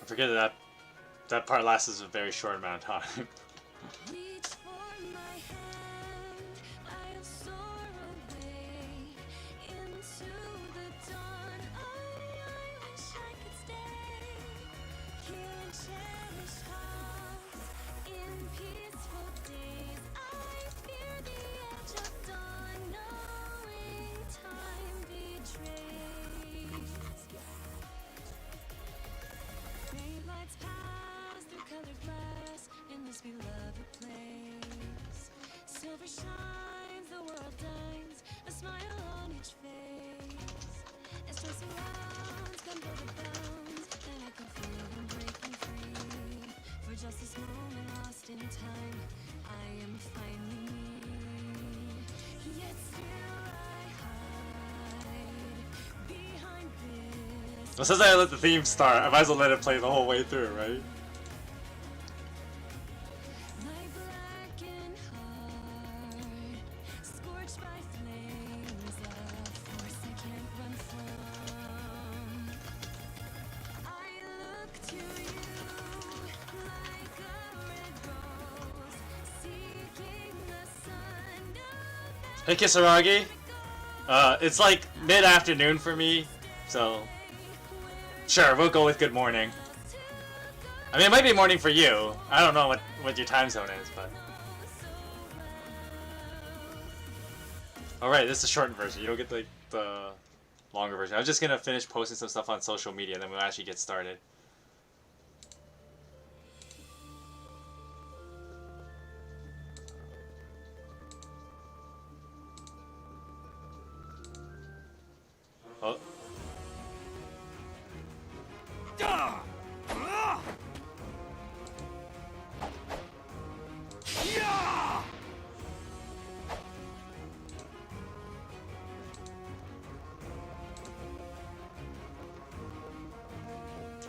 forget that that part lasts a very short amount of time. Reach for my hand, I'll soar away into the dawn. I wish I could stay here and cherish paths in peaceful days. I fear the edge of dawn, knowing time betrays. Brave lights pass through colored glass in this beloved place. Silver shines, the world dines, a smile on each face. As joy surrounds, come go the bounds, and I can feel them breaking free. For just this moment lost in time, I am finally me. Yet still I hide behind this. Well, since I let the theme start, I might as well let it play the whole way through, right? My blackened heart, scorched by flames of force I can't run from. I look to you like a red rose, seeking the sun of Hey Kisaragi, it's like mid-afternoon for me, so sure, we'll go with good morning. I mean, it might be morning for you. I don't know what your time zone is, but alright, this is the shortened version. You don't get the longer version. I'm just gonna finish posting some stuff on social media, then we'll actually get started. Oh.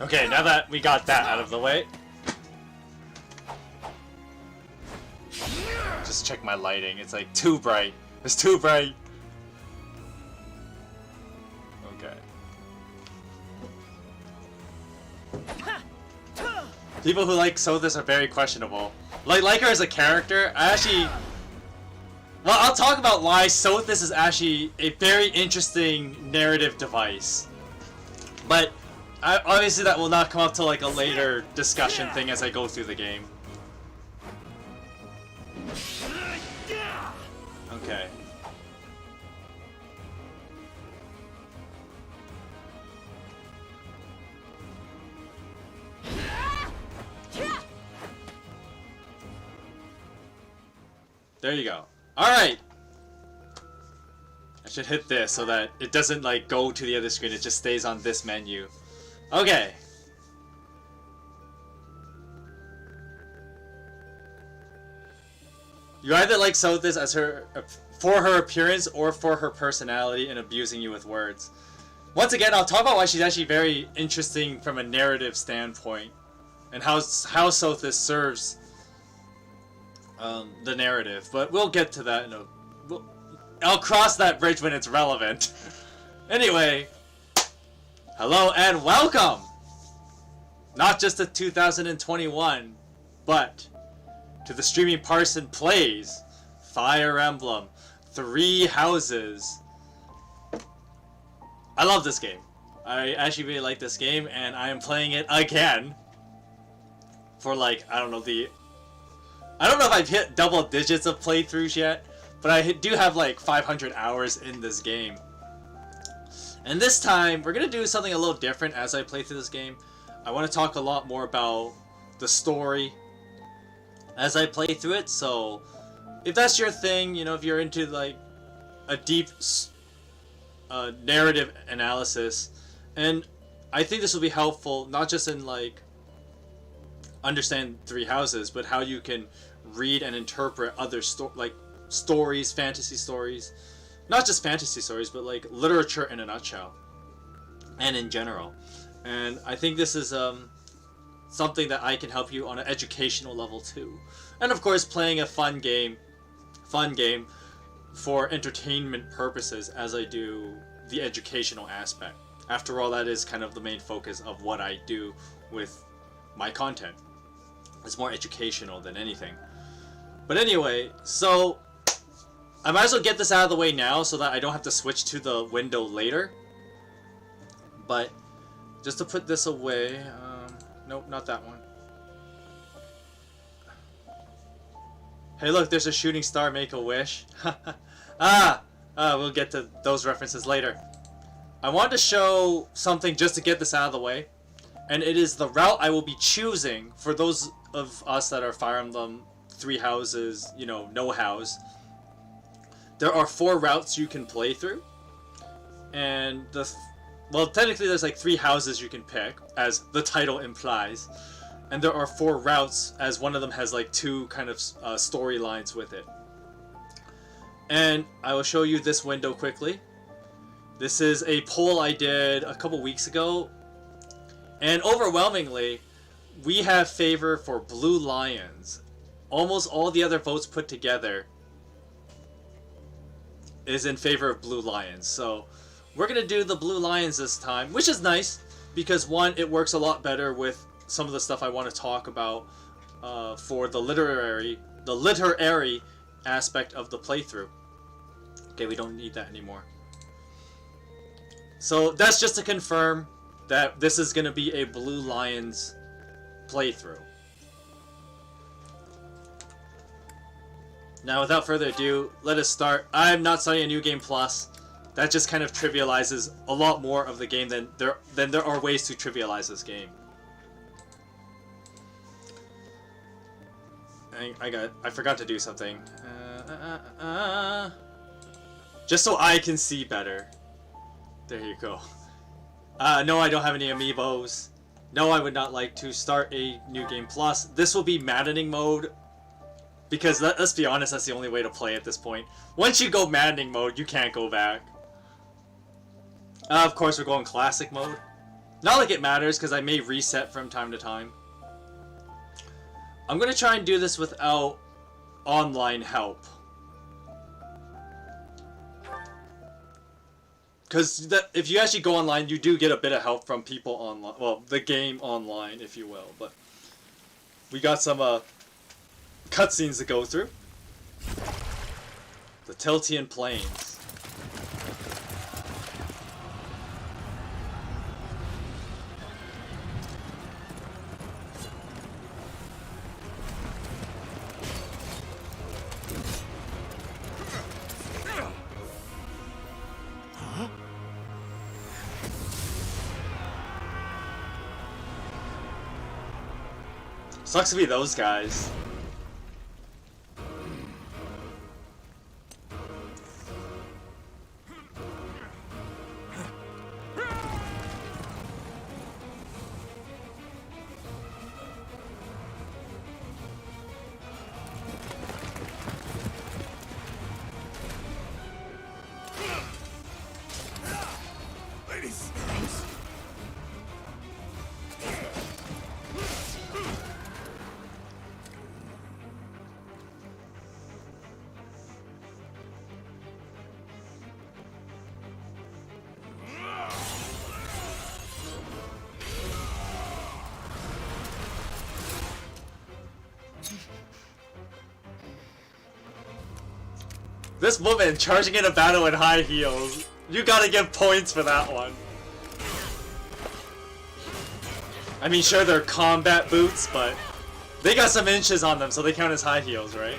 Okay, now that we got that out of the way, just check my lighting. It's like too bright. It's too bright. Okay. People who like Sothis are very questionable. Like her as a character, I actually... Well, I'll talk about why Sothis is actually a very interesting narrative device. But obviously that will not come up till like a later discussion thing as I go through the game. Okay. There you go. Alright! I should hit this so that it doesn't like go to the other screen, it just stays on this menu. Okay. You either like Sothis as her for her appearance or for her personality and abusing you with words. Once again, I'll talk about why she's actually very interesting from a narrative standpoint and how Sothis serves the narrative, but we'll get to that in a... I'll cross that bridge when it's relevant. Anyway, hello and welcome! Not just to 2021, but to the streaming Parson plays Fire Emblem Three Houses. I love this game. I actually really like this game, and I am playing it again for like, I don't know if I've hit double digits of playthroughs yet, but I do have like 500 hours in this game. And this time, we're going to do something a little different as I play through this game. I want to talk a lot more about the story as I play through it, so if that's your thing, you know, if you're into like a deep narrative analysis, and I think this will be helpful, not just in like understand Three Houses, but how you can read and interpret other stories, fantasy stories, not just fantasy stories, but like literature in a nutshell, and in general. And I think this is something that I can help you on an educational level too. And of course, playing a fun game for entertainment purposes as I do the educational aspect. After all, that is kind of the main focus of what I do with my content. It's more educational than anything. But anyway, so I might as well get this out of the way now so that I don't have to switch to the window later. But just to put this away, nope, not that one. Hey look, there's a shooting star, make a wish. We'll get to those references later. I wanted to show something just to get this out of the way. And it is the route I will be choosing for those of us that are Fire Emblem Three Houses, you know, know-hows. There are 4 routes you can play through. And well, technically there's like 3 houses you can pick, as the title implies. And there are 4 routes, as one of them has like 2 kind of storylines with it. And I will show you this window quickly. This is a poll I did a couple weeks ago. And overwhelmingly, we have favor for Blue Lions. Almost all the other votes put together is in favor of Blue Lions. So we're going to do the Blue Lions this time, which is nice because one, it works a lot better with some of the stuff I want to talk about for the literary aspect of the playthrough. Okay, we don't need that anymore. So that's just to confirm that this is going to be a Blue Lions playthrough. Now, without further ado, let us start. I'm not starting a new game plus. That just kind of trivializes a lot more of the game than there are ways to trivialize this game. I forgot to do something. Just so I can see better. There you go. No, I don't have any amiibos. No, I would not like to start a new game plus. This will be Maddening mode. Because let's be honest, that's the only way to play at this point. Once you go Maddening mode, you can't go back. Of course, we're going Classic mode. Not like it matters, because I may reset from time to time. I'm going to try and do this without online help. Because if you actually go online, you do get a bit of help from people online. Well, the game online, if you will. But we got some cutscenes to go through. The Tiltian Plains. Sucks to be those guys. This woman charging in a battle in high heels. You gotta give points for that one. I mean, sure, they're combat boots, but they got some inches on them, so they count as high heels, right?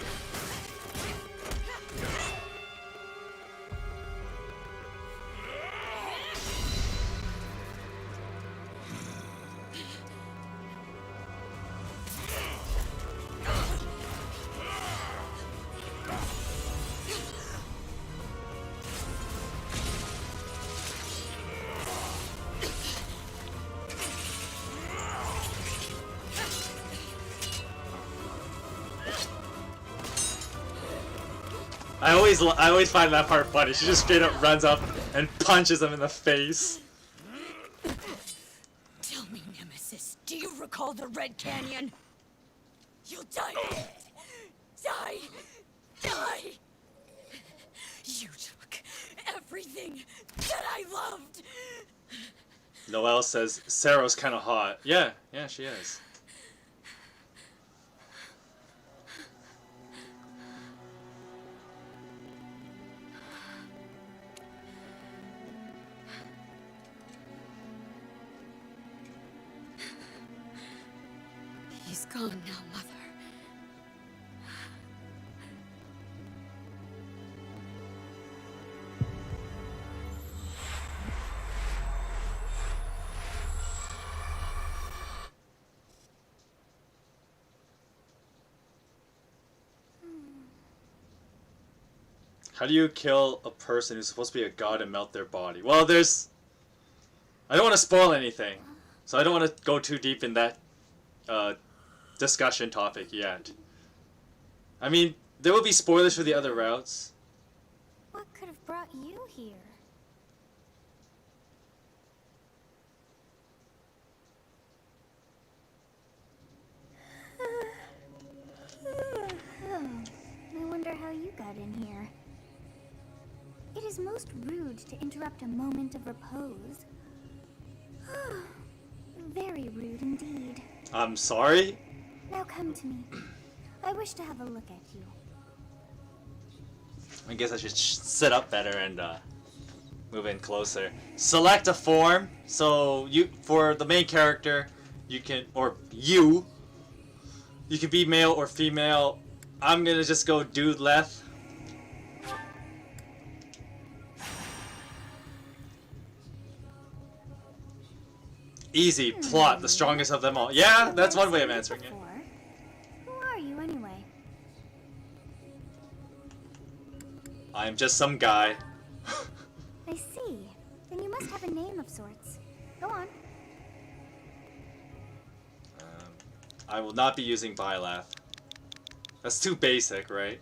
I always find that part funny. She just straight up runs up and punches him in the face. Tell me, Nemesis, do you recall the Red Canyon? You'll die. Die. Die. You took everything that I loved. Noelle says Sarah's kind of hot. Yeah, she is. He's gone now, Mother. How do you kill a person who's supposed to be a god and melt their body? Well, there's... I don't want to spoil anything, so I don't want to go too deep in that discussion topic yet. I mean, there will be spoilers for the other routes. What could have brought you here? I wonder how you got in here. It is most rude to interrupt a moment of repose. Very rude indeed. I'm sorry? Now come to me. I wish to have a look at you. I guess I should sit up better and move in closer. Select a form. So you, for the main character, you can, or you can be male or female. I'm gonna just go dude left. Easy plot, the strongest of them all. Yeah, that's one way of answering it. Who are you anyway? I'm just some guy. I see. Then you must have a name of sorts. Go on. I will not be using Byleth. That's too basic, right?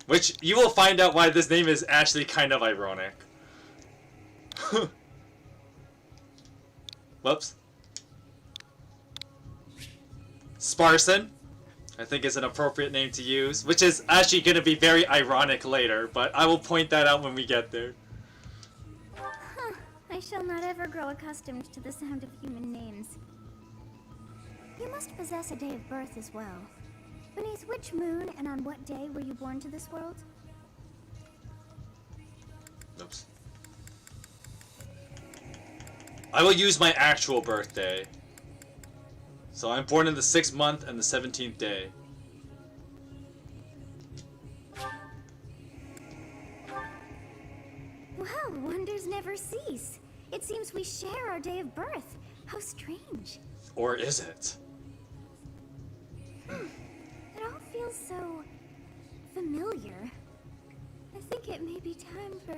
Which, you will find out why this name is actually kind of ironic. Whoops. Parson, I think is an appropriate name to use, which is actually going to be very ironic later, but I will point that out when we get there. Huh. I shall not ever grow accustomed to the sound of human names. You must possess a day of birth as well. Beneath which moon and on what day were you born to this world? Oops. I will use my actual birthday. So I'm born in the 6th month and the 17th day. Well, wonders never cease. It seems we share our day of birth. How strange. Or is it? It all feels so familiar. I think it may be time for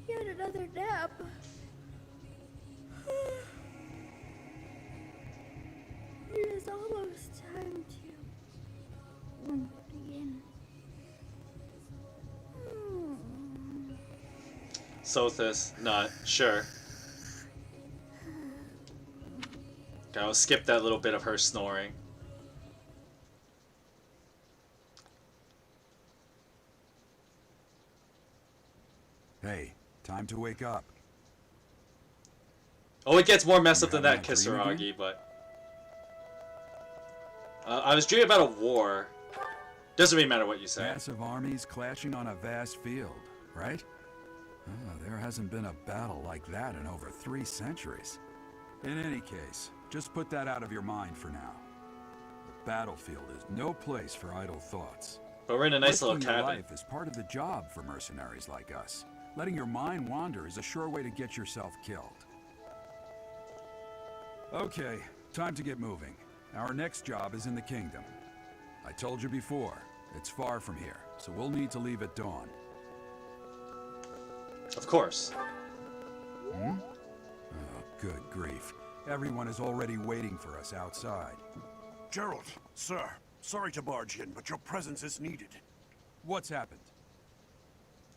yet another nap. It is almost time to begin. Sothis, not sure. Okay, I'll skip that little bit of her snoring. Hey, time to wake up. Oh, it gets more messed up You than that, having a dream Kisaragi, again? but... I was dreaming about a war. Doesn't really matter what you say. Massive armies clashing on a vast field, right? There hasn't been a battle like that in over 3 centuries. In any case, just put that out of your mind for now. The battlefield is no place for idle thoughts. But we're in a nice little Risking your cabin. life is part of the job for mercenaries like us. Letting your mind wander is a sure way to get yourself killed. Okay, time to get moving. Our next job is in the kingdom. I told you before, it's far from here, so we'll need to leave at dawn. Of course. Oh, good grief. Everyone is already waiting for us outside. Gerald, sir, sorry to barge in, but your presence is needed. What's happened?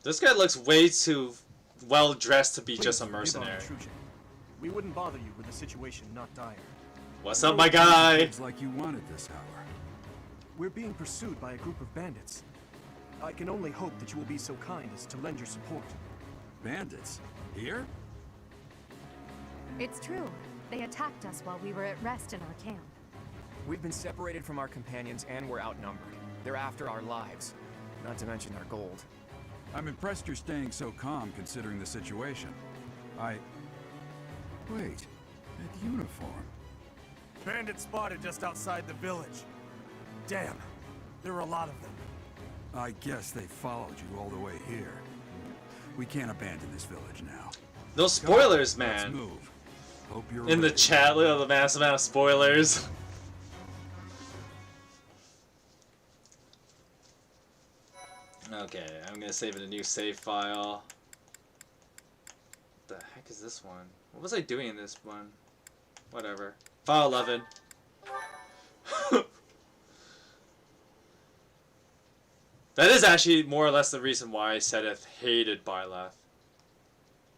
This guy looks way too well dressed to be Please, just a forgive our mercenary. intrusion. We wouldn't bother you with a situation not dire. What's up, my guy? It's like you wanted this hour. We're being pursued by a group of bandits. I can only hope that you will be so kind as to lend your support. Bandits? Here? It's true. They attacked us while we were at rest in our camp. We've been separated from our companions and we're outnumbered. They're after our lives, not to mention our gold. I'm impressed you're staying so calm considering the situation. Wait, that uniform. Bandits spotted just outside the village. Damn, there are a lot of them. I guess they followed you all the way here. We can't abandon this village now. No spoilers, Come on, let's man. move. Hope you're In the ready. chat, look at the massive amount of spoilers. Okay, I'm gonna save in a new save file. What the heck is this one? What was I doing in this one? Whatever. File 11. That is actually more or less the reason why Sedith hated Byleth.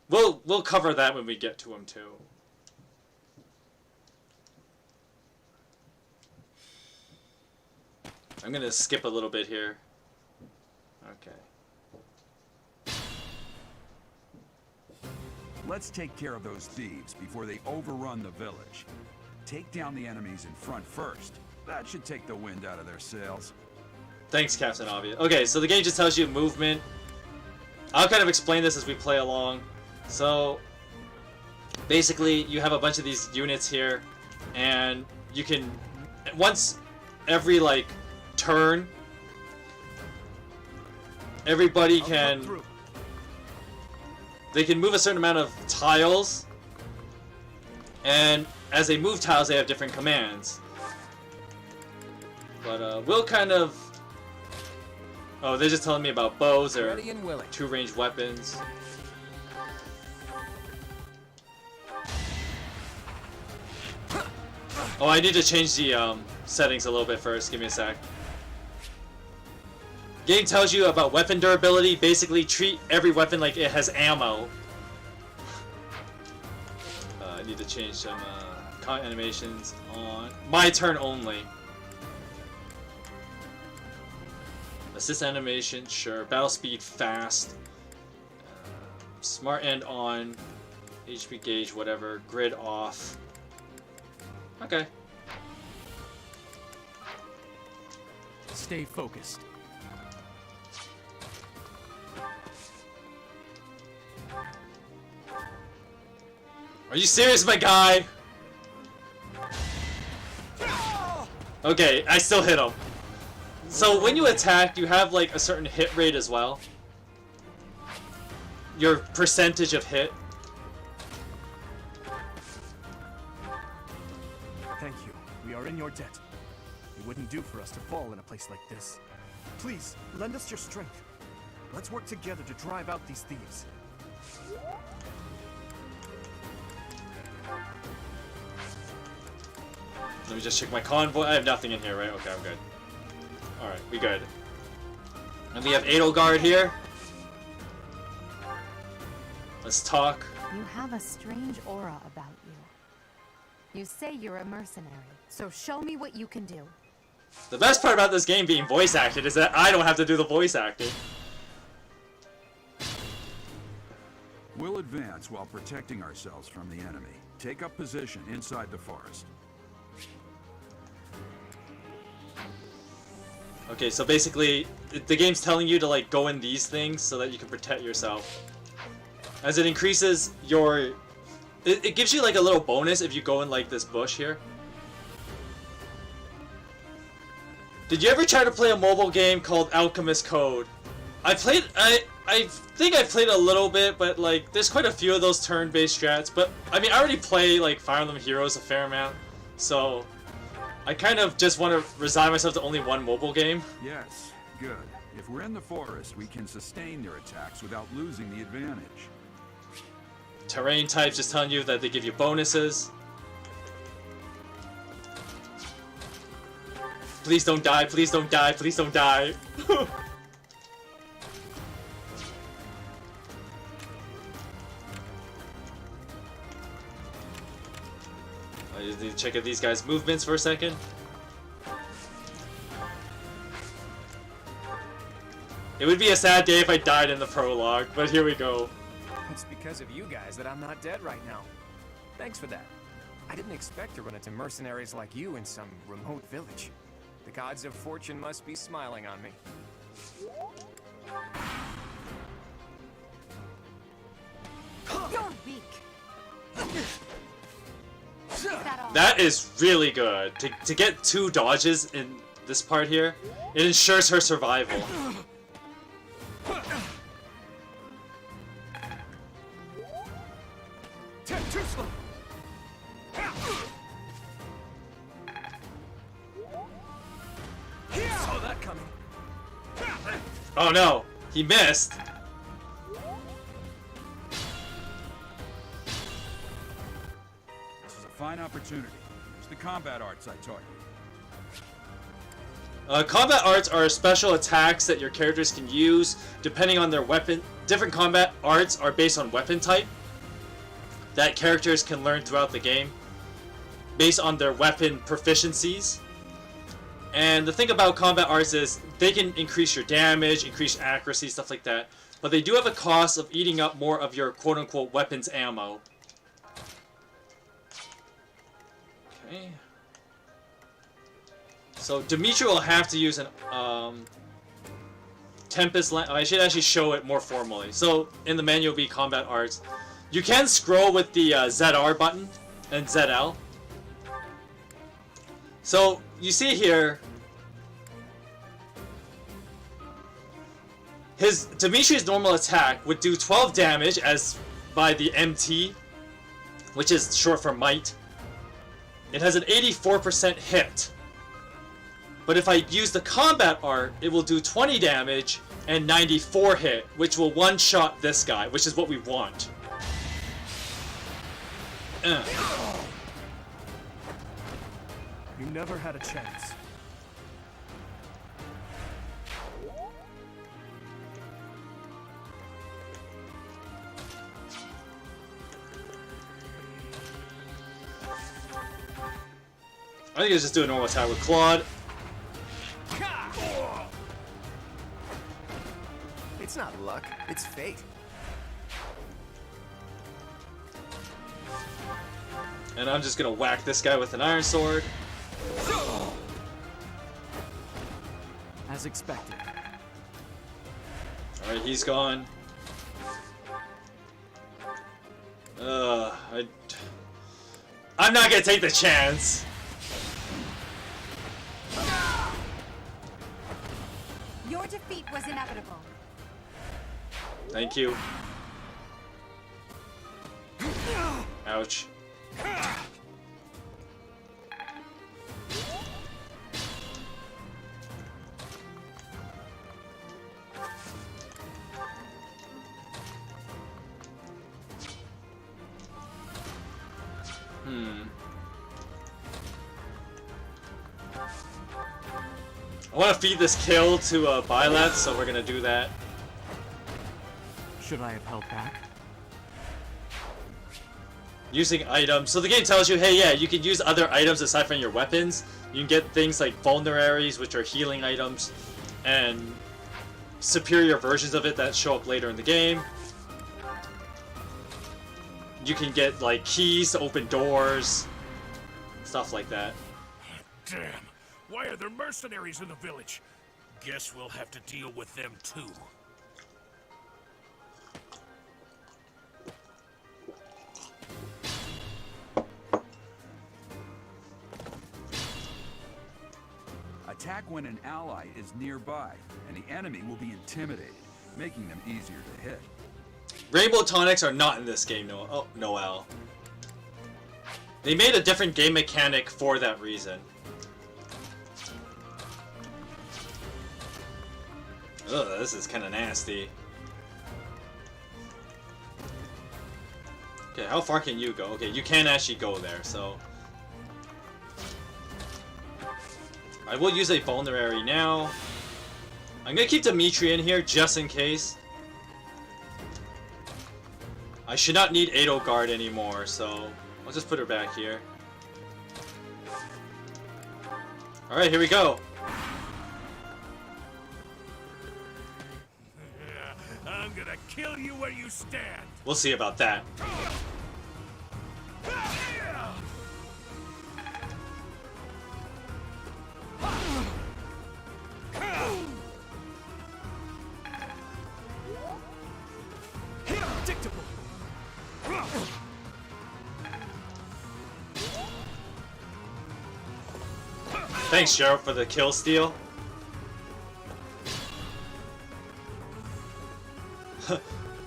We'll cover that when we get to him too. I'm gonna skip a little bit here. Okay. Let's take care of those thieves before they overrun the village. Take down the enemies in front first. That should take the wind out of their sails. Thanks, Captain Obvious. Okay, so the game just tells you movement. I'll kind of explain this as we play along. So, basically, you have a bunch of these units here, and you can, once every, like, turn, everybody can, they can move a certain amount of tiles, and as they move tiles, they have different commands. But, we'll kind of... Oh, they're just telling me about bows or two ranged weapons. Oh, I need to change the settings a little bit first. Give me a sec. Game tells you about weapon durability. Basically, treat every weapon like it has ammo. I need to change some count animations on my turn only. Assist animation, sure. Battle speed, fast. Smart end on. HP gauge, whatever. Grid off. Okay. Stay focused. Are you serious, my guy? Okay, I still hit him. So when you attack, you have like a certain hit rate as well. Your percentage of hit. Thank you. We are in your debt. It wouldn't do for us to fall in a place like this. Please, lend us your strength. Let's work together to drive out these thieves. Let me just check my convoy. I have nothing in here, right? Okay, I'm good. Alright, we good. And we have Edelgard here. Let's talk. You have a strange aura about you. You say you're a mercenary, so show me what you can do. The best part about this game being voice acted is that I don't have to do the voice acting. We'll advance while protecting ourselves from the enemy. Take up position inside the forest. Okay, so basically, the game's telling you to like go in these things so that you can protect yourself. As it increases your... It gives you like a little bonus if you go in like this bush here. Did you ever try to play a mobile game called Alchemist Code? I think I played a little bit, but like there's quite a few of those turn-based strats. But I mean, I already play like Fire Emblem Heroes a fair amount, so I kind of just want to resign myself to only one mobile game. Yes, good. If we're in the forest, we can sustain their attacks without losing the advantage. Terrain types just telling you that they give you bonuses. Please don't die, please don't die, please don't die. I just need to check out these guys' movements for a second. It would be a sad day if I died in the prologue, but here we go. It's because of you guys that I'm not dead right now. Thanks for that. I didn't expect to run into mercenaries like you in some remote village. The gods of fortune must be smiling on me. That is really good. To get 2 dodges in this part here, it ensures her survival. Too slow. Saw that coming. Oh no, he missed. This is a fine opportunity. Use the combat arts I taught you. Combat arts are special attacks that your characters can use depending on their weapon. Different combat arts are based on weapon type that characters can learn throughout the game based on their weapon proficiencies. And the thing about combat arts is they can increase your damage, increase accuracy, stuff like that. But they do have a cost of eating up more of your quote-unquote weapons ammo. Okay. So Dimitri will have to use an Tempest. I should actually show it more formally. So in the menu will be combat arts. You can scroll with the ZR button and ZL. So you see here, Dimitri's normal attack would do 12 damage as by the MT, which is short for might. It has an 84% hit. But if I use the combat art, it will do 20 damage and 94 hit, which will one-shot this guy, which is what we want. You never had a chance. I think I just do a normal attack with Claude. It's not luck, it's fate. And I'm just gonna whack this guy with an iron sword. As expected. Alright, he's gone. I'm not gonna take the chance. Your defeat was inevitable. Thank you. Ouch. I want to feed this kill to Byleth, so we're gonna do that. Should I have held back? Using items. So the game tells you, hey, yeah, you can use other items aside from your weapons. You can get things like vulneraries, which are healing items, and superior versions of it that show up later in the game. You can get like keys to open doors, stuff like that. Damn. Why are there mercenaries in the village? Guess we'll have to deal with them too. Attack when an ally is nearby, and the enemy will be intimidated, making them easier to hit. Rainbow tonics are not in this game, Noel. They made a different game mechanic for that reason. Ugh, this is kind of nasty. Okay, how far can you go? Okay, you can actually go there, so... I will use a vulnerary now. I'm gonna keep Dimitri in here just in case. I should not need Edelgard anymore, so I'll just put her back here. Alright, here we go. I'm gonna kill you where you stand. We'll see about that. Predictable. Thanks, Gerald, for the kill steal.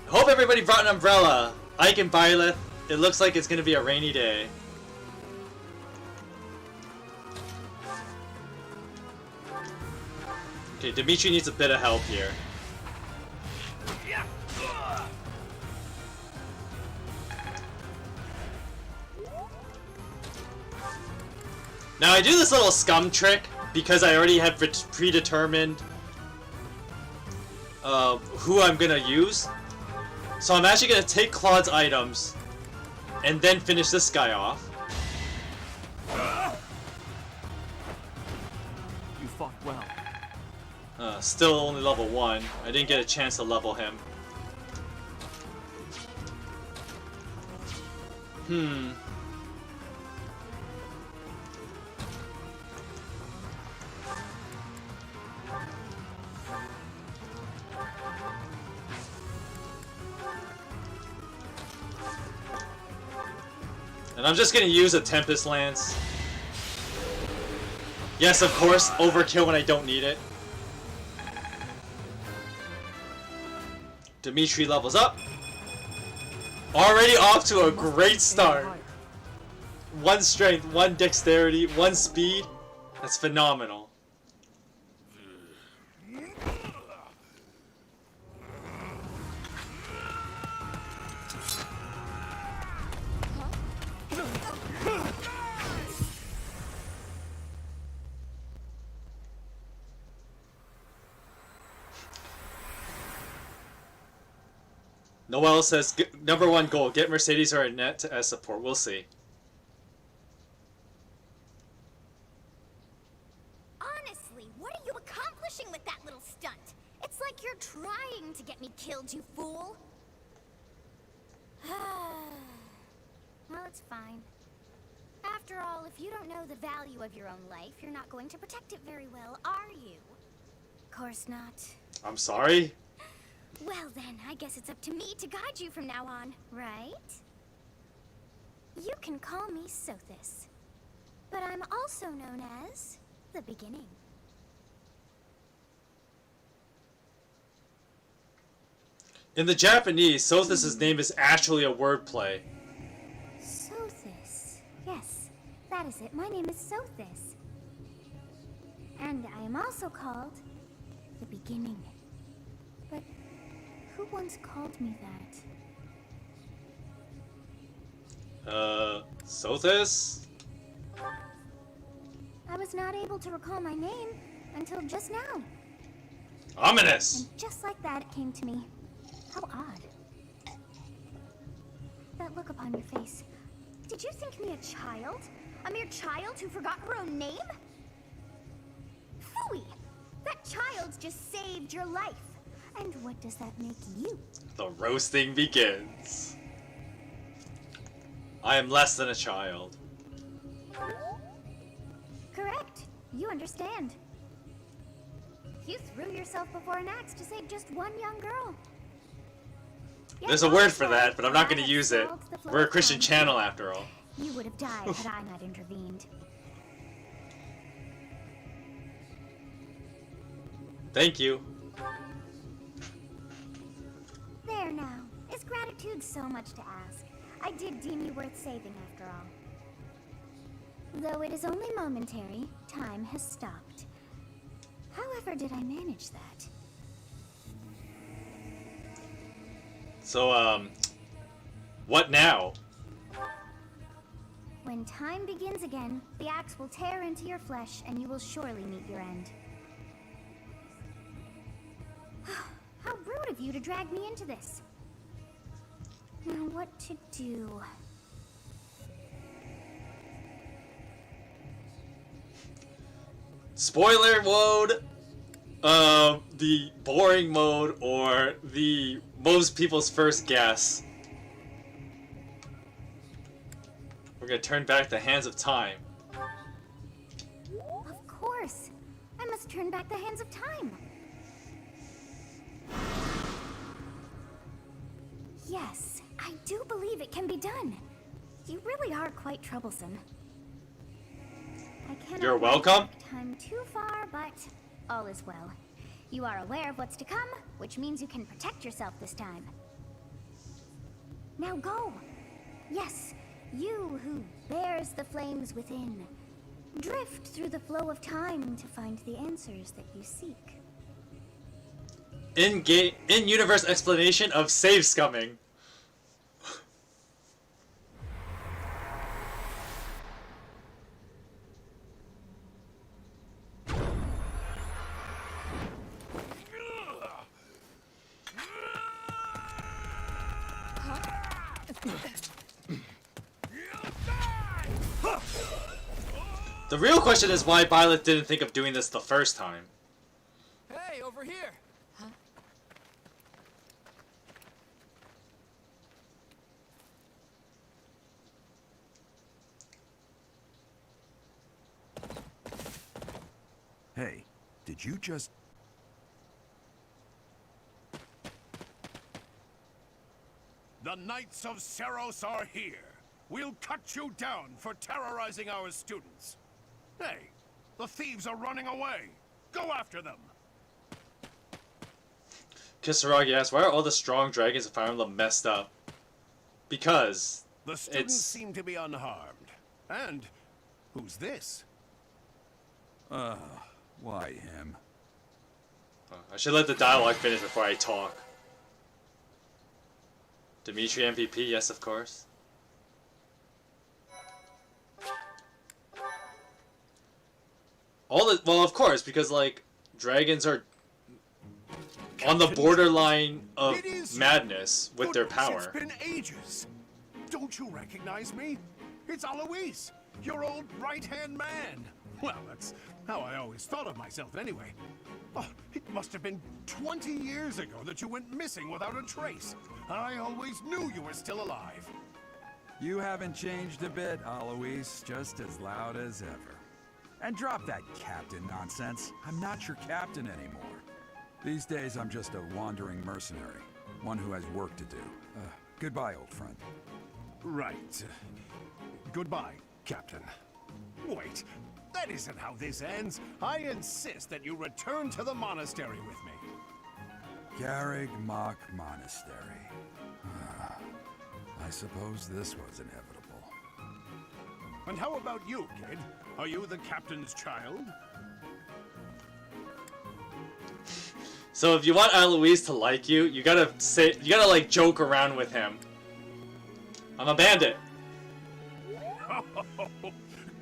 Hope everybody brought an umbrella. Ike and Byleth, it looks like it's gonna be a rainy day. Okay, Dimitri needs a bit of help here. Now I do this little scum trick because I already had predetermined who I'm gonna use. So I'm actually gonna take Claude's items and then finish this guy off. You fought well. Still only level 1. I didn't get a chance to level him. And I'm just gonna use a Tempest Lance. Yes, of course, overkill when I don't need it. Dimitri levels up. Already off to a great start. 1 strength, 1 dexterity, 1 speed. That's phenomenal. Noel says, number 1 goal, get Mercedes or Annette as support. We'll see. Honestly, what are you accomplishing with that little stunt? It's like you're trying to get me killed, you fool. Well, it's fine. After all, if you don't know the value of your own life, you're not going to protect it very well, are you? Of course not. I'm sorry? Well then, I guess it's up to me to guide you from now on, right? You can call me Sothis, but I'm also known as the Beginning. In the Japanese, Sothis' name is actually a wordplay. Sothis. Yes, that is it. My name is Sothis. And I am also called the Beginning. But who once called me that? Sothis? I was not able to recall my name until just now. Ominous! And just like that, it came to me. How odd. That look upon your face. Did you think me a child? A mere child who forgot her own name? Phooey! That child's just saved your life. And what does that make you? The roasting begins. I am less than a child. Correct. You understand. You threw yourself before an axe to save just one young girl. Yet There's a word for also, that, but I'm not I going to had use it. stalled the flow We're a of Christian time. channel after all. You would have died had I not intervened. Thank you. There now. Is gratitude so much to ask? I did deem you worth saving after all. Though it is only momentary, time has stopped. However did I manage that? So, what now? When time begins again, the axe will tear into your flesh and you will surely meet your end. How rude of you to drag me into this. Now what to do? Spoiler mode, the boring mode, or the most people's first guess. We're gonna turn back the hands of time. Of course. I must turn back the hands of time. Yes, I do believe it can be done. You really are quite troublesome. I cannot You're welcome. back time too far, but all is well. You are aware of what's to come, which means you can protect yourself this time. Now go. Yes, you who bears the flames within. Drift through the flow of time to find the answers that you seek. In-universe explanation of save scumming. The real question is why Violet didn't think of doing this the first time. Hey, over here! Hey, did you just... The Knights of Seros are here. We'll cut you down for terrorizing our students. Hey, the thieves are running away. Go after them. Kisaragi asks, why are all the strong dragons of Fire Emblem messed up? Because The students it's... seem to be unharmed. And who's this? Why him? I should let the dialogue finish before I talk. Dimitri MVP, yes of course. Well, of course, because like dragons are on the borderline of madness with their power. It's been ages. Don't you recognize me? It's Alois, your old right-hand man. Well, that's how I always thought of myself anyway. Oh, it must have been 20 years ago that you went missing without a trace. I always knew you were still alive. You haven't changed a bit, Alois. Just as loud as ever. And drop that captain nonsense. I'm not your captain anymore. These days, I'm just a wandering mercenary. One who has work to do. Goodbye, old friend. Right. Goodbye, Captain. Wait, that isn't how this ends. I insist that you return to the monastery with me. Garrig Mach Monastery. I suppose this was inevitable. And how about you, kid? Are you the captain's child? So if you want Alois to like you, you gotta like joke around with him. I'm a bandit.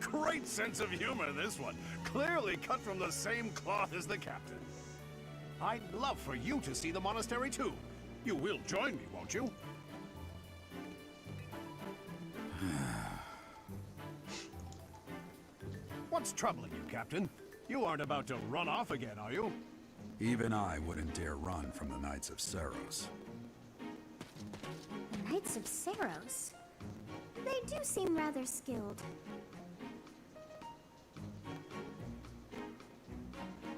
Great sense of humor, this one. Clearly cut from the same cloth as the captain. I'd love for you to see the monastery too. You will join me, won't you? What's troubling you, Captain? You aren't about to run off again, are you? Even I wouldn't dare run from the Knights of Seros. The Knights of Seros? They do seem rather skilled.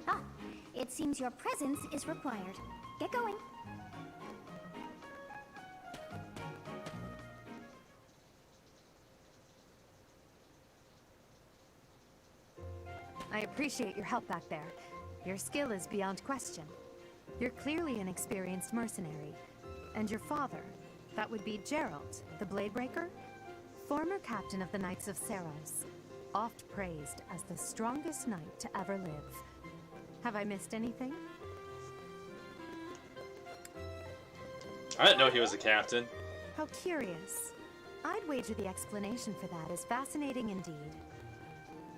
Ah, it seems your presence is required. Get going. I appreciate your help back there. Your skill is beyond question. You're clearly an experienced mercenary. And your father, that would be Gerald, the Bladebreaker? Former captain of the Knights of Seros. Oft praised as the strongest knight to ever live. Have I missed anything? I didn't know he was a captain. How curious. I'd wager the explanation for that is fascinating indeed.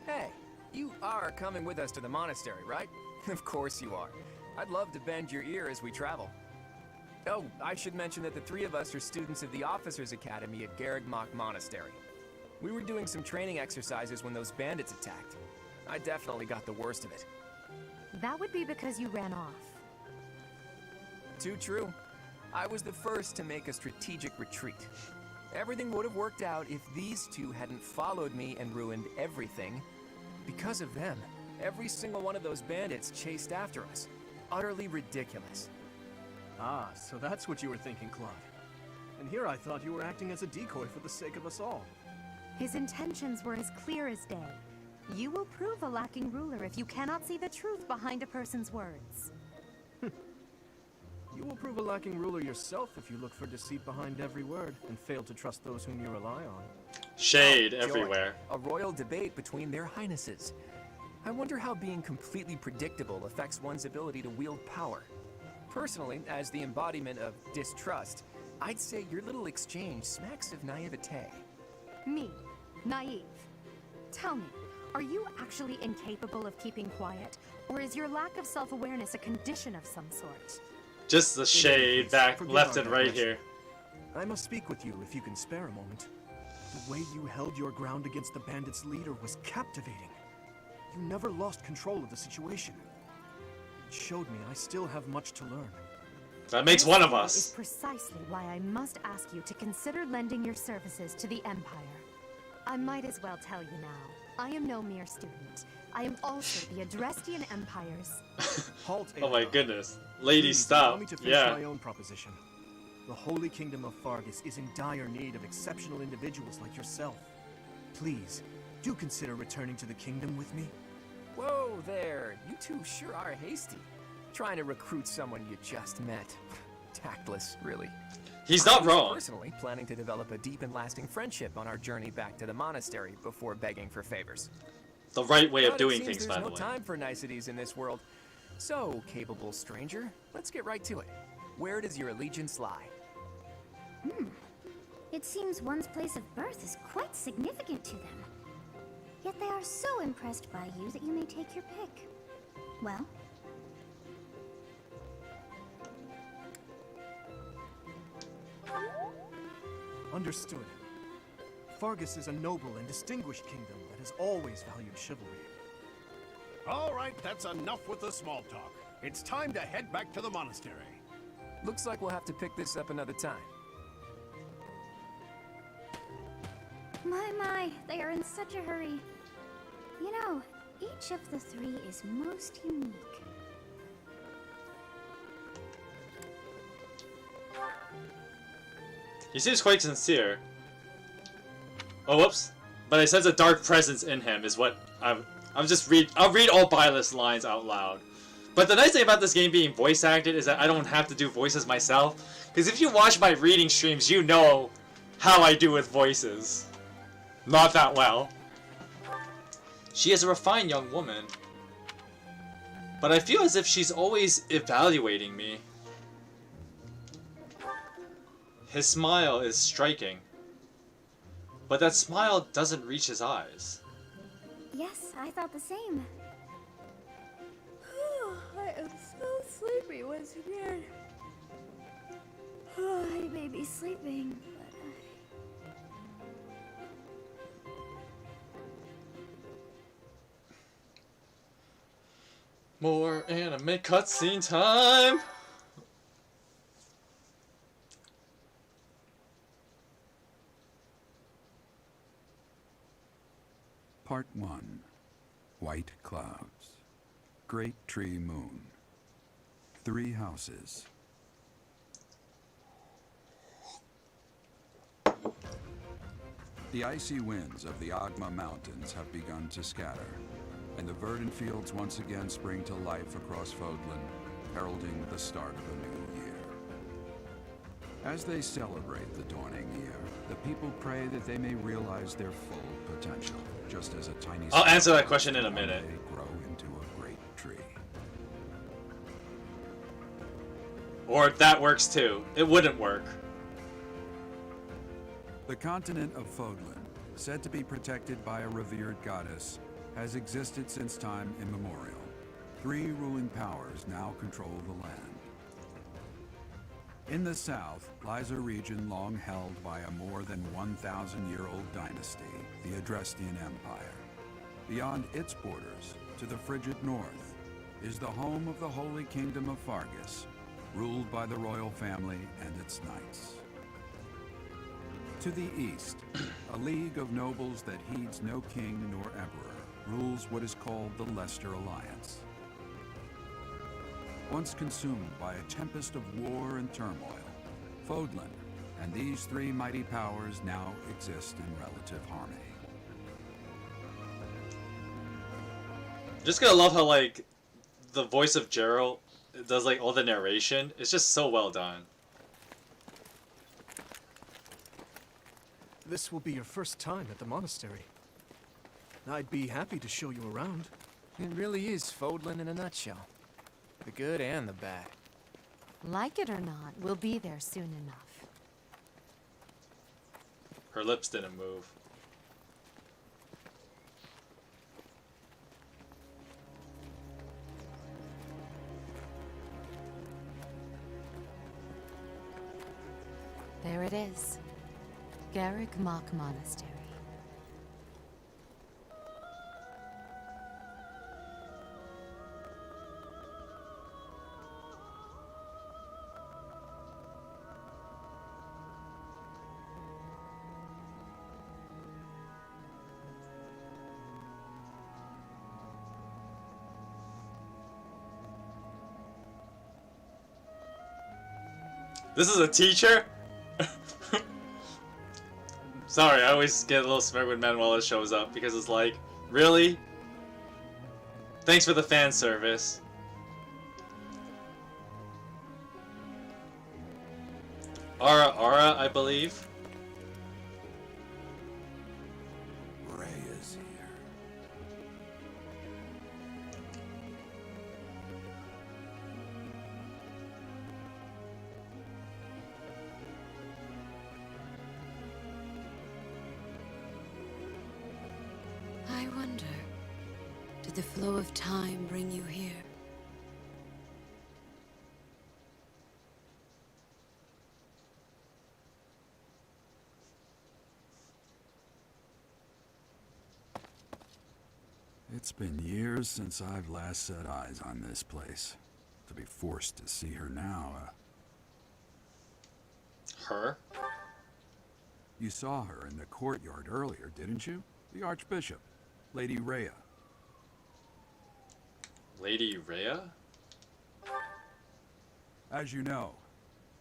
Hey, you are coming with us to the monastery, right? Of course you are. I'd love to bend your ear as we travel. Oh, I should mention that the three of us are students of the Officers' Academy at Garrig Mach Monastery. We were doing some training exercises when those bandits attacked. I definitely got the worst of it. That would be because you ran off. Too true. I was the first to make a strategic retreat. Everything would have worked out if these two hadn't followed me and ruined everything. Because of them, every single one of those bandits chased after us. Utterly ridiculous. Ah, so that's what you were thinking, Claude. And here I thought you were acting as a decoy for the sake of us all. His intentions were as clear as day. You will prove a lacking ruler if you cannot see the truth behind a person's words. You will prove a lacking ruler yourself if you look for deceit behind every word and fail to trust those whom you rely on. Shade Joy. everywhere. A royal debate between their highnesses. I wonder how being completely predictable affects one's ability to wield power. Personally, as the embodiment of distrust, I'd say your little exchange smacks of naivete. Me, naive. Tell me, are you actually incapable of keeping quiet? Or is your lack of self-awareness a condition of some sort? Just the shade back, Forgive left our and right digression. here. I must speak with you if you can spare a moment. The way you held your ground against the bandits' leader was captivating. You never lost control of the situation. It showed me I still have much to learn. That makes one of This us. is precisely why I must ask you to consider lending your services to the Empire. I might as well tell you now. I am no mere student. I am also the Adrestian Empire's... Halt, Oh my Aegon. goodness. Lady, Please, stop. allow me to finish Yeah. my own proposition. The Holy Kingdom of Fargus is in dire need of exceptional individuals like yourself. Please, do consider returning to the kingdom with me. Whoa there, you two sure are hasty. Trying to recruit someone you just met. Tactless, really. He's not I was wrong. personally planning to develop a deep and lasting friendship on our journey back to the monastery before begging for favors. The right way of But it doing seems things, by there's the no way. time for niceties in this world. So, capable stranger, let's get right to it. Where does your allegiance lie? It seems one's place of birth is quite significant to them. Yet they are so impressed by you that you may take your pick. Well, Understood. Fargus is a noble and distinguished kingdom that has always valued chivalry. All right, that's enough with the small talk. It's time to head back to the monastery. Looks like we'll have to pick this up another time. my, they are in such a hurry. You know, each of the three is most unique. He seems quite sincere. Oh, whoops. But I sense a dark presence in him is what I'll read all Byleth's lines out loud. But the nice thing about this game being voice acted is that I don't have to do voices myself. Because if you watch my reading streams, you know how I do with voices. Not that well. She is a refined young woman. But I feel as if she's always evaluating me. His smile is striking. But that smile doesn't reach his eyes. Yes, I thought the same. I am so sleepy once again. I may be sleeping, but More anime cutscene time! Part 1. White Clouds. Great Tree Moon. 3 Houses. The icy winds of the Agma Mountains have begun to scatter, and the verdant fields once again spring to life across Fodlan, heralding the start of a new year. As they celebrate the dawning year, the people pray that they may realize their full potential, just as a tiny I'll answer that spark question in a one minute. day grow into a great tree. Or that works too. It wouldn't work. The continent of Fodlan, said to be protected by a revered goddess, has existed since time immemorial. 3 ruling powers now control the land. In the south lies a region long held by a more than 1,000-year-old dynasty, the Adrestian Empire. Beyond its borders, to the frigid north, is the home of the Holy Kingdom of Fargus, ruled by the royal family and its knights. To the east, a league of nobles that heeds no king nor emperor rules what is called the Leicester Alliance. Once consumed by a tempest of war and turmoil, Fodlan and these 3 mighty powers now exist in relative harmony. Just gonna love how like the voice of Gerald does like all the narration. It's just so well done. This will be your first time at the monastery. I'd be happy to show you around. It really is Fodlan in a nutshell. The good and the bad. Like it or not, we'll be there soon enough. Her lips didn't move. There it is. Garrick Mach Monastery. This is a teacher? Sorry, I always get a little smirk when Manuela shows up because it's like, really? Thanks for the fan service. Ara, I believe. Rhea's here. I wonder, did the flow of time bring you here? It's been years since I've last set eyes on this place. To be forced to see her now, Her? You saw her in the courtyard earlier, didn't you? The Archbishop, Lady Rhea. Lady Rhea? As you know,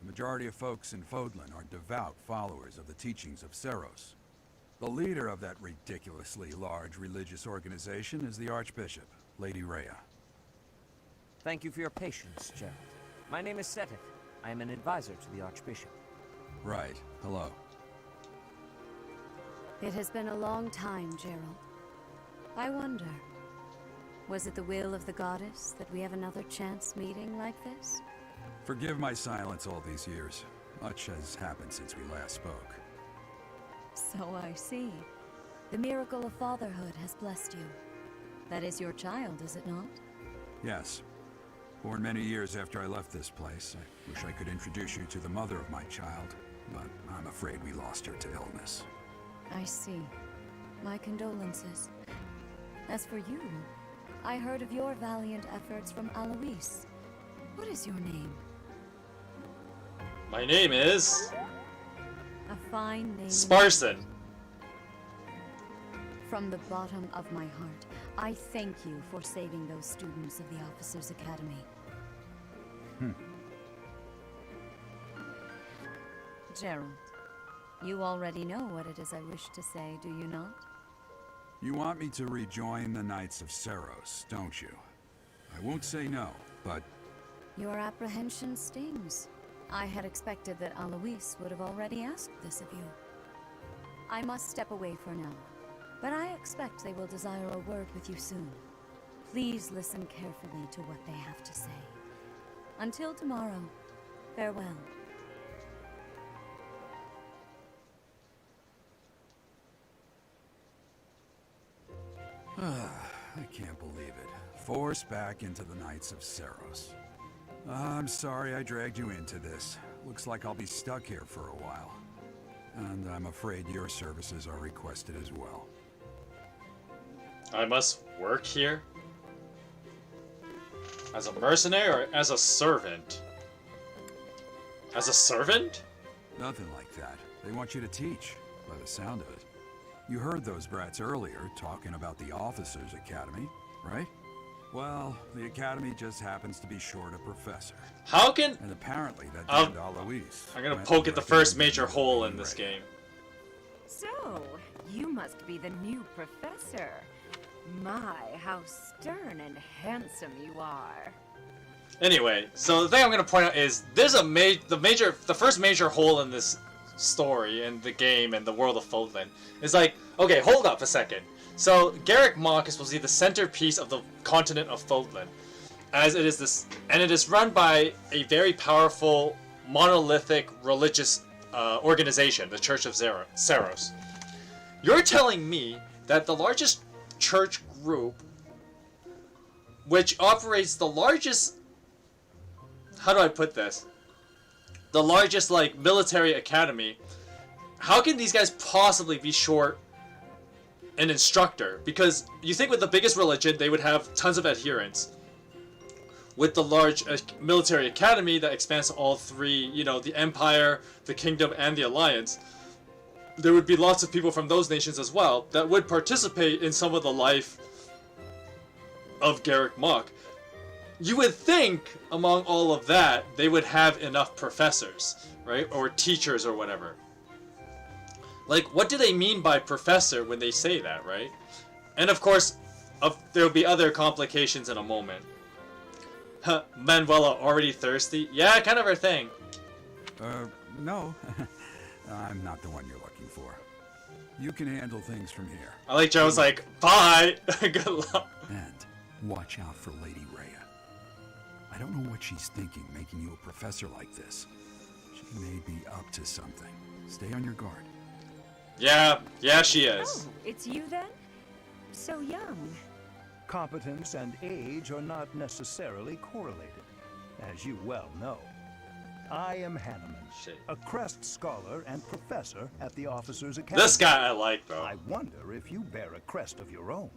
the majority of folks in Fodlan are devout followers of the teachings of Seros. The leader of that ridiculously large religious organization is the Archbishop, Lady Rhea. Thank you for your patience, Gerald. My name is Seteth. I am an advisor to the Archbishop. Right. Hello. It has been a long time, Gerald. I wonder, was it the will of the goddess that we have another chance meeting like this? Forgive my silence all these years. Much has happened since we last spoke. So I see. The miracle of fatherhood has blessed you. That is your child, is it not? Yes. Born many years after I left this place. I wish I could introduce you to the mother of my child, but I'm afraid we lost her to illness. I see. My condolences. As for you, I heard of your valiant efforts from Alois. What is your name? My name is... A fine name. Parson. From the bottom of my heart, I thank you for saving those students of the Officers' Academy. Gerald, you already know what it is I wish to say, do you not? You want me to rejoin the Knights of Seros, don't you? I won't say no, but... Your apprehension stings. I had expected that Alois would have already asked this of you. I must step away for now, but I expect they will desire a word with you soon. Please listen carefully to what they have to say. Until tomorrow, farewell. I can't believe it. Forced back into the Knights of Seros. I'm sorry I dragged you into this. Looks like I'll be stuck here for a while. And I'm afraid your services are requested as well. I must work here? As a mercenary or as a servant? As a servant? Nothing like that. They want you to teach, by the sound of it. You heard those brats earlier talking about the Officers' Academy, right? Well, the Academy just happens to be short a professor. How can... And apparently that damned Alois... I'm gonna went poke to at the first recommend major you hole to in this Rhea. game. So, you must be the new professor. My, how stern and handsome you are. Anyway, so the thing I'm gonna point out is there's the first major hole in this story and the game and the world of Fodlan is like, okay, hold up a second. So Garrick Mach is supposed to be the centerpiece of the continent of Fodlan, as it is this, and it is run by a very powerful monolithic religious organization, the Church of Saros. You're telling me that the largest church group, which operates the largest, how do I put this? The largest, like, military academy, how can these guys possibly be short an instructor? Because you think with the biggest religion, they would have tons of adherents. With the large military academy that expands to all three, you know, the Empire, the Kingdom, and the Alliance, there would be lots of people from those nations as well that would participate in some of the life of Garrick Mach. You would think, among all of that, they would have enough professors, right? Or teachers or whatever. Like, what do they mean by professor when they say that, right? And of course, there'll be other complications in a moment. Manuela already thirsty? Yeah, kind of her thing. No. I'm not the one you're looking for. You can handle things from here. I like Joe's like, bye! Good luck. And watch out for Lady Rhea. I don't know what she's thinking, making you a professor like this. She may be up to something. Stay on your guard. Yeah, she is. Oh, it's you then? So young. Competence and age are not necessarily correlated, as you well know. I am Hanneman, a Crest Scholar and Professor at the Officers Academy. This guy I like, though. I wonder if you bear a crest of your own.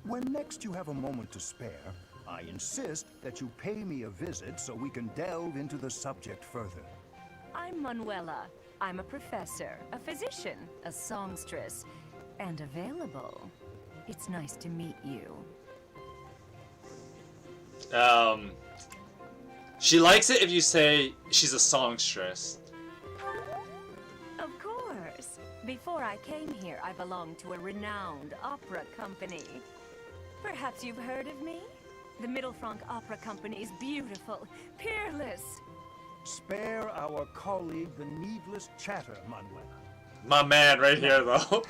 When next you have a moment to spare, I insist that you pay me a visit so we can delve into the subject further. I'm Manuela. I'm a professor, a physician, a songstress, and available. It's nice to meet you. She likes it if you say she's a songstress. Of course. Before I came here, I belonged to a renowned opera company. Perhaps you've heard of me? The Middlefranc Opera Company is beautiful, peerless. Spare our colleague the needless chatter, Manuela. My man right here, though.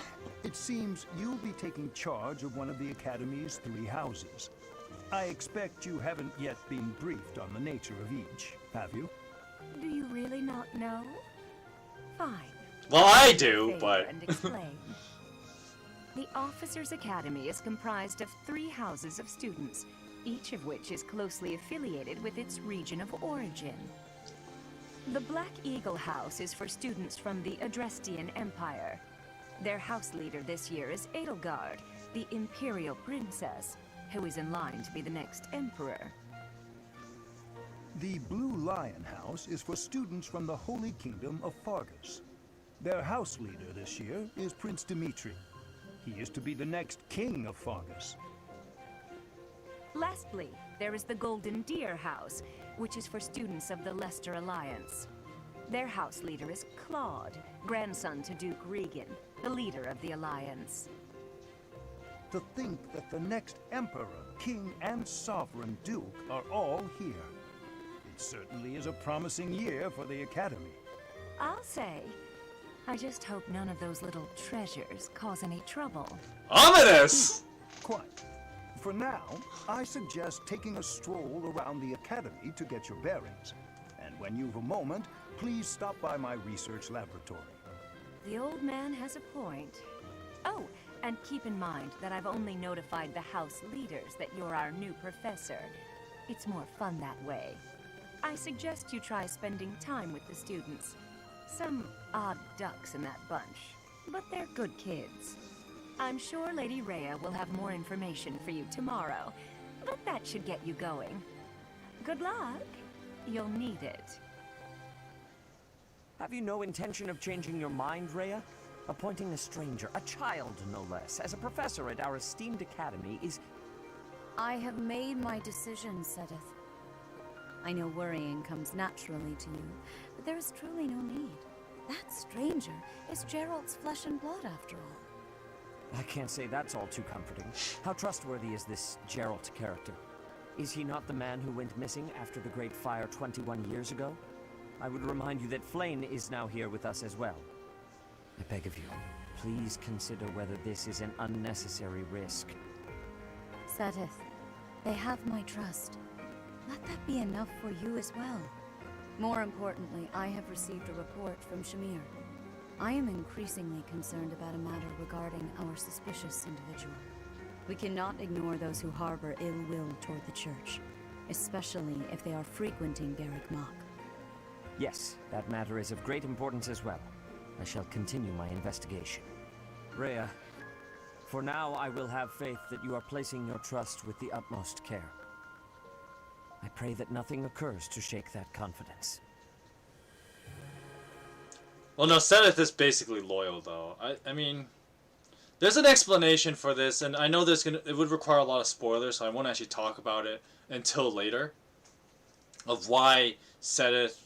It seems you'll be taking charge of one of the Academy's 3 houses. I expect you haven't yet been briefed on the nature of each, have you? Do you really not know? Fine. Well, I do, but... And explain. The Officers' Academy is comprised of 3 houses of students, each of which is closely affiliated with its region of origin. The Black Eagle House is for students from the Adrestian Empire. Their house leader this year is Edelgard, the Imperial Princess, who is in line to be the next Emperor. The Blue Lion House is for students from the Holy Kingdom of Fargus. Their house leader this year is Prince Dimitri. He is to be the next king of Fargus. Lastly, there is the Golden Deer House, which is for students of the Leicester Alliance. Their house leader is Claude, grandson to Duke Regan, the leader of the Alliance. To think that the next Emperor, King, and Sovereign Duke are all here. It certainly is a promising year for the Academy. I'll say. I just hope none of those little treasures cause any trouble. Ominous! Quite. For now, I suggest taking a stroll around the Academy to get your bearings. And when you've a moment, please stop by my research laboratory. The old man has a point. Oh, and keep in mind that I've only notified the house leaders that you're our new professor. It's more fun that way. I suggest you try spending time with the students. Some odd ducks in that bunch, but they're good kids. I'm sure Lady Rhea will have more information for you tomorrow, but that should get you going. Good luck. You'll need it. Have you no intention of changing your mind, Rhea? Appointing a stranger, a child no less, as a professor at our esteemed academy is... I have made my decision, Sedith. I know worrying comes naturally to you, but there is truly no need. That stranger is Gerald's flesh and blood, after all. I can't say that's all too comforting. How trustworthy is this Geralt character? Is he not the man who went missing after the Great Fire 21 years ago? I would remind you that Flayn is now here with us as well. I beg of you, please consider whether this is an unnecessary risk. Seteth, they have my trust. Let that be enough for you as well. More importantly, I have received a report from Shamir. I am increasingly concerned about a matter regarding our suspicious individual. We cannot ignore those who harbor ill will toward the church, especially if they are frequenting Garrick Mach. Yes, that matter is of great importance as well. I shall continue my investigation. Rhea, for now I will have faith that you are placing your trust with the utmost care. I pray that nothing occurs to shake that confidence. Well, no, Seteth is basically loyal, though. I mean, there's an explanation for this, and I know it would require a lot of spoilers, so I won't actually talk about it until later, of why Seteth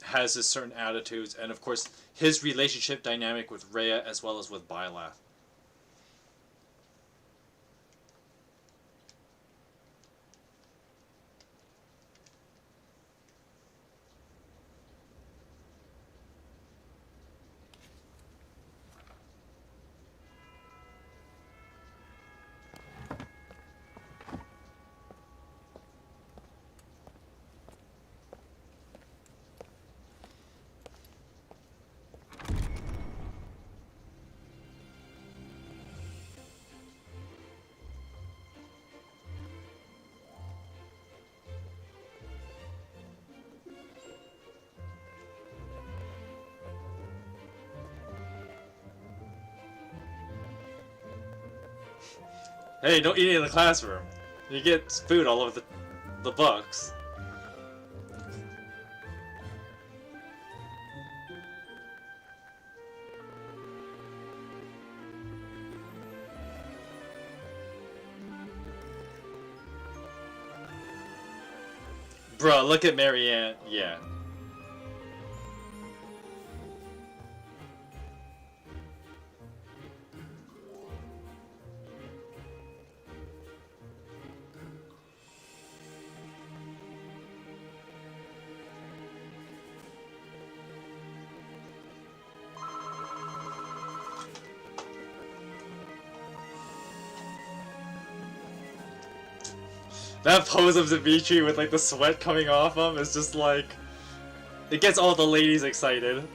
has his certain attitudes, and of course, his relationship dynamic with Rhea as well as with Byleth. Hey, don't eat it in the classroom. You get food all over the books. Bruh, look at Marianne. Yeah. That pose of Dimitri with like the sweat coming off him is just like, it gets all the ladies excited.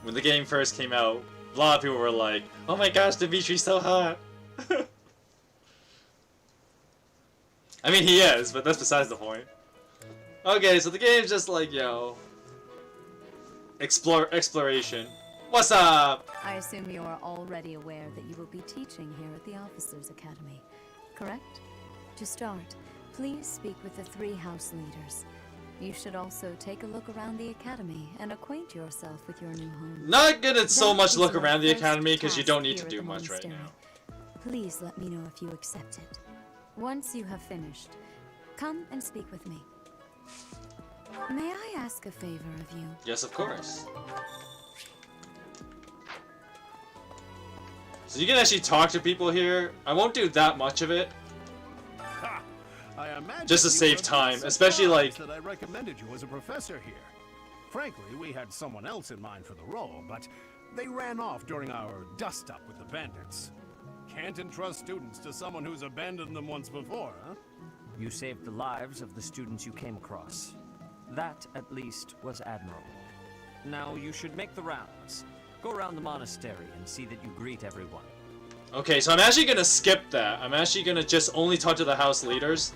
When the game first came out, a lot of people were like, "Oh my gosh, Dimitri's so hot." I mean, he is, but that's besides the point. Okay, so the game's just like, yo, exploration. What's up? I assume you are already aware that you will be teaching here at the Officers' Academy, correct? To start, please speak with the 3 house leaders. You should also take a look around the academy and acquaint yourself with your new home. Not gonna so That much is look your around the first academy because you task don't need here to at do the much right monastery. now. Please let me know if you accept it. Once you have finished, come and speak with me. May I ask a favor of you? Yes, of course. So you can actually talk to people here. I won't do that much of it. Ha! I imagine Just to you save were a bit time, especially, like- surprised that I recommended you as a professor here. Frankly, we had someone else in mind for the role, but they ran off during our dust-up with the bandits. Can't entrust students to someone who's abandoned them once before, huh? You saved the lives of the students you came across. That, at least, was admirable. Now you should make the rounds. Go around the monastery and see that you greet everyone. Okay, so I'm actually gonna skip that. I'm actually gonna just only talk to the house leaders,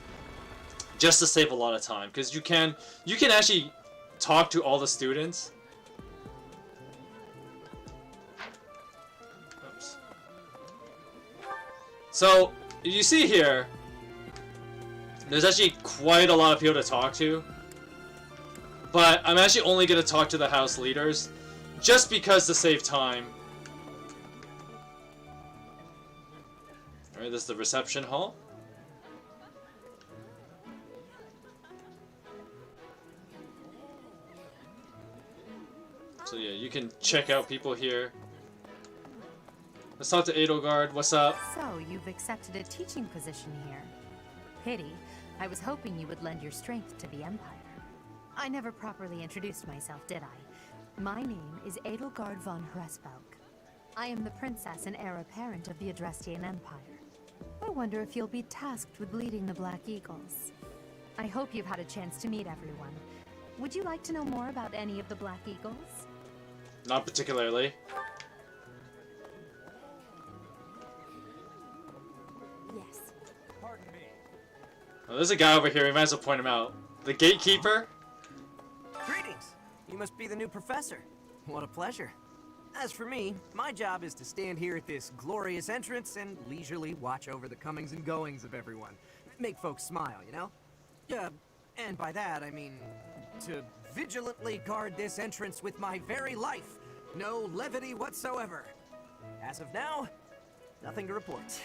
just to save a lot of time, because you can actually talk to all the students. Oops. So you see here, there's actually quite a lot of people to talk to, but I'm actually only gonna talk to the house leaders, just because to save time. Alright, this is the reception hall. So yeah, you can check out people here. Let's talk to Edelgard. What's up? So, you've accepted a teaching position here. Pity. I was hoping you would lend your strength to the Empire. I never properly introduced myself, did I? My name is Edelgard von Hresbalg. I am the princess and heir apparent of the Adrestian Empire. I wonder if you'll be tasked with leading the Black Eagles. I hope you've had a chance to meet everyone. Would you like to know more about any of the Black Eagles? Not particularly. Yes. Pardon me. Oh, there's a guy over here. We might as well point him out. The gatekeeper. Greetings! You must be the new professor. What a pleasure. As for me, my job is to stand here at this glorious entrance and leisurely watch over the comings and goings of everyone. Make folks smile, you know? Yeah, and by that I mean to vigilantly guard this entrance with my very life. No levity whatsoever. As of now, nothing to report.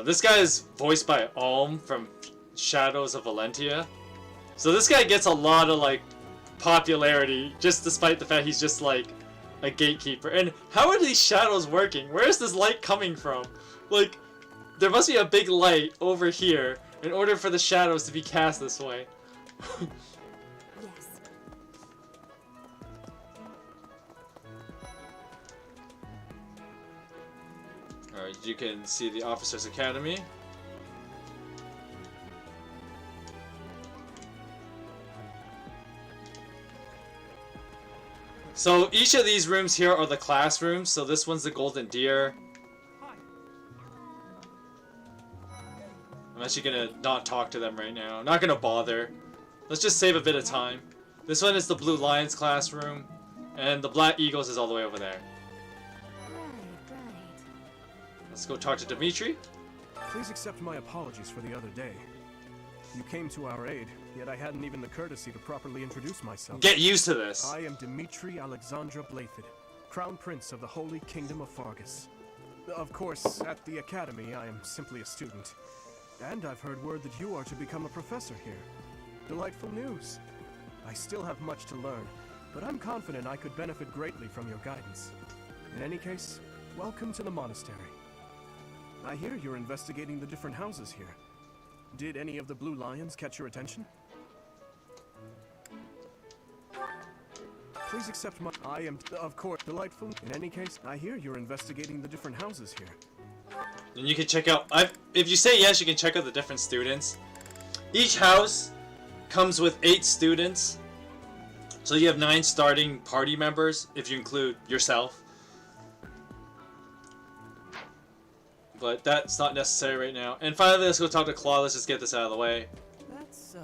This guy is voiced by Alm from Shadows of Valentia. So this guy gets a lot of like popularity just despite the fact he's just like a gatekeeper. And how are these shadows working? Where is this light coming from? Like, there must be a big light over here in order for the shadows to be cast this way. Yes. Alright, you can see the Officers Academy. So each of these rooms here are the classrooms. So this one's the Golden Deer. I'm actually gonna not talk to them right now. I'm not gonna bother. Let's just save a bit of time. This one is the Blue Lions classroom. And the Black Eagles is all the way over there. Right. Let's go talk to Dimitri. Please accept my apologies for the other day. You came to our aid, yet I hadn't even the courtesy to properly introduce myself. Get used to this. I am Dimitri Alexandra Blathid, Crown Prince of the Holy Kingdom of Fargus. Of course, at the Academy, I am simply a student. And I've heard word that you are to become a professor here. Delightful news. I still have much to learn, but I'm confident I could benefit greatly from your guidance. In any case, welcome to the monastery. I hear you're investigating the different houses here. Did any of the Blue Lions catch your attention? Please accept my... I am, of course, delightful. In any case, I hear you're investigating the different houses here. And you can check out... if you say yes, you can check out the different students. Each house comes with 8 students. So you have 9 starting party members, if you include yourself. But that's not necessary right now. And finally, let's go talk to Claude. Let's just get this out of the way. That's so.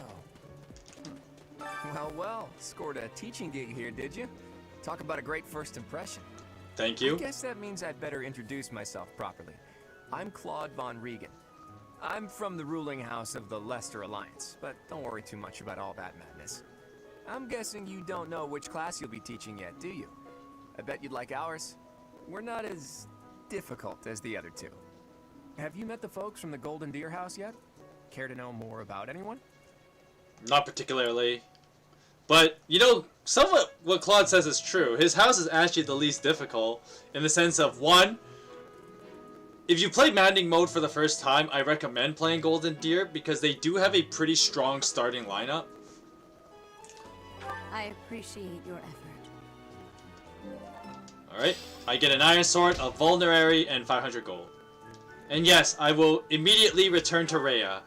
Well, scored a teaching gig here, did you? Talk about a great first impression. Thank you. I guess that means I'd better introduce myself properly. I'm Claude von Regan. I'm from the ruling house of the Leicester Alliance, but don't worry too much about all that madness. I'm guessing you don't know which class you'll be teaching yet, do you? I bet you'd like ours. We're not as difficult as the other two. Have you met the folks from the Golden Deer House yet? Care to know more about anyone? Not particularly. But, you know, somewhat what Claude says is true. His house is actually the least difficult, in the sense of, one, if you play Maddening mode for the first time, I recommend playing Golden Deer, because they do have a pretty strong starting lineup. I appreciate your effort. Alright, I get an Iron Sword, a Vulnerary, and 500 gold. And yes, I will immediately return to Rhea.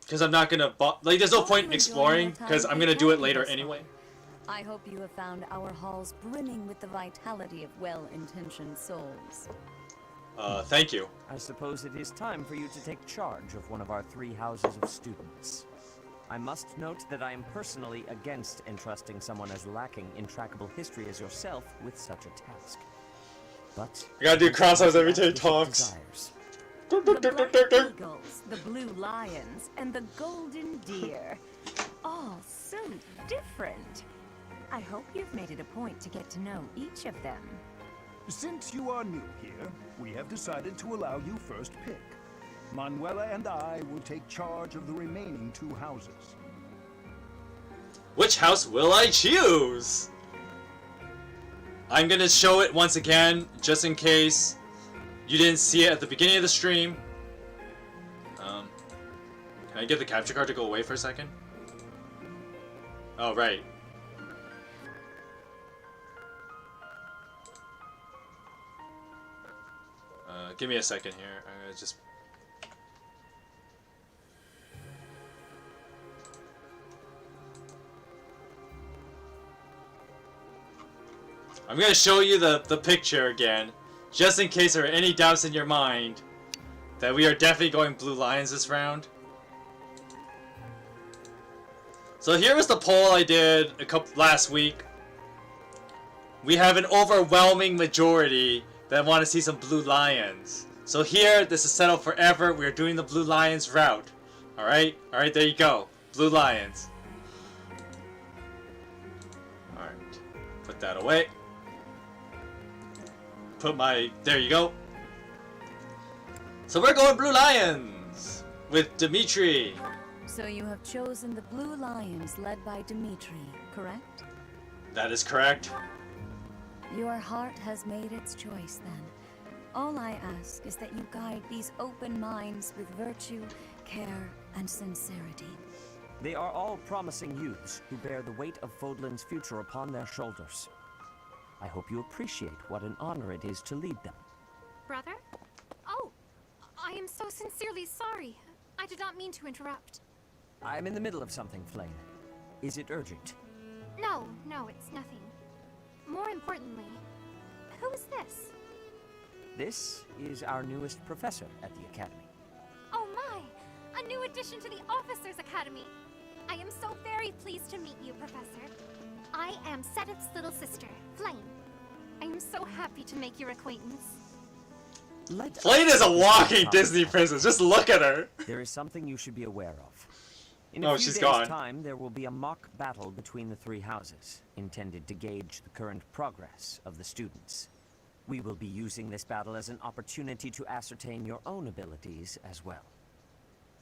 Because I'm not gonna... like, there's no point in exploring, because I'm gonna do it later anyway. I hope you have found our halls brimming with the vitality of well-intentioned souls. Thank you. I suppose it is time for you to take charge of one of our 3 houses of students. I must note that I am personally against entrusting someone as lacking in trackable history as yourself with such a task. But I gotta do crossovers every time he talks. The Black Eagles, the Blue Lions, and the Golden Deer. All so different. I hope you've made it a point to get to know each of them. Since you are new here, we have decided to allow you first pick. Manuela and I will take charge of the remaining 2 houses. Which house will I choose? I'm gonna show it once again, just in case you didn't see it at the beginning of the stream. Can I get the capture card to go away for a second? Oh, right. Give me a second here. I'm gonna show you the picture again, just in case there are any doubts in your mind that we are definitely going Blue Lions this round. So here was the poll I did last week. We have an overwhelming majority that want to see some Blue Lions. So here, this is settled forever. We are doing the Blue Lions route. Alright? Alright, there you go. Blue Lions. Alright. Put that away. There you go. So we're going Blue Lions with Dimitri. So you have chosen the Blue Lions led by Dimitri, correct? That is correct. Your heart has made its choice then. All I ask is that you guide these open minds with virtue, care, and sincerity. They are all promising youths who bear the weight of Fodlan's future upon their shoulders. I hope you appreciate what an honor it is to lead them. Brother? Oh, I am so sincerely sorry. I did not mean to interrupt. I'm in the middle of something, Flame. Is it urgent? No, it's nothing. More importantly, who is this? This is our newest professor at the Academy. Oh my! A new addition to the Officers' Academy! I am so very pleased to meet you, Professor. I am Sedith's little sister, Flame. I am so happy to make your acquaintance. Flame is a walking Disney princess. Just look at her. There is something you should be aware of. In a few she's days' gone. time, there will be a mock battle between the three houses, intended to gauge the current progress of the students. We will be using this battle as an opportunity to ascertain your own abilities as well.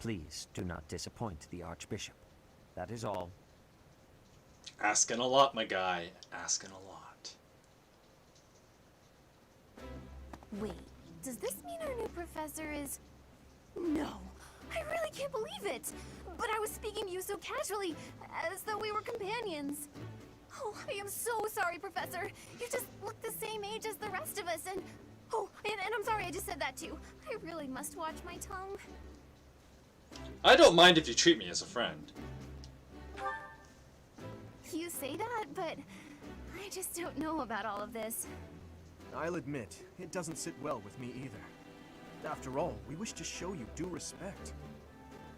Please do not disappoint the Archbishop. That is all. Asking a lot, my guy. Asking a lot. Wait, does this mean our new professor is... No, I really can't believe it! But I was speaking to you so casually, as though we were companions. Oh, I am so sorry, Professor. You just look the same age as the rest of us, and... Oh, and I'm sorry I just said that too. I really must watch my tongue. I don't mind if you treat me as a friend. You say that, but I just don't know about all of this. I'll admit, it doesn't sit well with me either. After all, we wish to show you due respect.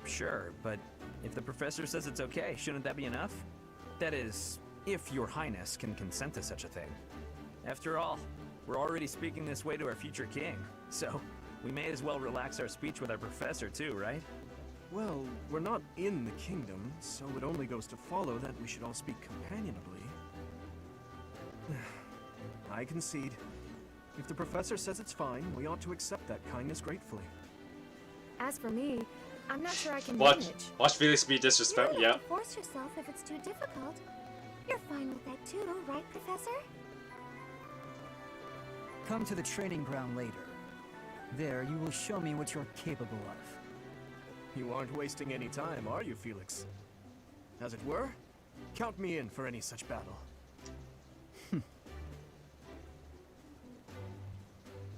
Sure, but if the professor says it's okay, shouldn't that be enough? That is, if your highness can consent to such a thing. After all, we're already speaking this way to our future king, so we may as well relax our speech with our professor too, right? Well, we're not in the kingdom, so it only goes to follow that we should all speak companionably. I concede. If the professor says it's fine, we ought to accept that kindness gratefully. As for me, I'm not sure I can Watch manage. Felix be disrespectful. You don't Yeah. have to force yourself if it's too difficult. You're fine with that too, right, Professor? Come to the training ground later. There, you will show me what you're capable of. You aren't wasting any time, are you, Felix? As it were, count me in for any such battle.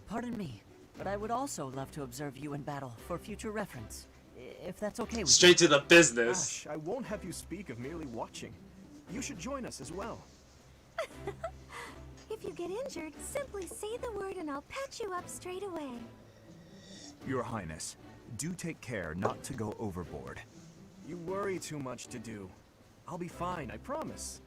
Pardon me, but I would also love to observe you in battle for future reference, if that's okay with Straight you. to the business. Gosh, I won't have you speak of merely watching. You should join us as well. If you get injured, simply say the word and I'll patch you up straight away. Your Highness, do take care not to go overboard. You worry too much to do. I'll be fine, I promise.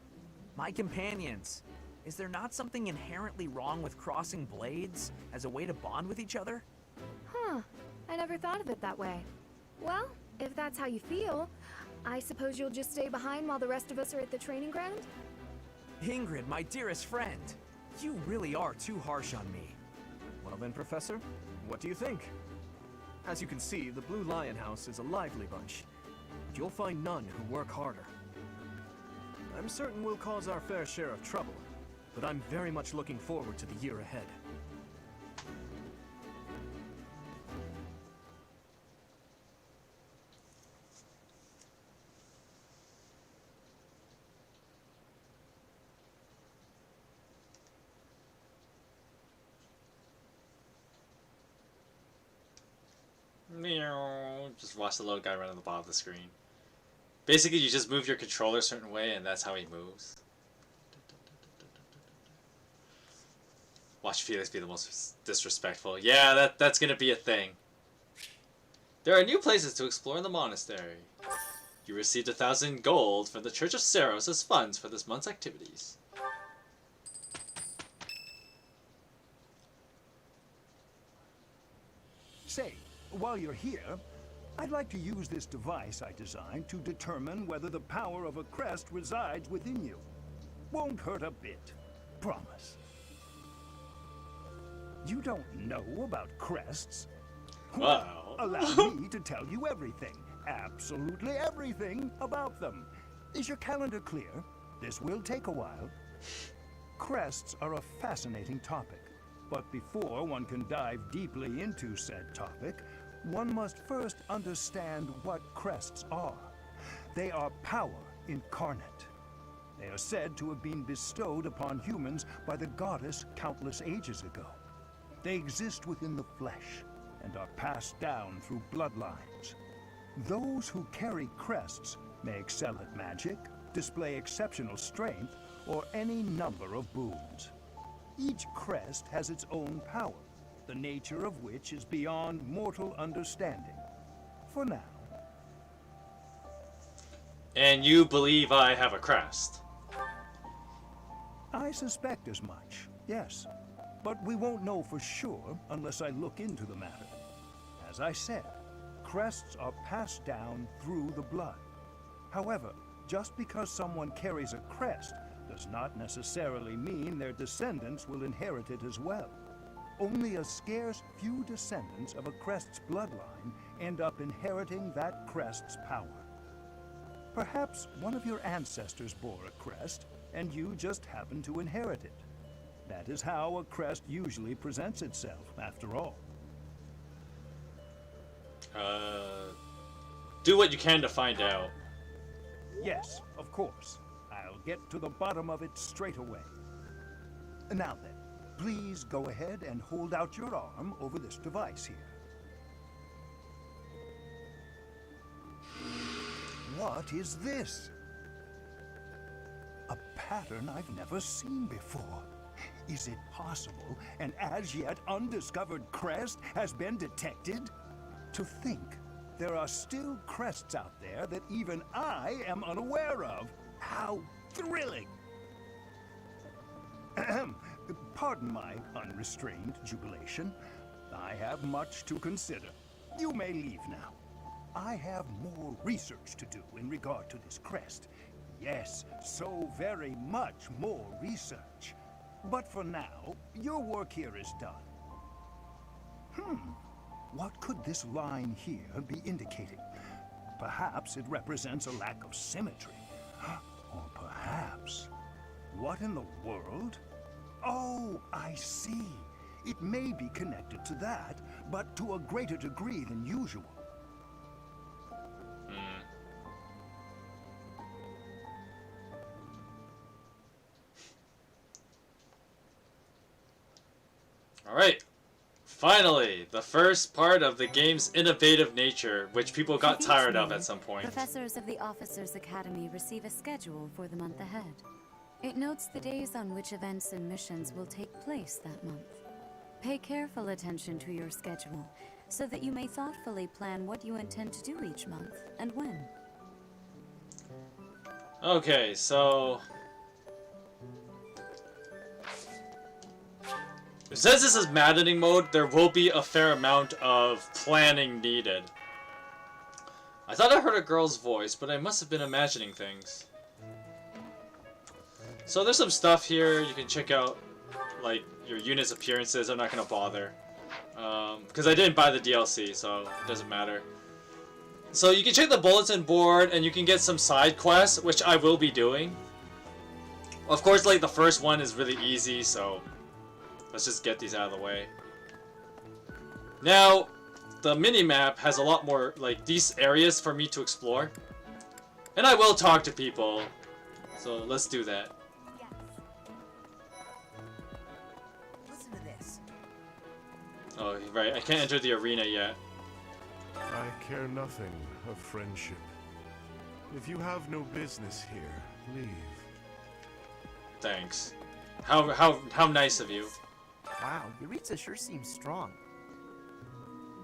My companions, is there not something inherently wrong with crossing blades as a way to bond with each other? Huh, I never thought of it that way. Well, if that's how you feel, I suppose you'll just stay behind while the rest of us are at the training ground? Ingrid, my dearest friend, you really are too harsh on me. Well then, Professor, what do you think? As you can see, the Blue Lion House is a lively bunch, but you'll find none who work harder. I'm certain we'll cause our fair share of trouble, but I'm very much looking forward to the year ahead. Just watch the little guy run on the bottom of the screen. Basically, you just move your controller a certain way, and that's how he moves. Watch Felix be the most disrespectful. Yeah, that's gonna be a thing. There are new places to explore in the monastery. You received 1,000 gold from the Church of Saros as funds for this month's activities. Say, while you're here, I'd like to use this device I designed to determine whether the power of a crest resides within you. Won't hurt a bit. Promise. You don't know about crests? Wow. Allow me to tell you everything, absolutely everything about them. Is your calendar clear? This will take a while. Crests are a fascinating topic, but before one can dive deeply into said topic, one must first understand what crests are. They are power incarnate. They are said to have been bestowed upon humans by the goddess countless ages ago. They exist within the flesh and are passed down through bloodlines. Those who carry crests may excel at magic, display exceptional strength, or any number of boons. Each crest has its own power, the nature of which is beyond mortal understanding. For now. And you believe I have a crest? I suspect as much, yes. But we won't know for sure unless I look into the matter. As I said, crests are passed down through the blood. However, just because someone carries a crest does not necessarily mean their descendants will inherit it as well. Only a scarce few descendants of a crest's bloodline end up inheriting that crest's power. Perhaps one of your ancestors bore a crest, and you just happen to inherit it. That is how a crest usually presents itself, after all. Do what you can to find out. Yes, of course. I'll get to the bottom of it straight away. Now then, please go ahead and hold out your arm over this device here. What is this? A pattern I've never seen before. Is it possible an as yet undiscovered crest has been detected? To think there are still crests out there that even I am unaware of. How thrilling! Pardon my unrestrained jubilation. I have much to consider. You may leave now. I have more research to do in regard to this crest. Yes, so very much more research. But for now, your work here is done. What could this line here be indicating? Perhaps it represents a lack of symmetry. Or perhaps... What in the world? Oh, I see. It may be connected to that, but to a greater degree than usual. Alright. Finally, the first part of the game's innovative nature, which people got tired of at some point. Professors of the Officers' Academy receive a schedule for the month ahead. It notes the days on which events and missions will take place that month. Pay careful attention to your schedule, so that you may thoughtfully plan what you intend to do each month, and when. Okay, so... Since this is maddening mode, there will be a fair amount of planning needed. I thought I heard a girl's voice, but I must have been imagining things. So there's some stuff here you can check out, like your unit's appearances. I'm not gonna bother, because I didn't buy the DLC, so it doesn't matter. So you can check the bulletin board, and you can get some side quests, which I will be doing. Of course, like, the first one is really easy, so let's just get these out of the way. Now, the mini-map has a lot more, like, these areas for me to explore. And I will talk to people, so let's do that. Listen to this. Oh, right, I can't enter the arena yet. I care nothing of friendship. If you have no business here, leave. Thanks. How nice of you. Wow, Yuritsa sure seems strong.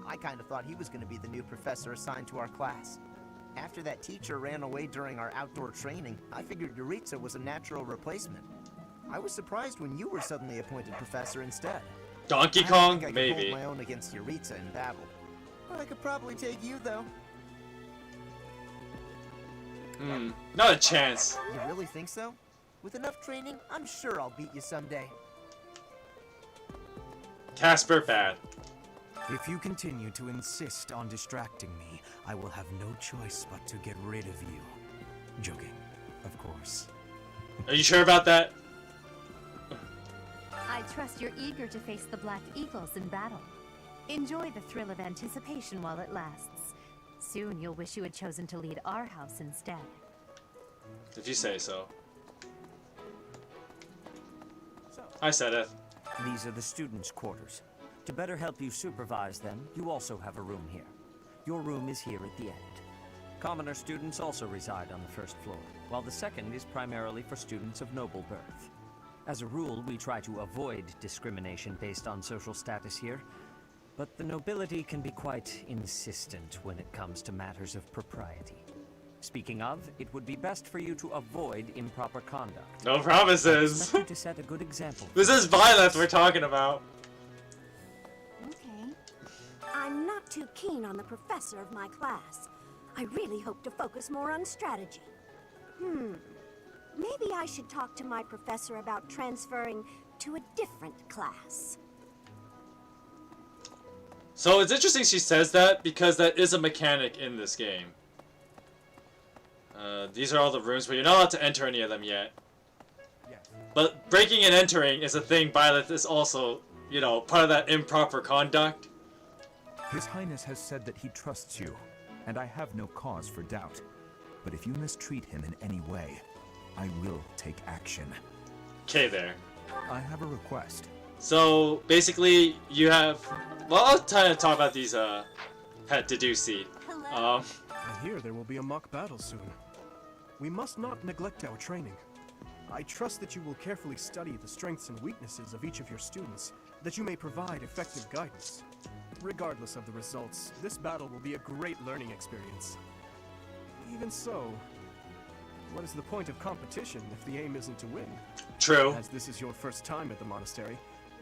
I kind of thought he was going to be the new professor assigned to our class. After that teacher ran away during our outdoor training, I figured Yuritsa was a natural replacement. I was surprised when you were suddenly appointed professor instead. Donkey I Kong? don't think I could Maybe. hold my own against Yuritsa in battle. But I could probably take you, though. Not a chance. You really think so? With enough training, I'm sure I'll beat you someday. Casper bad. If you continue to insist on distracting me, I will have no choice but to get rid of you. Joking, of course. Are you sure about that? I trust you're eager to face the Black Eagles in battle. Enjoy the thrill of anticipation while it lasts. Soon you'll wish you had chosen to lead our house instead. If you say so. Hi, Sedith. These are the students' quarters. To better help you supervise them, you also have a room here. Your room is here at the end. Commoner students also reside on the first floor, while the second is primarily for students of noble birth. As a rule, we try to avoid discrimination based on social status here, but the nobility can be quite insistent when it comes to matters of propriety. Speaking of, it would be best for you to avoid improper conduct. No promises. I expect you to set a good example. This is violence we're talking about. Okay. I'm not too keen on the professor of my class. I really hope to focus more on strategy. Maybe I should talk to my professor about transferring to a different class. So it's interesting she says that because that is a mechanic in this game. These are all the rooms, but you're not allowed to enter any of them yet. But breaking and entering is a thing. Violet is also, you know, part of that improper conduct. His Highness has said that he trusts you, and I have no cause for doubt. But if you mistreat him in any way, I will take action. Okay, there. I have a request. So basically, you have. Well, I'll kind of talk about these. Had to do seed. I hear there will be a mock battle soon. We must not neglect our training. I trust that you will carefully study the strengths and weaknesses of each of your students, that you may provide effective guidance. Regardless of the results, this battle will be a great learning experience. Even so, what is the point of competition if the aim isn't to win? True. As this is your first time at the monastery,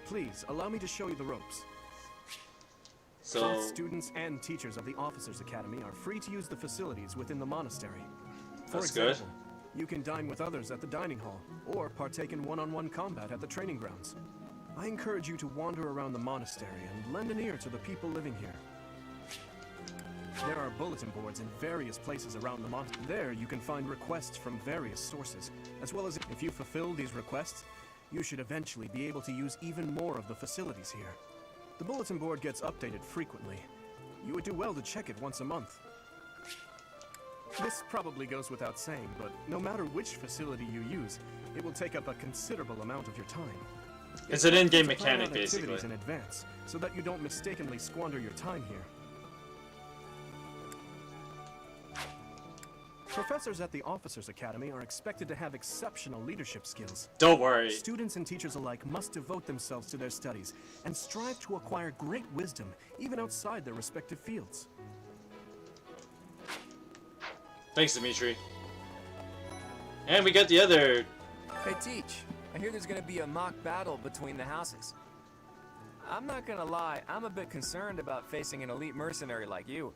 please allow me to show you the ropes. So Both students and teachers of the Officers Academy are free to use the facilities within the monastery. For That's good. example, you can dine with others at the dining hall, or partake in one-on-one combat at the training grounds. I encourage you to wander around the monastery and lend an ear to the people living here. There are bulletin boards in various places around the monastery. There you can find requests from various sources, as well as if you fulfill these requests, you should eventually be able to use even more of the facilities here. The bulletin board gets updated frequently. You would do well to check it once a month. This probably goes without saying, but no matter which facility you use, it will take up a considerable amount of your time. It's an in-game best to plan mechanic, on activities basically. in advance, so that you don't mistakenly squander your time here. Professors at the Officers Academy are expected to have exceptional leadership skills. Don't worry. Students and teachers alike must devote themselves to their studies and strive to acquire great wisdom, even outside their respective fields. Thanks, Dimitri. And we got the other. Hey, Teach. I hear there's gonna be a mock battle between the houses. I'm not gonna lie, I'm a bit concerned about facing an elite mercenary like you.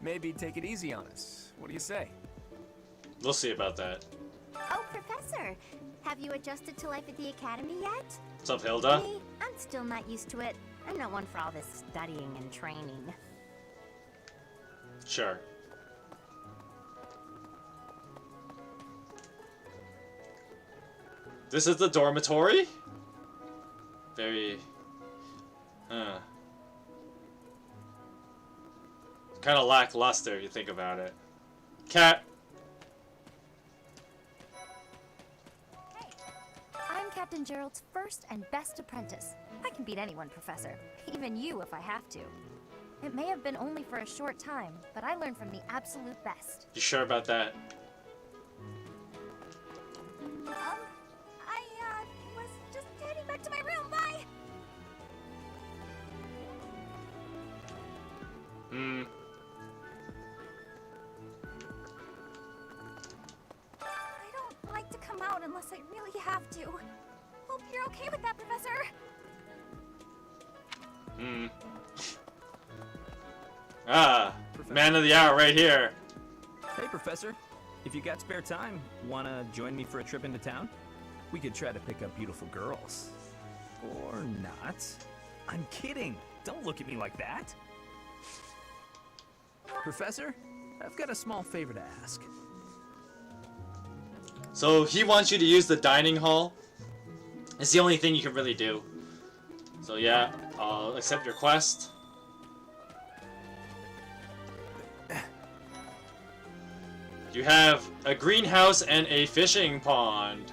Maybe take it easy on us. What do you say? We'll see about that. Oh, Professor, have you adjusted to life at the academy yet? What's up, Hilda? Me, I'm still not used to it. I'm not one for all this studying and training. Sure. This is the dormitory? Very... Kind of lackluster, if you think about it. Cat. Hey, I'm Captain Gerald's first and best apprentice. I can beat anyone, Professor. Even you, if I have to. It may have been only for a short time, but I learned from the absolute best. You sure about that? I was just heading back to my room. Bye! I don't like to come out unless I really have to. Hope you're okay with that, Professor. Man of the hour right here. Hey, Professor. If you got spare time, wanna join me for a trip into town? We could try to pick up beautiful girls. Or not. I'm kidding. Don't look at me like that. Professor, I've got a small favor to ask. So he wants you to use the dining hall. It's the only thing you can really do. So yeah, I'll accept your quest. You have a greenhouse and a fishing pond.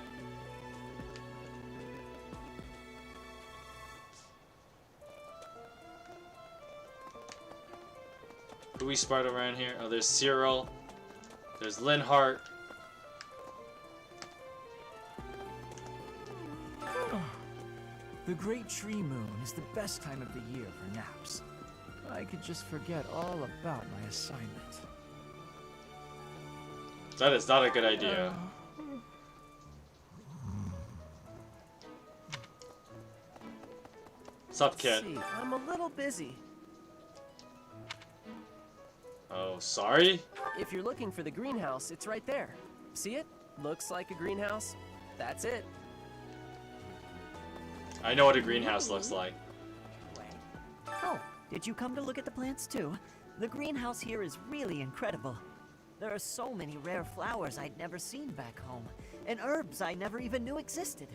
Who we spot around here? Oh, there's Cyril. There's Linhart. The Great Tree Moon is the best time of the year for naps. I could just forget all about my assignment. That is not a good idea. What's up, kid? See, I'm a little busy. Oh, sorry? If you're looking for the greenhouse, it's right there. See it? Looks like a greenhouse. That's it. I know what a greenhouse looks like. Oh, did you come to look at the plants too? The greenhouse here is really incredible. There are so many rare flowers I'd never seen back home, and herbs I never even knew existed.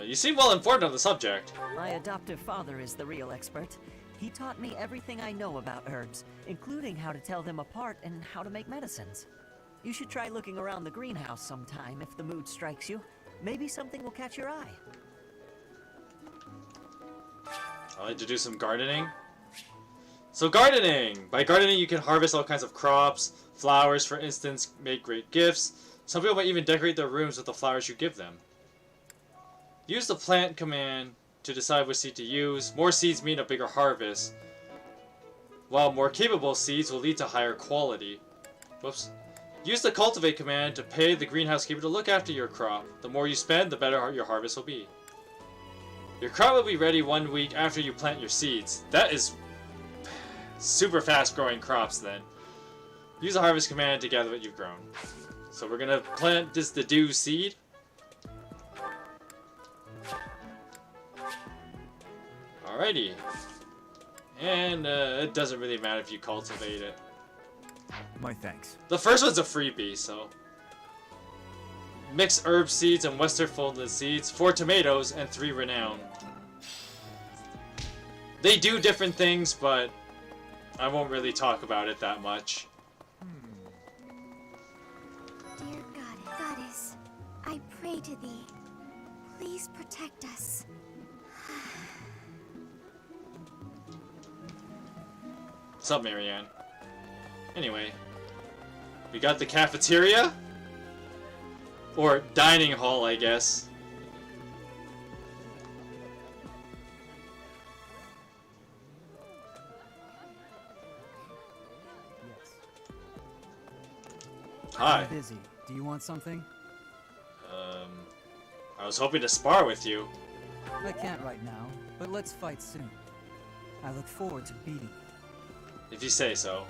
You seem well informed on the subject. My adoptive father is the real expert. He taught me everything I know about herbs, including how to tell them apart and how to make medicines. You should try looking around the greenhouse sometime if the mood strikes you. Maybe something will catch your eye. I like to do some gardening. So gardening! By gardening you can harvest all kinds of crops. Flowers, for instance, make great gifts. Some people might even decorate their rooms with the flowers you give them. Use the plant command to decide which seed to use. More seeds mean a bigger harvest, while more capable seeds will lead to higher quality. Whoops. Use the cultivate command to pay the greenhouse keeper to look after your crop. The more you spend, the better your harvest will be. Your crop will be ready 1 week after you plant your seeds. That is super fast growing crops then. Use the harvest command to gather what you've grown. So we're gonna plant this the dew seed. Alrighty. And it doesn't really matter if you cultivate it. My thanks. The first one's a freebie, so. Mix herb seeds and western folded seeds, 4 tomatoes, and 3 renown. They do different things, but I won't really talk about it that much. Dear Goddess, I pray to thee. Please protect us. What's up, Marianne? Anyway, we got the cafeteria? Or dining hall, I guess. Hi. I'm busy. Do you want something? I was hoping to spar with you. I can't right now, but let's fight soon. I look forward to beating you. If you say so.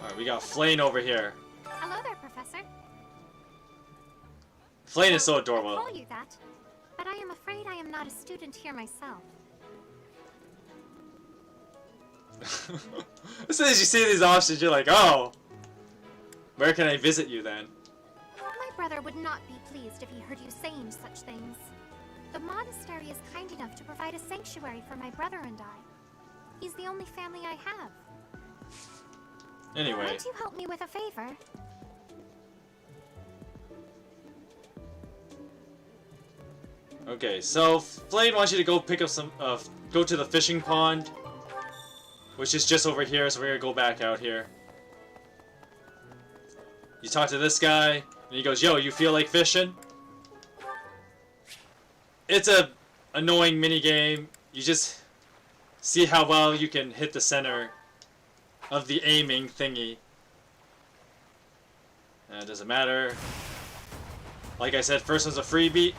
Alright, we got Flane over here. Hello there, Professor. Flane is so I adorable. call you that, but I am afraid I am not a student here myself. As soon as you see these options, you're like, oh! Where can I visit you then? brother would not be pleased if he heard you saying such things. The monastery is kind enough to provide a sanctuary for my brother and I. He's the only family I have. Anyway. Won't you help me with a favor? Okay, so Flame wants you to go pick up some, go to the fishing pond, which is just over here, so we're gonna go back out here. You talk to this guy, and he goes, yo, you feel like fishing? It's a annoying mini game. You just see how well you can hit the center of the aiming thingy. And it doesn't matter. Like I said, first one's a freebie.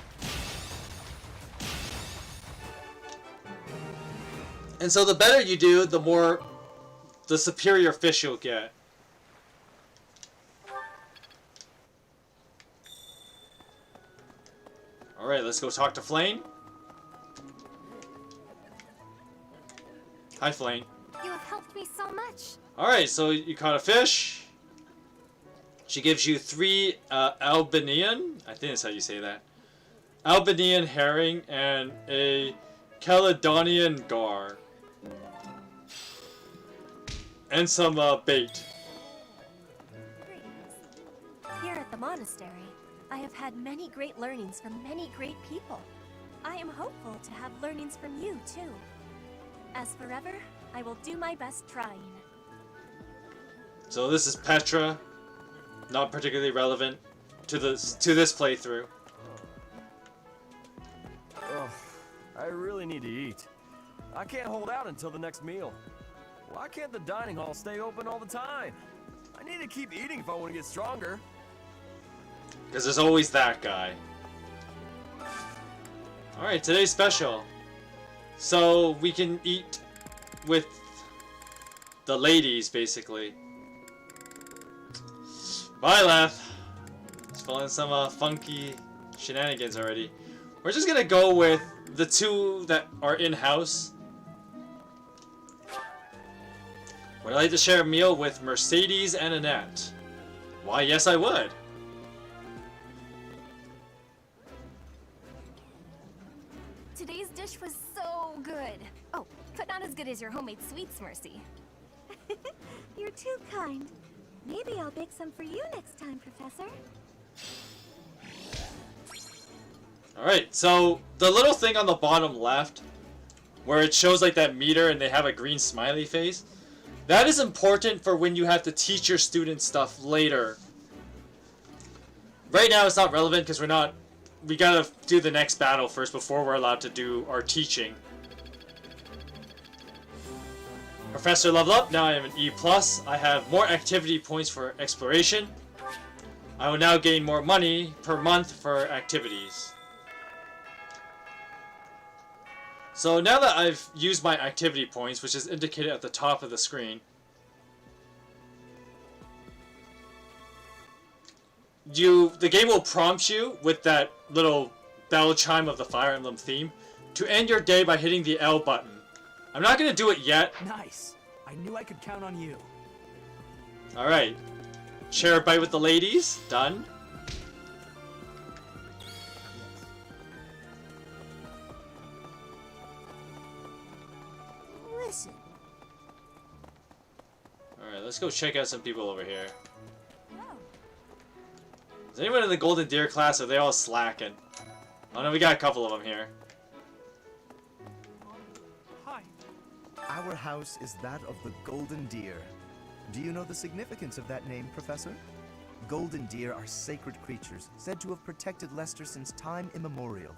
And so the better you do, the superior fish you'll get. Alright, let's go talk to Flame. Hi, Flame. You have helped me so much. Alright, so you caught a fish. She gives you 3 Albanian, I think that's how you say that, Albanian herring and a Caledonian gar. And some bait. Here at the monastery, I have had many great learnings from many great people. I am hopeful to have learnings from you, too. As forever, I will do my best trying. So this is Petra. Not particularly relevant to this playthrough. Ugh, I really need to eat. I can't hold out until the next meal. Why can't the dining hall stay open all the time? I need to keep eating if I want to get stronger. Because there's always that guy. Alright, today's special. So we can eat with the ladies, basically. Bye, Leth. It's pulling some funky shenanigans already. We're just gonna go with the 2 that are in-house. Would I like to share a meal with Mercedes and Annette? Why, yes I would. Today's dish was so good. Oh, but not as good as your homemade sweets, Mercy. You're too kind. Maybe I'll bake some for you next time, Professor. Alright, so the little thing on the bottom left, where it shows like that meter and they have a green smiley face, that is important for when you have to teach your students stuff later. Right now it's not relevant because we gotta do the next battle first before we're allowed to do our teaching. Professor level up, now I am an E+. I have more activity points for exploration. I will now gain more money per month for activities. So now that I've used my activity points, which is indicated at the top of the screen, the game will prompt you with that little bell chime of the Fire Emblem theme to end your day by hitting the L button. I'm not going to do it yet. Nice. I knew I could count on you. Alright. Share a bite with the ladies. Done. Listen. Alright, let's go check out some people over here. Is anyone in the Golden Deer class, or are they all slacking? Oh no, we got a couple of them here. Our house is that of the Golden Deer. Do you know the significance of that name, Professor? Golden deer are sacred creatures, said to have protected Leicester since time immemorial.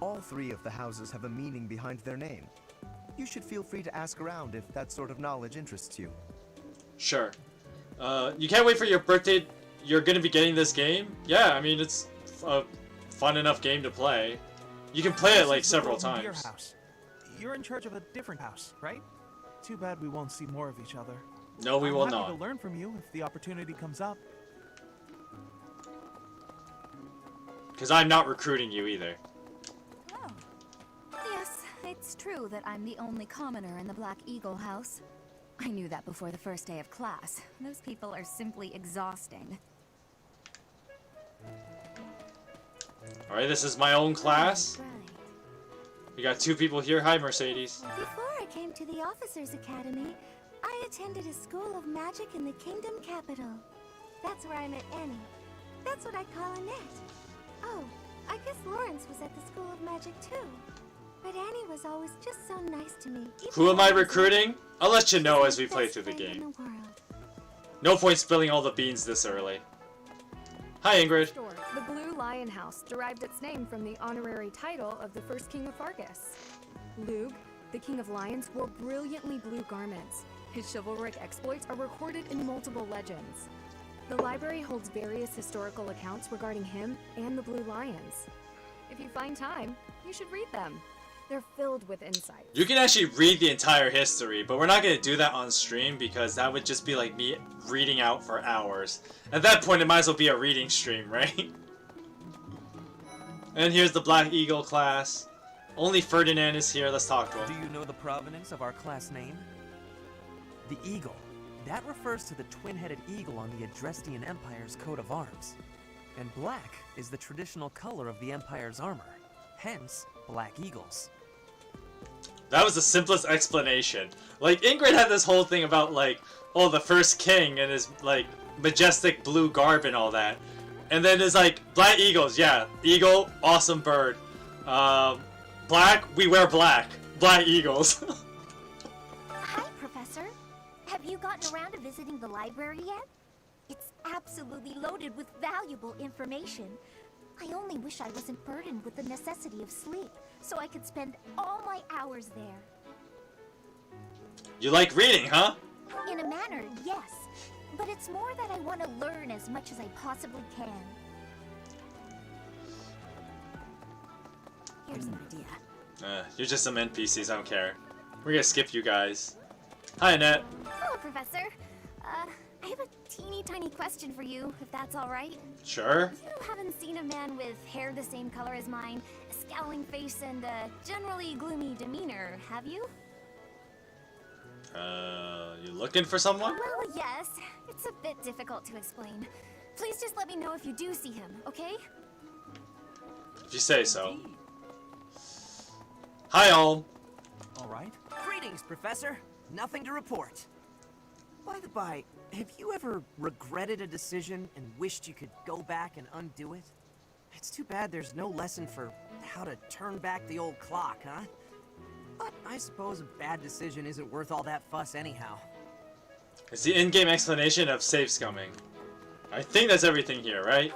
All 3 of the houses have a meaning behind their name. You should feel free to ask around if that sort of knowledge interests you. Sure. You can't wait for your birthday. You're going to be getting this game? Yeah, I mean, it's a fun enough game to play. You can play it like several times. House. You're in charge of a different house, right? Too bad we won't see more of each other. No, we will I'm happy not. to learn from you if the opportunity comes up. Because I'm not recruiting you either. Yes, it's true that I'm the only commoner in the Black Eagle house. I knew that before the first day of class. Those people are simply exhausting. Alright, this is my own class. We got 2 people here. Hi, Mercedes. Before I came to the Officers Academy, I attended a school of magic in the Kingdom Capital. That's where I met Annie. That's what I call Annette. Oh, I guess Lawrence was at the School of Magic too. But Annie was always just so nice to me. Who am I recruiting? I'll let you know as we play through the game. No point spilling all the beans this early. Hi, Ingrid. The Blue Lion House derived its name from the honorary title of the first king of Fargus. Lug, the king of lions, wore brilliantly blue garments. His chivalric exploits are recorded in multiple legends. The library holds various historical accounts regarding him and the Blue Lions. If you find time, you should read them. They're filled with insight. You can actually read the entire history, but we're not going to do that on stream because that would just be like me reading out for hours. At that point, it might as well be a reading stream, right? And here's the Black Eagle class. Only Ferdinand is here. Let's talk to him. Do you know the provenance of our class name? The eagle. That refers to the twin-headed eagle on the Adrestian Empire's coat of arms. And black is the traditional color of the Empire's armor. Hence, black eagles. That was the simplest explanation. Like, Ingrid had this whole thing about, like, oh, the first king and his, like, majestic blue garb and all that. And then there's, like, black eagles. Yeah, eagle, awesome bird. Black, we wear black. Black eagles. Hi, Professor. Have you gotten around to visiting the library yet? It's absolutely loaded with valuable information. I only wish I wasn't burdened with the necessity of sleep, so I could spend all my hours there. You like reading, huh? In a manner, yes. But it's more that I want to learn as much as I possibly can. Here's an idea. You're just some NPCs, I don't care. We're gonna skip you guys. Hi, Annette. Hello, Professor. I have a teeny tiny question for you, if that's alright. Sure. You haven't seen a man with hair the same color as mine, a scowling face, and a generally gloomy demeanor, have you? You looking for someone? Well, yes. It's a bit difficult to explain. Please just let me know if you do see him, okay? If you say so. Hi, all. All right. Greetings, Professor. Nothing to report. By the by, have you ever regretted a decision and wished you could go back and undo it? It's too bad there's no lesson for how to turn back the old clock, huh? But I suppose a bad decision isn't worth all that fuss anyhow. It's the in-game explanation of save scumming. I think that's everything here, right?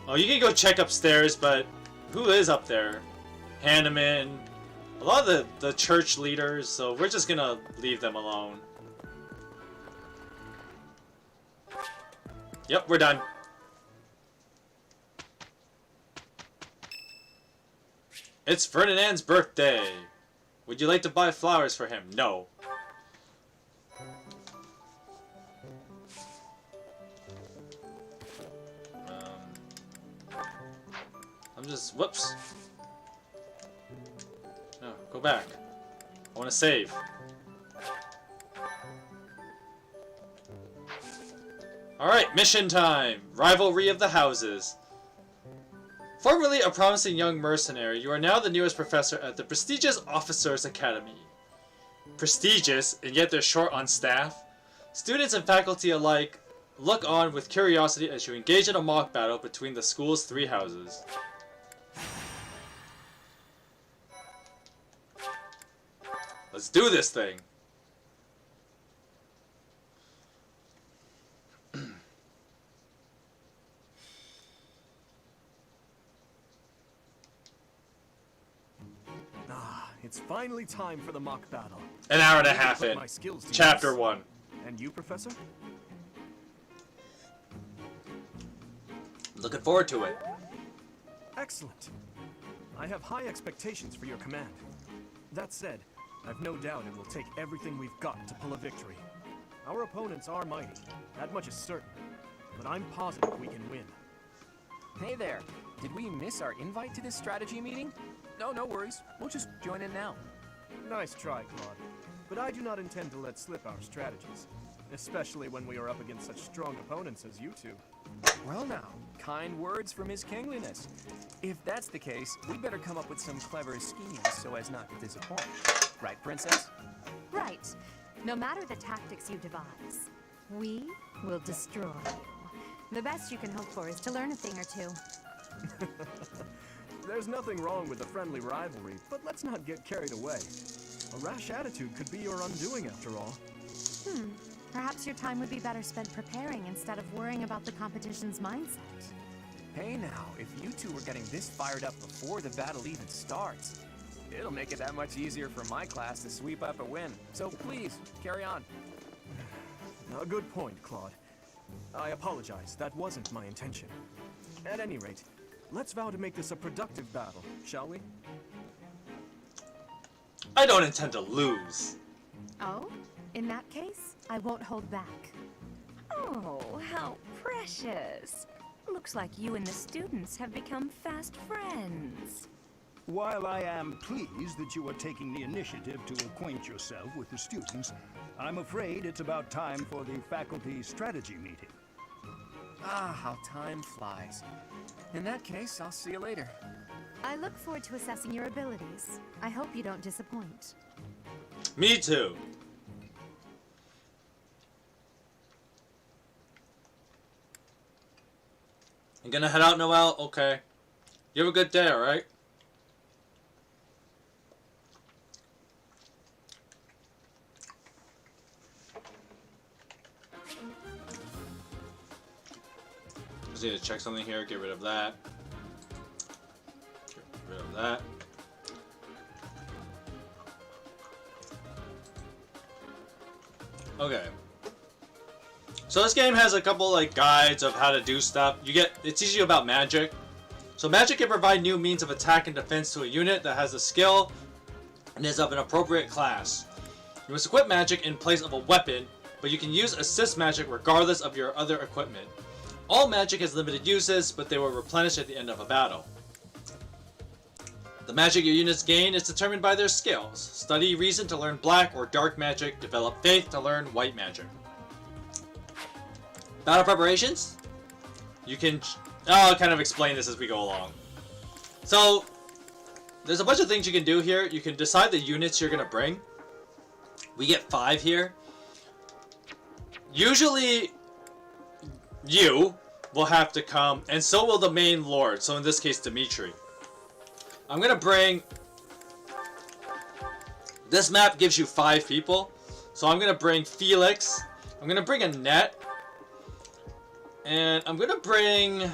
Oh, you can go check upstairs, but who is up there? Hanneman, a lot of the church leaders, so we're just gonna leave them alone. Yep, we're done. It's Ferdinand's birthday. Would you like to buy flowers for him? No. I'm just... Whoops. No, go back. I want to save. Alright, mission time! Rivalry of the Houses. Formerly a promising young mercenary, you are now the newest professor at the prestigious Officers Academy. Prestigious, and yet they're short on staff? Students and faculty alike look on with curiosity as you engage in a mock battle between the school's 3 houses. Let's do this thing! It's finally time for the mock battle. An hour and a half Put in. my skills to Chapter use. 1. And you, Professor? Looking forward to it. Excellent. I have high expectations for your command. That said, I've no doubt it will take everything we've got to pull a victory. Our opponents are mighty, that much is certain. But I'm positive we can win. Hey there. Did we miss our invite to this strategy meeting? No worries. We'll just join in now. Nice try, Claude. But I do not intend to let slip our strategies. Especially when we are up against such strong opponents as you two. Well now, kind words from His Kingliness. If that's the case, we better come up with some clever schemes so as not to disappoint. Right, Princess? Right. No matter the tactics you devise, we will destroy you. The best you can hope for is to learn a thing or two. There's nothing wrong with a friendly rivalry, but let's not get carried away. A rash attitude could be your undoing after all. Perhaps your time would be better spent preparing instead of worrying about the competition's mindset. Hey now, if you two were getting this fired up before the battle even starts, it'll make it that much easier for my class to sweep up a win. So please, carry on. A good point, Claude. I apologize, that wasn't my intention. At any rate, let's vow to make this a productive battle, shall we? I don't intend to lose. Oh? In that case, I won't hold back. Oh, how precious. Looks like you and the students have become fast friends. While I am pleased that you are taking the initiative to acquaint yourself with the students, I'm afraid it's about time for the faculty strategy meeting. Ah, how time flies. In that case, I'll see you later. I look forward to assessing your abilities. I hope you don't disappoint. Me too. You gonna head out, Noelle? Okay. You have a good day, alright? Just need to check something here. Get rid of that. Get rid of that. Okay. So this game has a couple like guides of how to do stuff. It teaches you about magic. So magic can provide new means of attack and defense to a unit that has a skill and is of an appropriate class. You must equip magic in place of a weapon, but you can use assist magic regardless of your other equipment. All magic has limited uses, but they will replenish at the end of a battle. The magic your units gain is determined by their skills. Study reason to learn black or dark magic. Develop faith to learn white magic. Battle preparations? You can... I'll kind of explain this as we go along. So, there's a bunch of things you can do here. You can decide the units you're going to bring. We get 5 here. Usually, you will have to come, and so will the main lord. So in this case, Dimitri. I'm going to bring... This map gives you 5 people. So I'm going to bring Felix. I'm going to bring Annette. And I'm going to bring...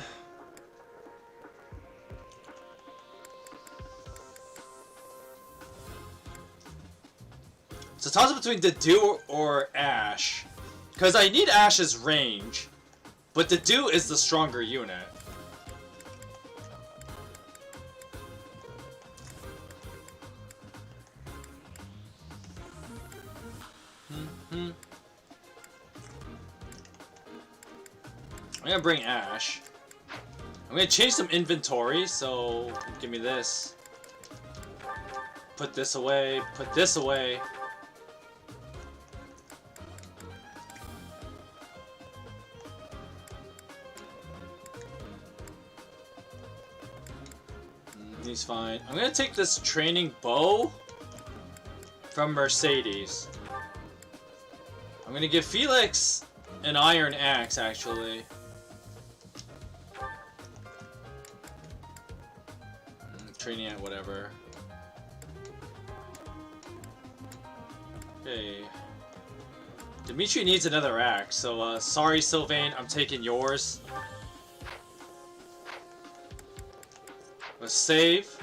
It's a toss-up between Dedu or Ash. Because I need Ash's range. But Dedu is the stronger unit. I'm gonna bring Ash. I'm gonna change some inventory, so give me this. Put this away, put this away. He's fine. I'm gonna take this training bow from Mercedes. I'm gonna give Felix an iron axe, actually. Training at whatever. Okay. Dimitri needs another axe, so sorry Sylvain, I'm taking yours. Let's save.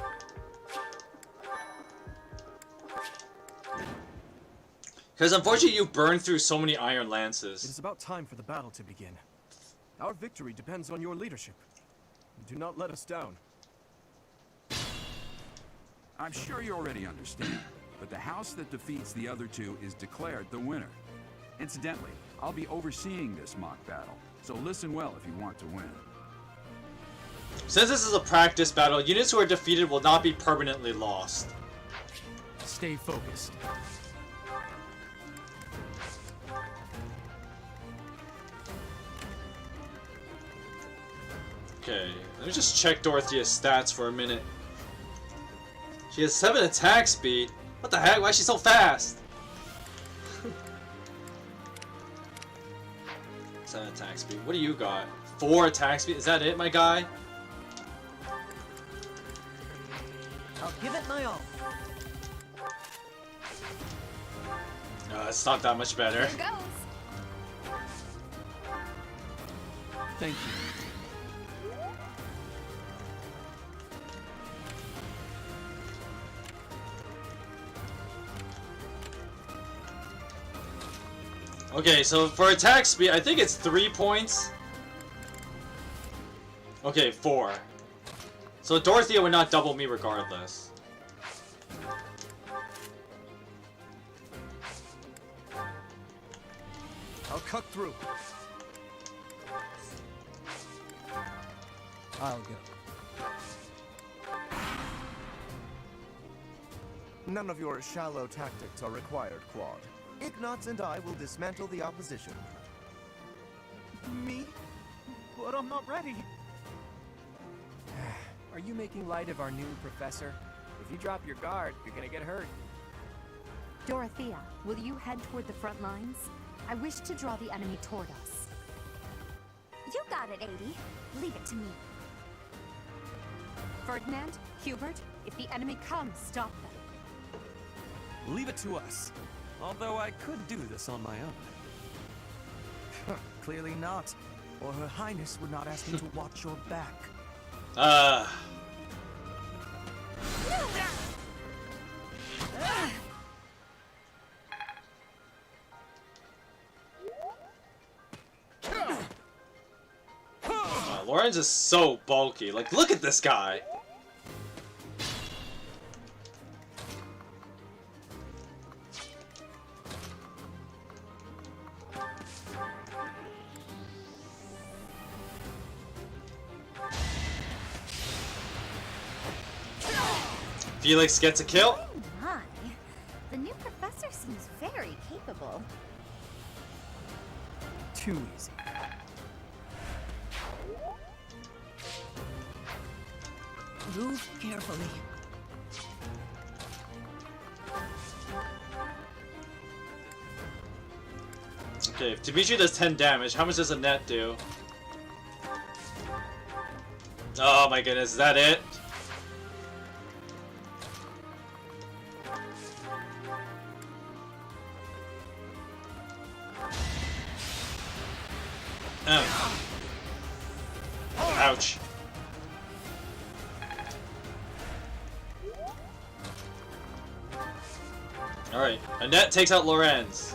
Because unfortunately you burned through so many iron lances. It is about time for the battle to begin. Our victory depends on your leadership. Do not let us down. I'm sure you already understand, but the house that defeats the other two is declared the winner. Incidentally, I'll be overseeing this mock battle, so listen well if you want to win. Since this is a practice battle, units who are defeated will not be permanently lost. Stay focused. Okay, let me just check Dorothea's stats for a minute. She has 7 attack speed. What the heck? Why is she so fast? 7 attack speed. What do you got? 4 attack speed? Is that it, my guy? I'll give it my all. No, it's not that much better. Here goes. Thank you. Okay, so for attack speed, I think it's 3 points. Okay, 4. So Dorothea would not double me regardless. I'll cut through. I'll go. None of your shallow tactics are required, Claude. Ignatz and I will dismantle the opposition. Me? But I'm not ready. Are you making light of our new professor? If you drop your guard, you're gonna get hurt. Dorothea, will you head toward the front lines? I wish to draw the enemy toward us. You got it, 80. Leave it to me. Ferdinand, Hubert, if the enemy comes, stop them. Leave it to us. Although I could do this on my own. Clearly not. Or Her Highness would not ask me to watch your back. Lorenz is so bulky. Like, look at this guy. Felix gets a kill. Oh my. The new professor seems very capable. Too easy. Move carefully. Okay, if Dimitri does 10 damage, how much does a net do? Oh my goodness, is that it? Oh. Ouch. Alright, Annette takes out Lorenz.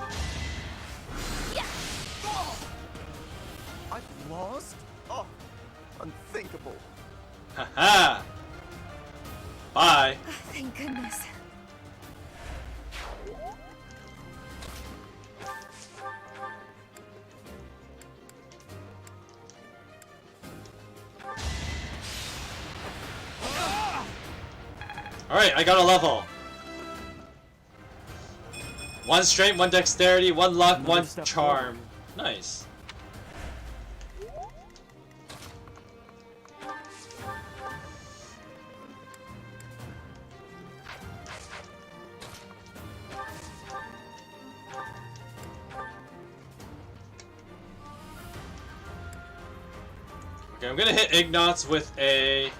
I've lost? Oh, unthinkable. Haha! Bye! Thank goodness. Alright, I got a level. 1 strength, 1 dexterity, 1 luck, 1 charm. Nice. Okay, I'm gonna hit Ignatz with a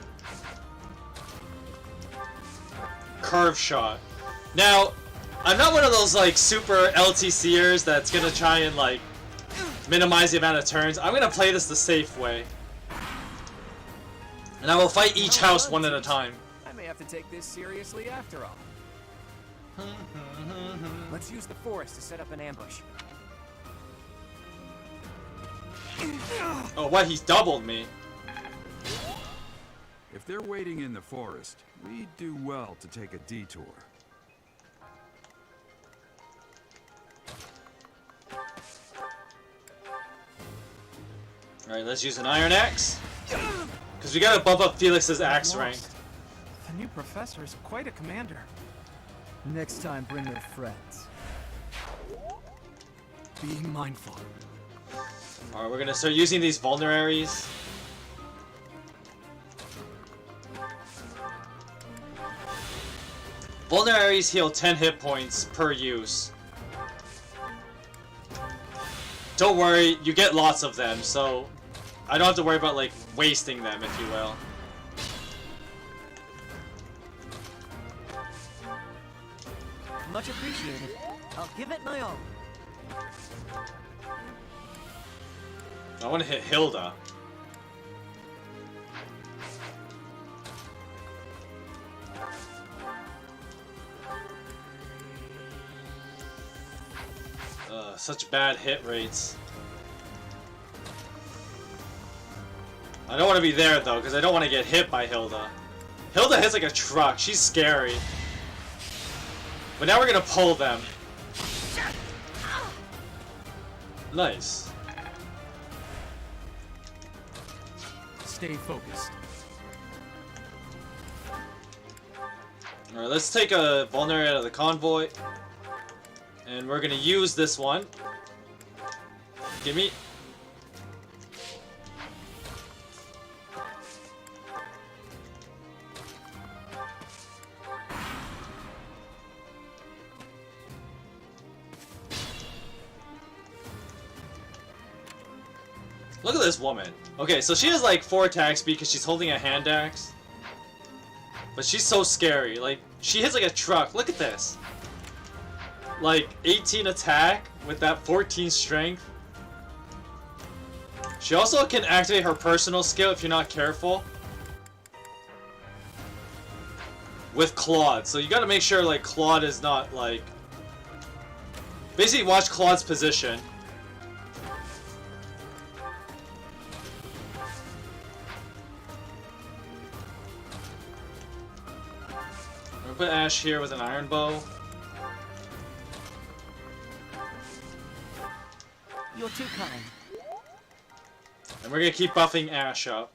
curve shot. Now, I'm not one of those like super LTCers that's gonna try and like minimize the amount of turns. I'm gonna play this the safe way. And I will fight each house one at a time. I may have to take this seriously after all. Let's use the forest to set up an ambush. Oh, what? He's doubled me. If they're waiting in the forest, we do well to take a detour. Alright, let's use an Iron Axe. Because we gotta bump up Felix's axe rank. The new professor is quite a commander. Next time, bring your friends. Being mindful. Alright, we're gonna start using these vulneraries. Vulneraries heal 10 hit points per use. Don't worry, you get lots of them, so I don't have to worry about, like, wasting them, if you will. Much appreciated. I'll give it my all. I want to hit Hilda. Such bad hit rates. I don't want to be there though, because I don't want to get hit by Hilda. Hilda hits like a truck. She's scary. But now we're gonna pull them. Nice. Stay focused. Alright, let's take a vulnerary out of the convoy. And we're gonna use this one. Gimme. Look at this woman. Okay, so she has like 4 attack speed because she's holding a hand axe. But she's so scary. Like, she hits like a truck. Look at this. Like, 18 attack with that 14 strength. She also can activate her personal skill if you're not careful. With Claude. So you gotta make sure, like, Claude is not, like... Basically, watch Claude's position. I'm gonna put Ash here with an iron bow. You're too kind. And we're gonna keep buffing Ash up.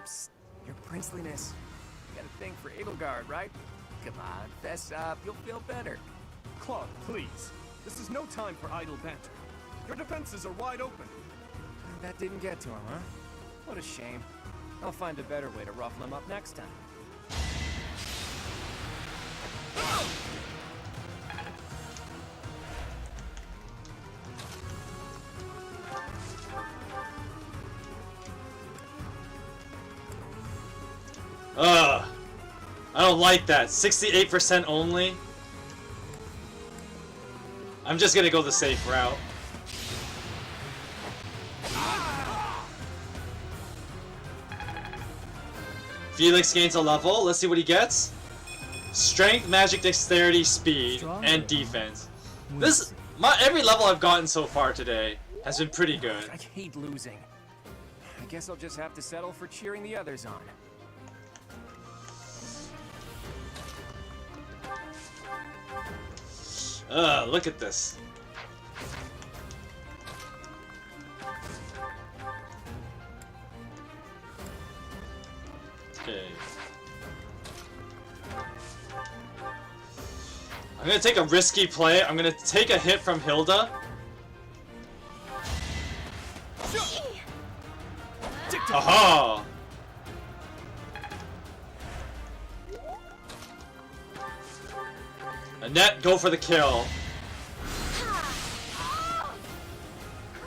Psst, your princeliness. You got a thing for Edelgard, right? Come on, fess up. You'll feel better. Claude, please. This is no time for idle banter. Your defenses are wide open. That didn't get to him, huh? What a shame. I'll find a better way to roughen him up next time. Ugh. I don't like that. 68% only. I'm just gonna go the safe route. Felix gains a level. Let's see what he gets. Strength, magic, dexterity, speed, and defense. Every level I've gotten so far today has been pretty good. I hate losing. I guess I'll just have to settle for cheering the others on. Look at this. Okay. I'm gonna take a risky play. I'm gonna take a hit from Hilda. Aha! Annette, go for the kill.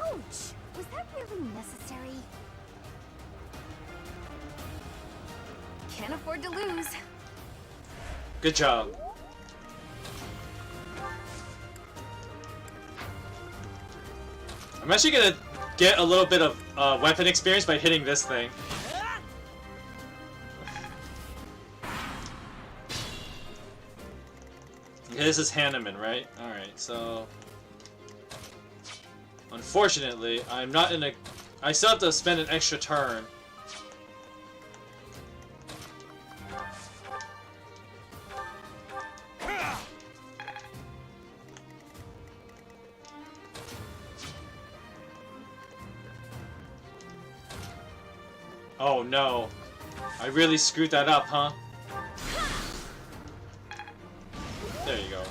Ouch! Was that really necessary? Can't afford to lose. Good job. I'm actually gonna get a little bit of weapon experience by hitting this thing. Okay, this is Hanneman, right? Alright, so... Unfortunately, I'm not in a... I still have to spend an extra turn. Oh no. I really screwed that up, huh? There you go.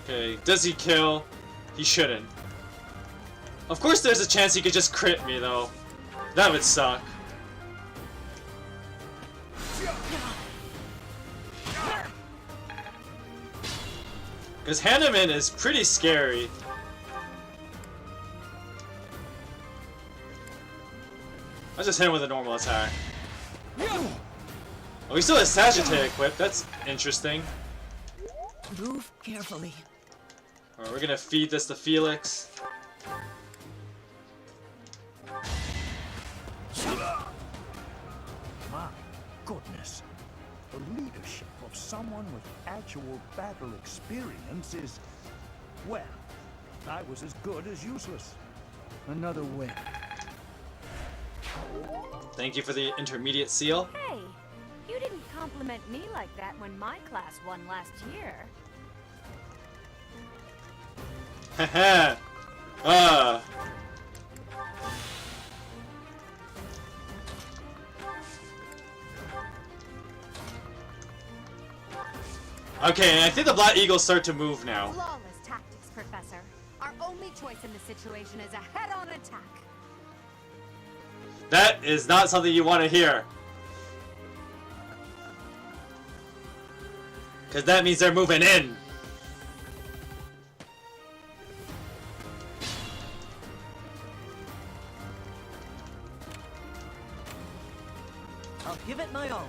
Okay, does he kill? He shouldn't. Of course there's a chance he could just crit me though. That would suck. Because Hanneman is pretty scary. I just hit him with a normal attack. Oh, he still has Sagittae equipped. That's interesting. Move carefully. Alright, we're gonna feed this to Felix. My goodness. The leadership of someone with actual battle experience is... well, I was as good as useless. Another win. Thank you for the intermediate seal. Hey, you didn't compliment me like that when my class won last year. Haha. Okay, I think the Black Eagles start to move now. Flawless tactics, Professor. Our only choice in this situation is a head-on attack. That is not something you want to hear. Because that means they're moving in. I'll give it my all.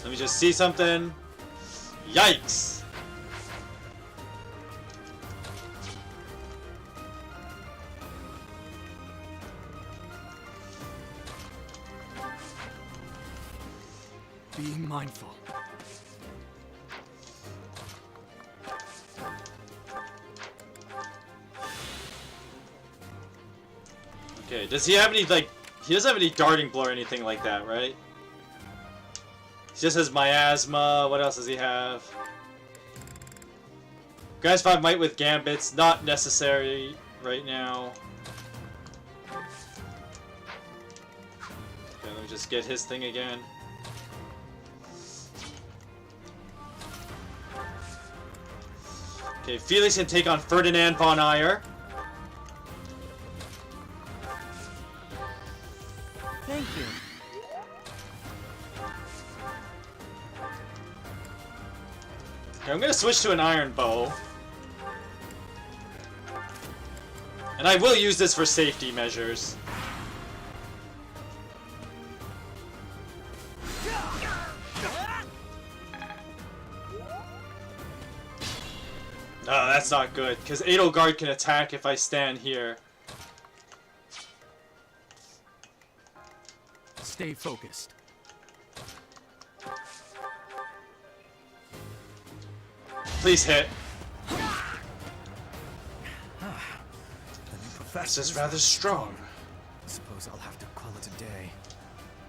Let me just see something. Yikes. Being mindful. Okay, does he have any, like, he doesn't have any darting blow or anything like that, right? He just has miasma. What else does he have? Guys 5 might with gambits, not necessary right now. Okay, let me just get his thing again. Okay, Felix can take on Ferdinand von Eyre. Thank you. Okay, I'm gonna switch to an iron bow. And I will use this for safety measures. No, that's not good, because Edelgard can attack if I stand here. Stay focused. Please hit. That's just rather strong. Suppose I'll have to call it a day.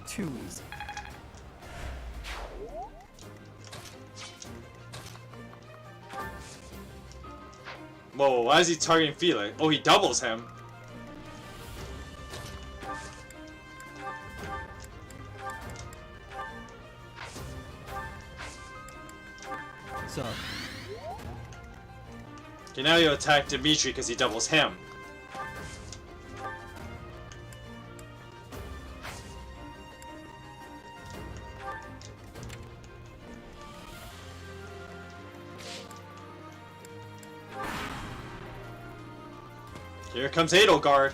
Too easy. Whoa, why is he targeting Felix? Oh, he doubles him. So. Okay, now you attack Dimitri because he doubles him. Here comes Edelgard.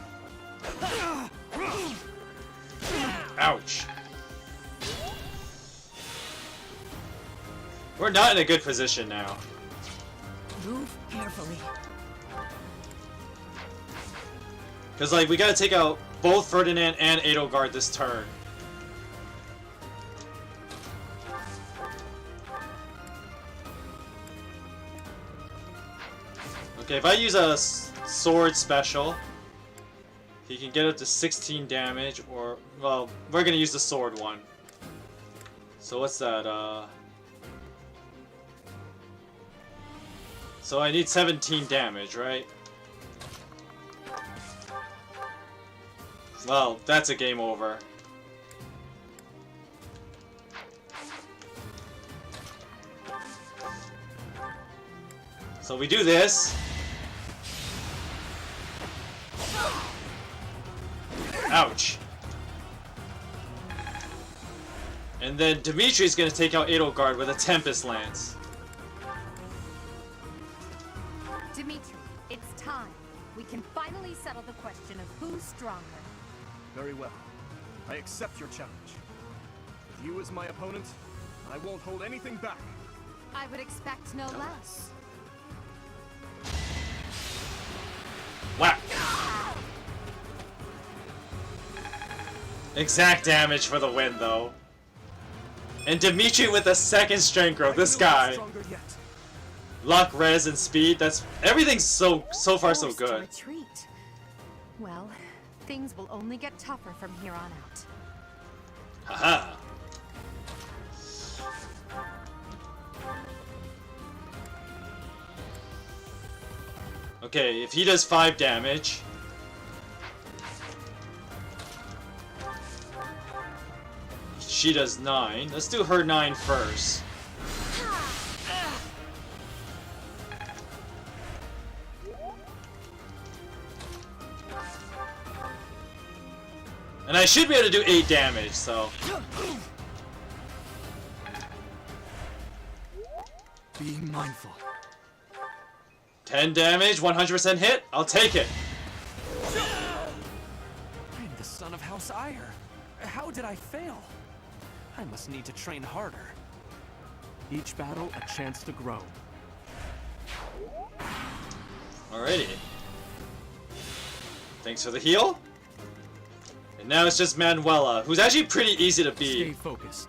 Ouch. We're not in a good position now. Move carefully. Because, like, we gotta take out both Ferdinand and Edelgard this turn. Okay, if I use a sword special, he can get up to 16 damage, or, well, we're gonna use the sword one. So what's that, So I need 17 damage, right? Well, that's a game over. So we do this. Ouch. And then Dimitri's gonna take out Edelgard with a Tempest Lance. Dimitri, it's time. We can finally settle the question of who's stronger. Very well. I accept your challenge. With you as my opponent, I won't hold anything back. I would expect no less. Whack! Exact damage for the win, though. And Dimitri with a second strength growth. This guy. Luck, res, and speed. That's everything's so far so good. Retreat. Well, things will only get tougher from here on out. Haha. Okay, if he does 5 damage. She does 9. Let's do her 9 first. And I should be able to do 8 damage, so. Be mindful. 10 damage, 100% hit. I'll take it. I'm the son of House Ire. How did I fail? I must need to train harder. Each battle, a chance to grow. Alrighty. Thanks for the heal. And now it's just Manuela, who's actually pretty easy to beat. Stay focused.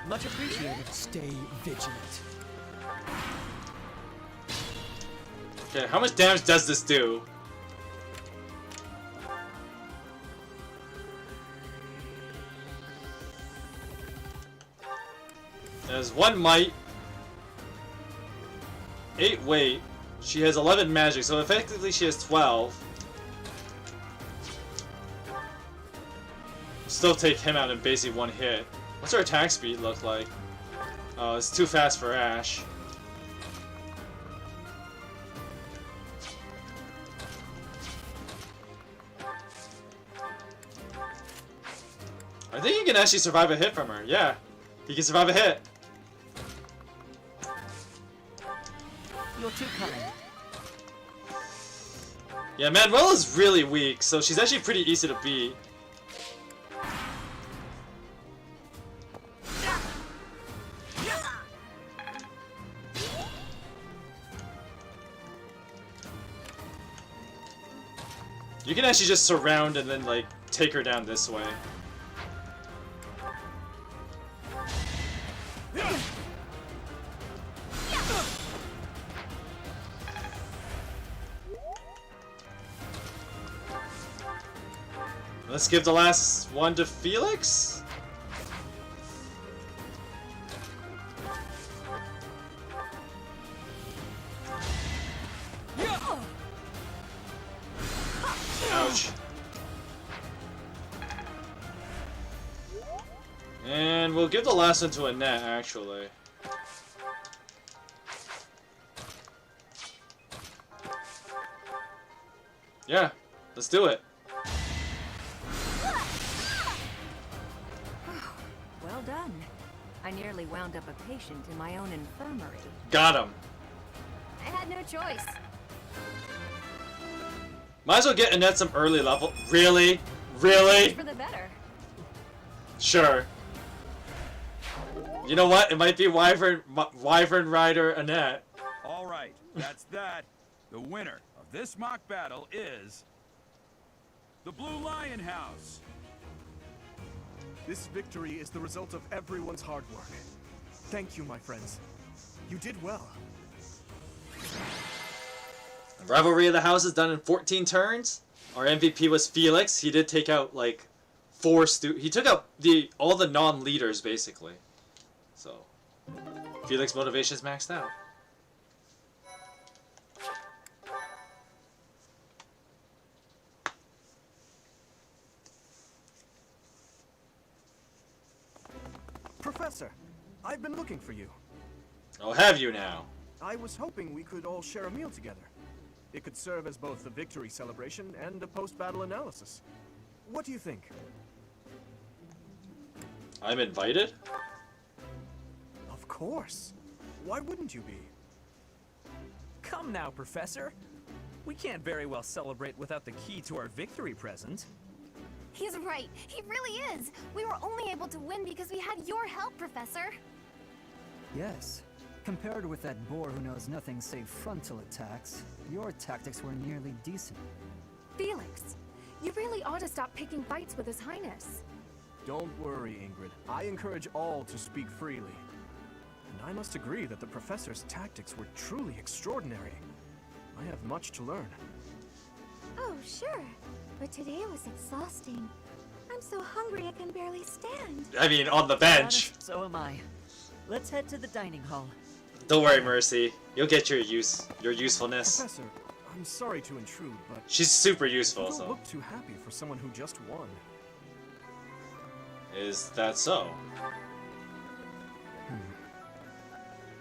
Much appreciated. Stay vigilant. Okay, how much damage does this do? There's 1 might, 8 weight. She has 11 magic, so effectively she has 12. Still take him out in basically 1 hit. What's her attack speed look like? Oh, it's too fast for Ash. I think he can actually survive a hit from her. Yeah, he can survive a hit. You're too kind. Yeah, Manuela's really weak, so she's actually pretty easy to beat. You can actually just surround and then, like, take her down this way. Let's give the last one to Felix. Ouch. And we'll give the last one to Annette, actually. Yeah, let's do it. Well done. I nearly wound up a patient in my own infirmary. Got him. I had no choice. Might as well get Annette some early level. Really? Really? For the better. Sure. You know what? It might be Wyvern Rider Annette. All right, that's that. The winner of this mock battle is The Blue Lion House! This victory is the result of everyone's hard work. Thank you, my friends. You did well. Rivalry of the Houses done in 14 turns. Our MVP was Felix. He did take out like 4 he took out all the non-leaders basically. So Felix motivation is maxed out. Professor, I've been looking for you. Oh, have you now? I was hoping we could all share a meal together. It could serve as both a victory celebration and a post-battle analysis. What do you think? I'm invited? Of course. Why wouldn't you be? Come now, Professor. We can't very well celebrate without the key to our victory present. He's right. He really is. We were only able to win because we had your help, Professor. Yes. Compared with that boar who knows nothing save frontal attacks, your tactics were nearly decent. Felix, you really ought to stop picking fights with His Highness. Don't worry, Ingrid. I encourage all to speak freely. And I must agree that the Professor's tactics were truly extraordinary. I have much to learn. Oh, sure. But today was exhausting. I'm so hungry I can barely stand. I mean, on the bench. So am I. Let's head to the dining hall. Don't worry, Mercy. You'll get your usefulness. Professor, I'm sorry to intrude, but She's super useful, you don't so. look too happy for someone who just won. Is that so?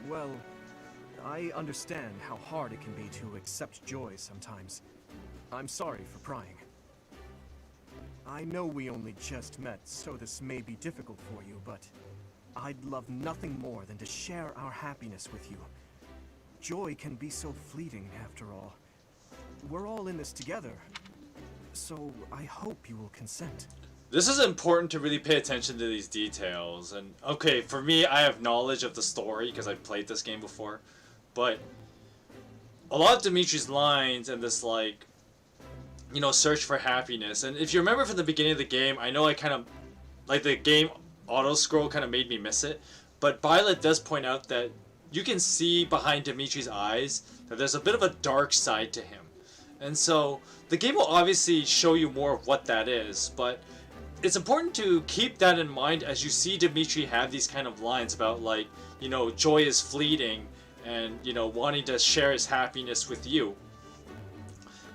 Well, I understand how hard it can be to accept joy sometimes. I'm sorry for prying. I know we only just met, so this may be difficult for you, but I'd love nothing more than to share our happiness with you. Joy can be so fleeting, after all. We're all in this together, so I hope you will consent. This is important to really pay attention to these details. And okay, for me, I have knowledge of the story because I've played this game before. But a lot of Dimitri's lines and this, like, you know, search for happiness. And if you remember from the beginning of the game, I know I kind of, like, the game auto-scroll kind of made me miss it. But Violet does point out that you can see behind Dimitri's eyes that there's a bit of a dark side to him. And so the game will obviously show you more of what that is, but it's important to keep that in mind as you see Dimitri have these kind of lines about, like, you know, joy is fleeting and, you know, wanting to share his happiness with you.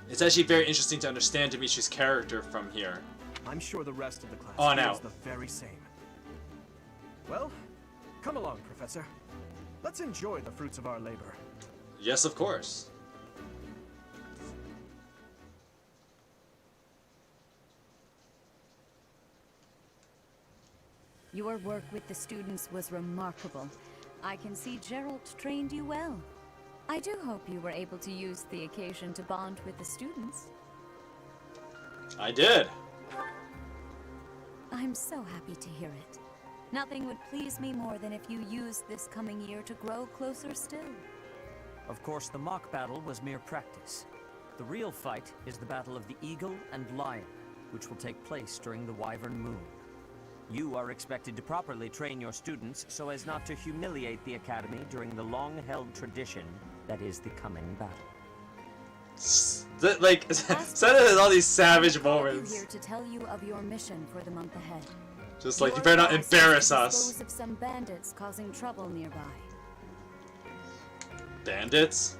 It's actually very interesting to understand Dimitri's character from here. I'm sure the rest of the class On feels out. the very same. Well, come along, Professor. Let's enjoy the fruits of our labor. Yes, of course. Your work with the students was remarkable. I can see Gerald trained you well. I do hope you were able to use the occasion to bond with the students. I did. I'm so happy to hear it. Nothing would please me more than if you used this coming year to grow closer still. Of course, the mock battle was mere practice. The real fight is the battle of the Eagle and Lion, which will take place during the Wyvern Moon. You are expected to properly train your students so as not to humiliate the Academy during the long-held tradition that is the coming battle. Like, Senna has all these savage I'm moments. here to tell you of your mission for the month ahead. Just like, Your you better not task is embarrass to us. dispose of some bandits causing trouble nearby. Bandits?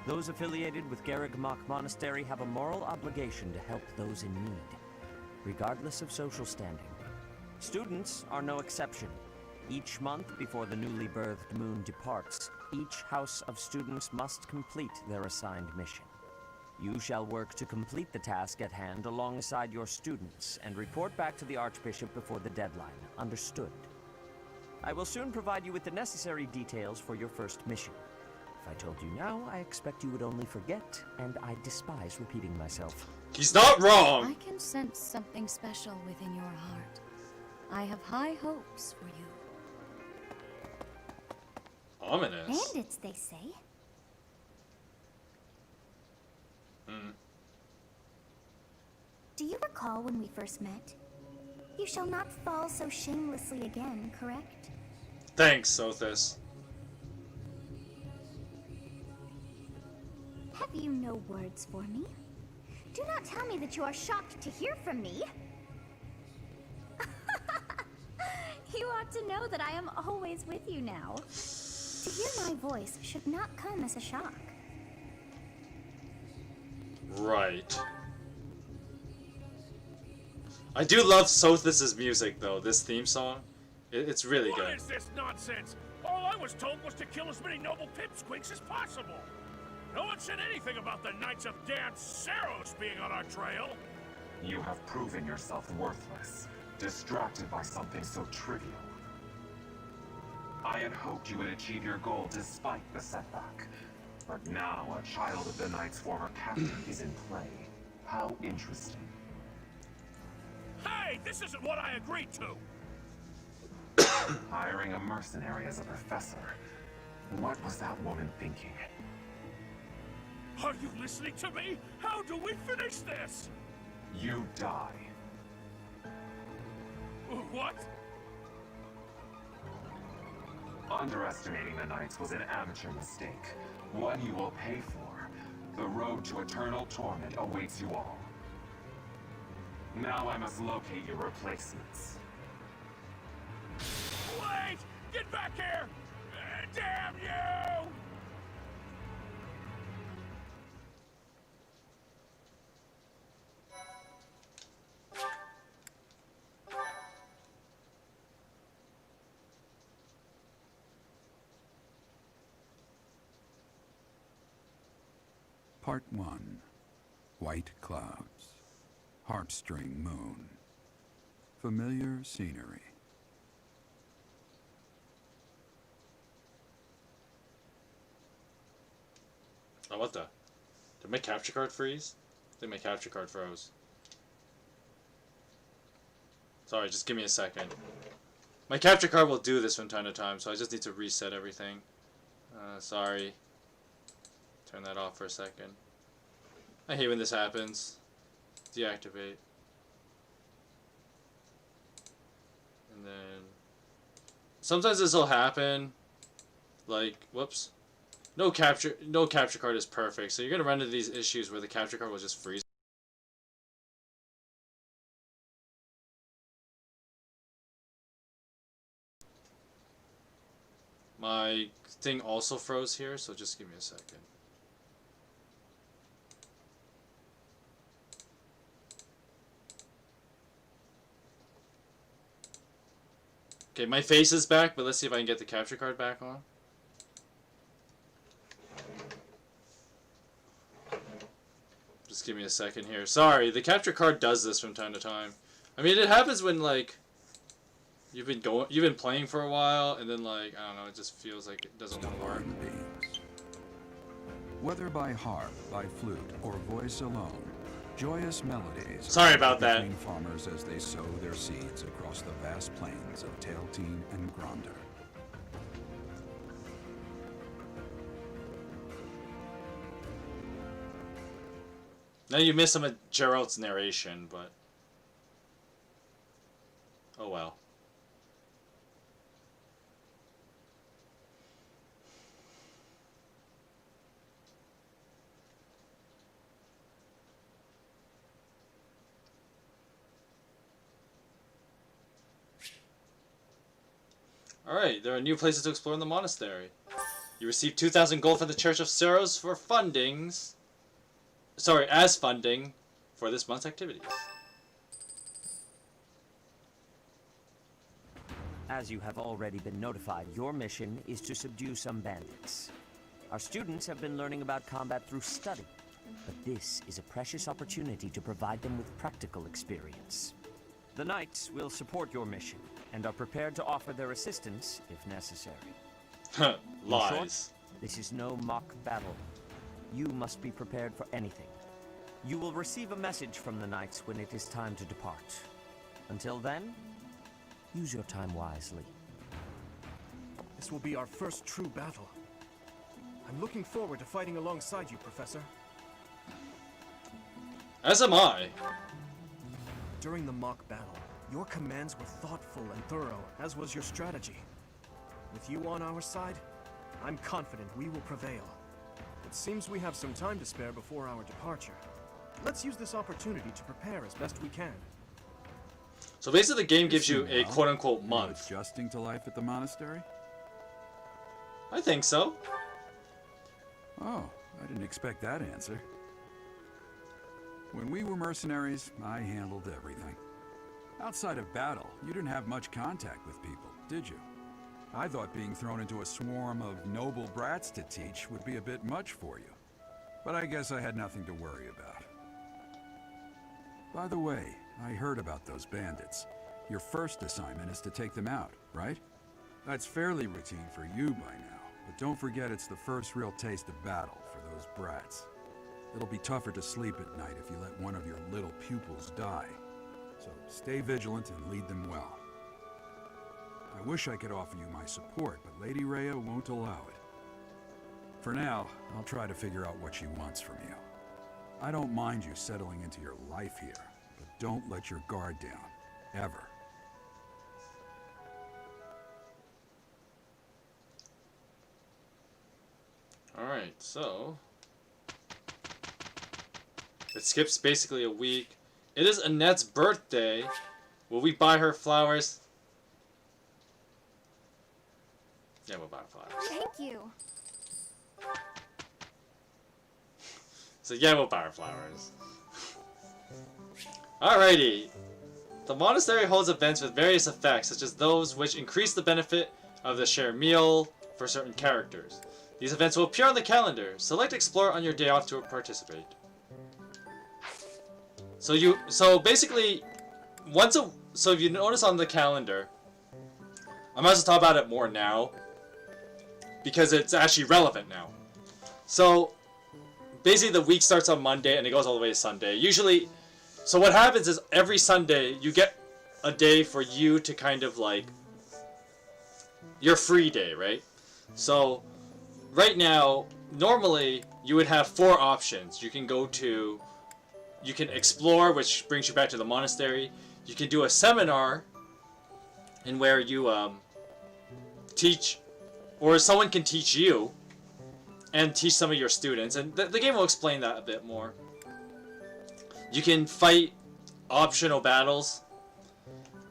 Those affiliated with Garreg-Mach Monastery have a moral obligation to help those in need, regardless of social standing. Students are no exception. Each month before the newly birthed moon departs, each house of students must complete their assigned mission. You shall work to complete the task at hand alongside your students and report back to the Archbishop before the deadline. Understood? I will soon provide you with the necessary details for your first mission. If I told you now, I expect you would only forget, and I despise repeating myself. He's not wrong! I can sense something special within your heart. I have high hopes for you. Ominous. Bandits, they say. Do you recall when we first met? You shall not fall so shamelessly again, correct? Thanks, Sothis. Have you no words for me? Do not tell me that you are shocked to hear from me. You ought to know that I am always with you now. To hear my voice should not come as a shock. Right. I do love Sothis's music, though. This theme song, it's really good. What is this nonsense? All I was told was to kill as many noble pipsqueaks as possible. No one said anything about the Knights of Dan Saros being on our trail. You have proven yourself worthless, distracted by something so trivial. I had hoped you would achieve your goal despite the setback. But now a child of the Knight's former captain is in play. How interesting. Hey, this isn't what I agreed to! Hiring a mercenary as a professor. What was that woman thinking? Are you listening to me? How do we finish this? You die. What? Underestimating the Knights was an amateur mistake. One you will pay for. The road to eternal torment awaits you all. Now I must locate your replacements. Wait! Get back here! Damn you! Part 1. White clouds. Heartstring moon. Familiar scenery. Oh, what the? Did my capture card freeze? I think my capture card froze. Sorry, just give me a second. My capture card will do this from time to time, so I just need to reset everything. Sorry. Turn that off for a second. I hate when this happens. Deactivate. And then... sometimes this will happen. Like, whoops. No capture card is perfect, so you're gonna run into these issues where the capture card will just freeze. My thing also froze here, so just give me a second. Okay, my face is back, but let's see if I can get the capture card back on. Just give me a second here. Sorry, the capture card does this from time to time. I mean, it happens when, like, you've been playing for a while, and then, like, I don't know, it just feels like it doesn't want to work. Whether by harp, by flute, or voice alone, joyous melodies. Sorry about that. Between farmers as they sow their seeds across the vast plains of Tailtean and Gronder. Now you miss some of Gerald's narration, but oh well. Alright, there are new places to explore in the monastery. You receive 2,000 gold from the Church of Saros for fundings. Sorry, as funding for this month's activities. As you have already been notified, your mission is to subdue some bandits. Our students have been learning about combat through study, but this is a precious opportunity to provide them with practical experience. The Knights will support your mission, and are prepared to offer their assistance if necessary. Lies. In short, this is no mock battle. You must be prepared for anything. You will receive a message from the Knights when it is time to depart. Until then, use your time wisely. This will be our first true battle. I'm looking forward to fighting alongside you, Professor. As am I. during the mock battle, your commands were thoughtful and thorough, as was your strategy. With you on our side, I'm confident we will prevail. It seems we have some time to spare before our departure. Let's use this opportunity to prepare as best we can. So basically the game gives you a Well, quote-unquote you month. Adjusting to life at the monastery? I think so. Oh, I didn't expect that answer. When we were mercenaries, I handled everything. Outside of battle, you didn't have much contact with people, did you? I thought being thrown into a swarm of noble brats to teach would be a bit much for you. But I guess I had nothing to worry about. By the way, I heard about those bandits. Your first assignment is to take them out, right? That's fairly routine for you by now, but don't forget it's the first real taste of battle for those brats. It'll be tougher to sleep at night if you let one of your little pupils die. So stay vigilant and lead them well. I wish I could offer you my support, but Lady Rhea won't allow it. For now, I'll try to figure out what she wants from you. I don't mind you settling into your life here, but don't let your guard down, ever. Alright, so... it skips basically a week. It is Annette's birthday. Will we buy her flowers? Yeah, we'll buy her flowers. Thank you. So yeah, we'll buy her flowers. Alrighty. The monastery holds events with various effects, such as those which increase the benefit of the shared meal for certain characters. These events will appear on the calendar. Select Explore on your day off to participate. So basically, so if you notice on the calendar, I might as well talk about it more now, because it's actually relevant now. So basically the week starts on Monday and it goes all the way to Sunday. Usually, so what happens is every Sunday you get a day for you to kind of like, your free day, right? So right now, normally you would have 4 options. You can explore, which brings you back to the monastery. You can do a seminar, in where you teach, or someone can teach you, and teach some of your students. And the game will explain that a bit more. You can fight optional battles,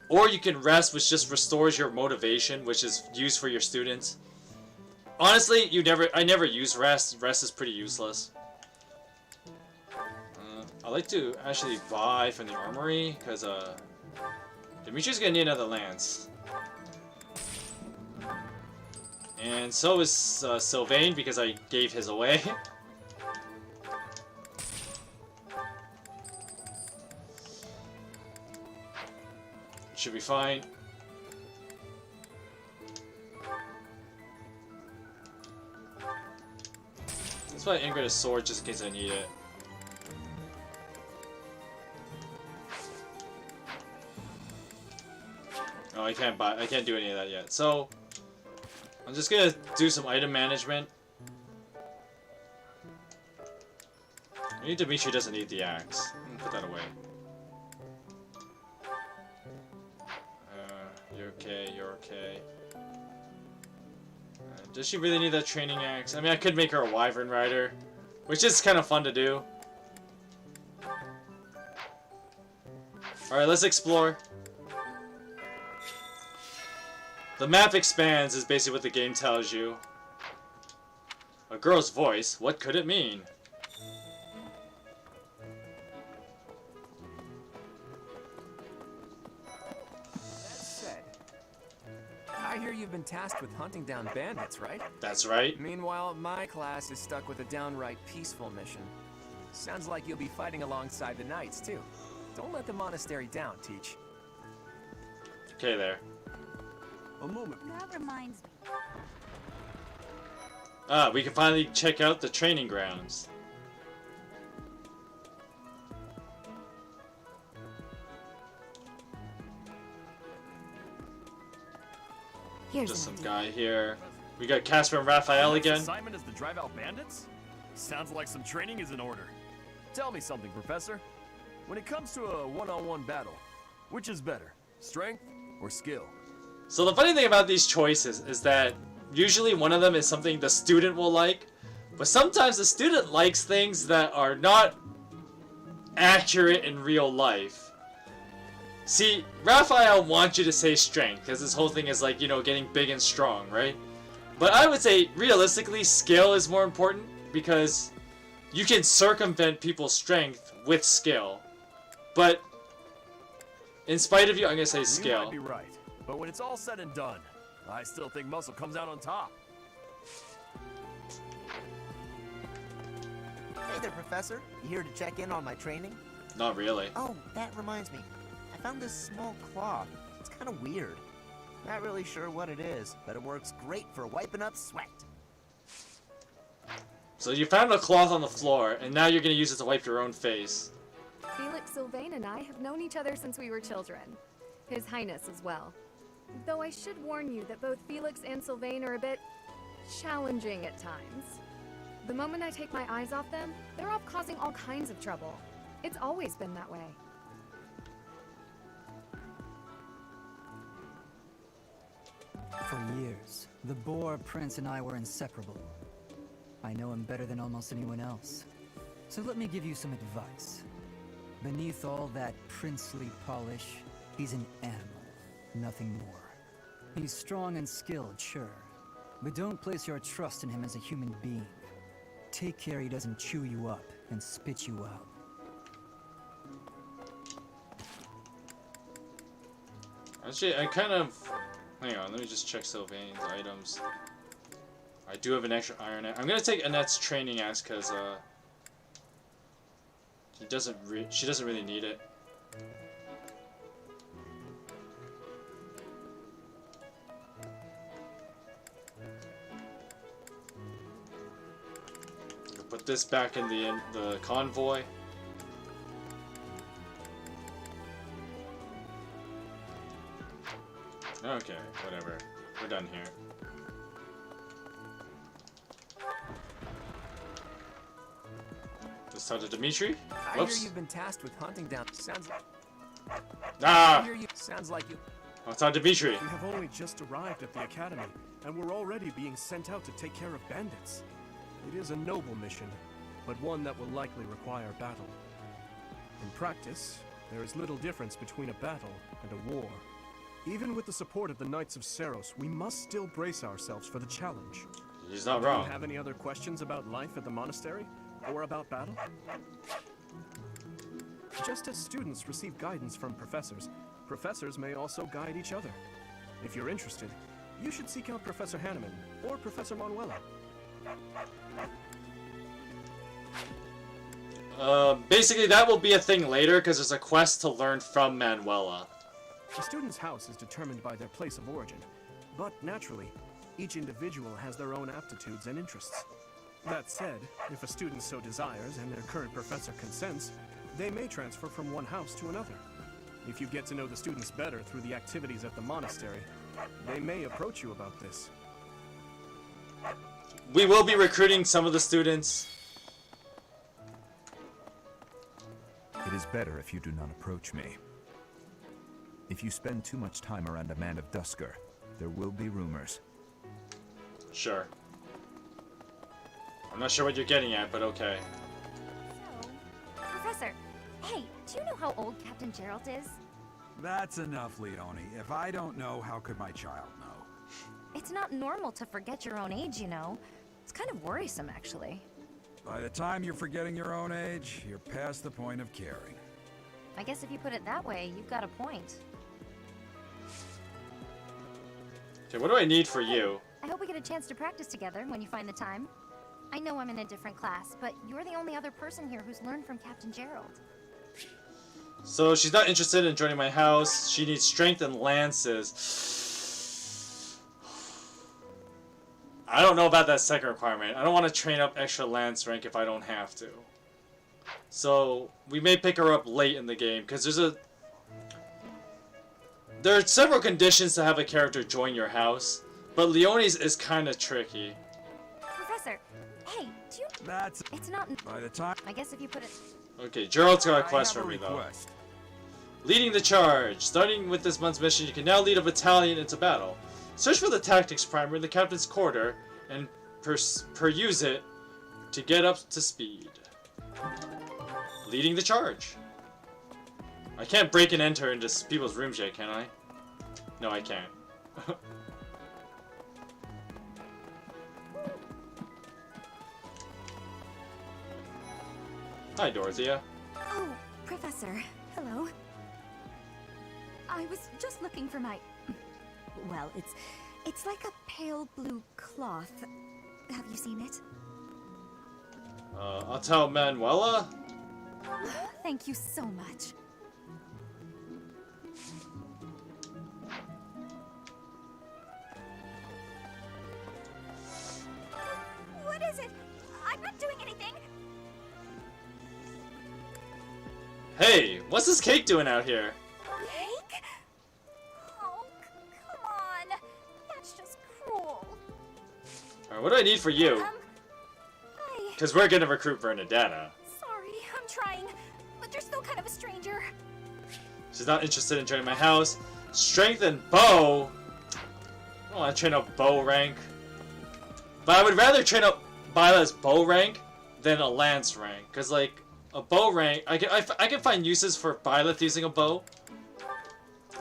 or you can rest, which just restores your motivation, which is used for your students. Honestly, I never use rest. Rest is pretty useless. I like to actually buy from the armory, because Dimitri's gonna need another lance. And so is Sylvain, because I gave his away. Should be fine. Let's buy Ingrid a sword just in case I need it. Oh, I can't do any of that yet. So I'm just gonna do some item management. Maybe Dimitri doesn't need the axe. I'm gonna put that away. You're okay, you're okay. Does she really need that training axe? I mean, I could make her a wyvern rider, which is kind of fun to do. Alright, let's explore. The map expands is basically what the game tells you. A girl's voice? What could it mean? That said, I hear you've been tasked with hunting down bandits, right? That's right. Meanwhile, my class is stuck with a downright peaceful mission. Sounds like you'll be fighting alongside the knights, too. Don't let the monastery down, Teach. Okay, there. A moment. That reminds me. Ah, we can finally check out the training grounds. Here's Just an some guy here. We got Casper and Raphael again. Assignment is to drive out bandits? Sounds like some training is in order. Tell me something, Professor. when it comes to a one-on-one battle, which is better, strength or skill? So the funny thing about these choices is that usually one of them is something the student will like, but sometimes the student likes things that are not accurate in real life. See, Raphael wants you to say strength, because this whole thing is like, you know, getting big and strong, right? But I would say, realistically, skill is more important, because you can circumvent people's strength with skill. But, in spite of you, I'm going to say skill. You might be right, but when it's all said and done, I still think muscle comes out on top. Hey there, Professor. You here to check in on my training? Not really. Oh, that reminds me. I found this small cloth. It's kind of weird. Not really sure what it is, but it works great for wiping up sweat. So you found a cloth on the floor, and now you're going to use it to wipe your own face. Felix Sylvain and I have known each other since we were children. His Highness as well. Though I should warn you that both Felix and Sylvain are a bit challenging at times. The moment I take my eyes off them, they're off causing all kinds of trouble. It's always been that way. For years, the Boar Prince and I were inseparable. I know him better than almost anyone else. So let me give you some advice. Beneath all that princely polish, he's an animal, nothing more. He's strong and skilled, sure, but don't place your trust in him as a human being. Take care he doesn't chew you up and spit you out. Actually, I kind of... Hang on, let me just check Sylvain's items. I do have an extra iron. I'm gonna take Annette's training axe because she doesn't really need it. I'll put this back in the convoy. Okay, whatever. We're done here. Let's talk to Dimitri. I Whoops. hear you've been tasked with hunting down. Sounds like. Ah! I hear you. Sounds like you. Let's talk to Dimitri. We have only just arrived at the academy, and we're already being sent out to take care of bandits. It is a noble mission, but one that will likely require battle. In practice, there is little difference between a battle and a war. Even with the support of the Knights of Seros, we must still brace ourselves for the challenge. He's not Do wrong. you have any other questions about life at the monastery? Or about battle? Just as students receive guidance from professors, professors may also guide each other. If you're interested, you should seek out Professor Hanneman or Professor Manuela. Basically that will be a thing later because there's a quest to learn from Manuela. The student's house is determined by their place of origin, but naturally, each individual has their own aptitudes and interests. That said, if a student so desires and their current professor consents, they may transfer from one house to another. If you get to know the students better through the activities at the monastery, they may approach you about this. We will be recruiting some of the students. It is better if you do not approach me. If you spend too much time around a man of Dusker, there will be rumors. Sure. I'm not sure what you're getting at, but okay. Professor, hey, do you know how old Captain Gerald is? That's enough, Leone. If I don't know, how could my child know? It's not normal to forget your own age, you know. It's kind of worrisome, actually. By the time you're forgetting your own age, you're past the point of caring. I guess if you put it that way, you've got a point. Okay, what do I need for you? I hope we get a chance to practice together when you find the time. I know I'm in a different class, but you're the only other person here who's learned from Captain Gerald. So she's not interested in joining my house. She needs strength and lances. I don't know about that second requirement. I don't want to train up extra lance rank if I don't have to. So we may pick her up late in the game because there are several conditions to have a character join your house, but Leone's is kind of tricky. Professor, Hey, do you... That's... It's not... By the time... I guess if you put it... Okay, Gerald's got a quest I have for me, though. request. Leading the charge. Starting with this month's mission, you can now lead a battalion into battle. Search for the tactics primer in the captain's quarter and peruse it to get up to speed. Leading the charge. I can't break and enter into people's rooms yet, can I? No, I can't. Hi, Dorothea. Oh, Professor. Hello. I was just looking for my... Well, it's like a pale blue cloth. Have you seen it? I'll tell Manuela. Thank you so much. What is it? I'm not doing anything. Hey, what's this cake doing out here? Cake? Oh, come on. That's just cruel. Alright, what do I need for you? Hi. Because we're gonna recruit Bernadetta. Sorry, I'm trying, but you're still kind of a stranger. She's not interested in joining my house. Strength and bow? I want to train up bow rank. But I would rather train up Violet's bow rank than a lance rank. Because, like, a bow rank, I can find uses for Violet using a bow.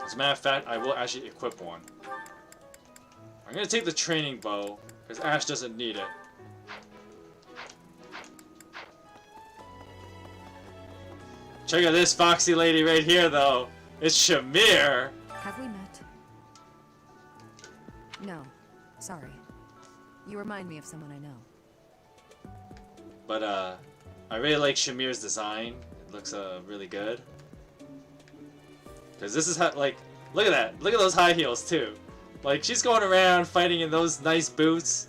As a matter of fact, I will actually equip one. I'm going to take the training bow, because Ash doesn't need it. Check out this foxy lady right here, though. It's Shamir. Have we met? No. Sorry. You remind me of someone I know. But, I really like Shamir's design. It looks, really good. Because this is how, like, look at that. Look at those high heels, too. Like, she's going around fighting in those nice boots.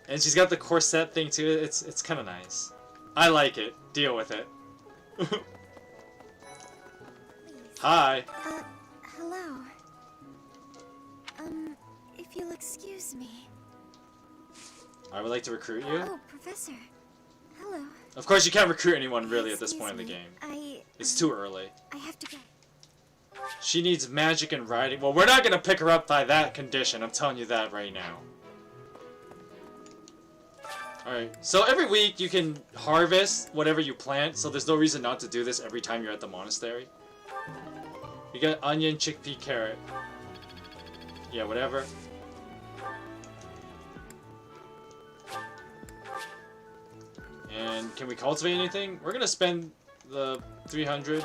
And she's got the corset thing, too. It's kind of nice. I like it. Deal with it. Hi. Hello. If you'll excuse me. I would like to recruit you. Oh, Professor. Hello. Of course, you can't recruit anyone really at this point in the game. I... It's too early. I have to go. She needs magic and riding. Well, we're not gonna pick her up by that condition. I'm telling you that right now. Alright, so every week you can harvest whatever you plant, so there's no reason not to do this every time you're at the monastery. You got onion, chickpea, carrot. Yeah, whatever. And can we cultivate anything? We're gonna spend the 300.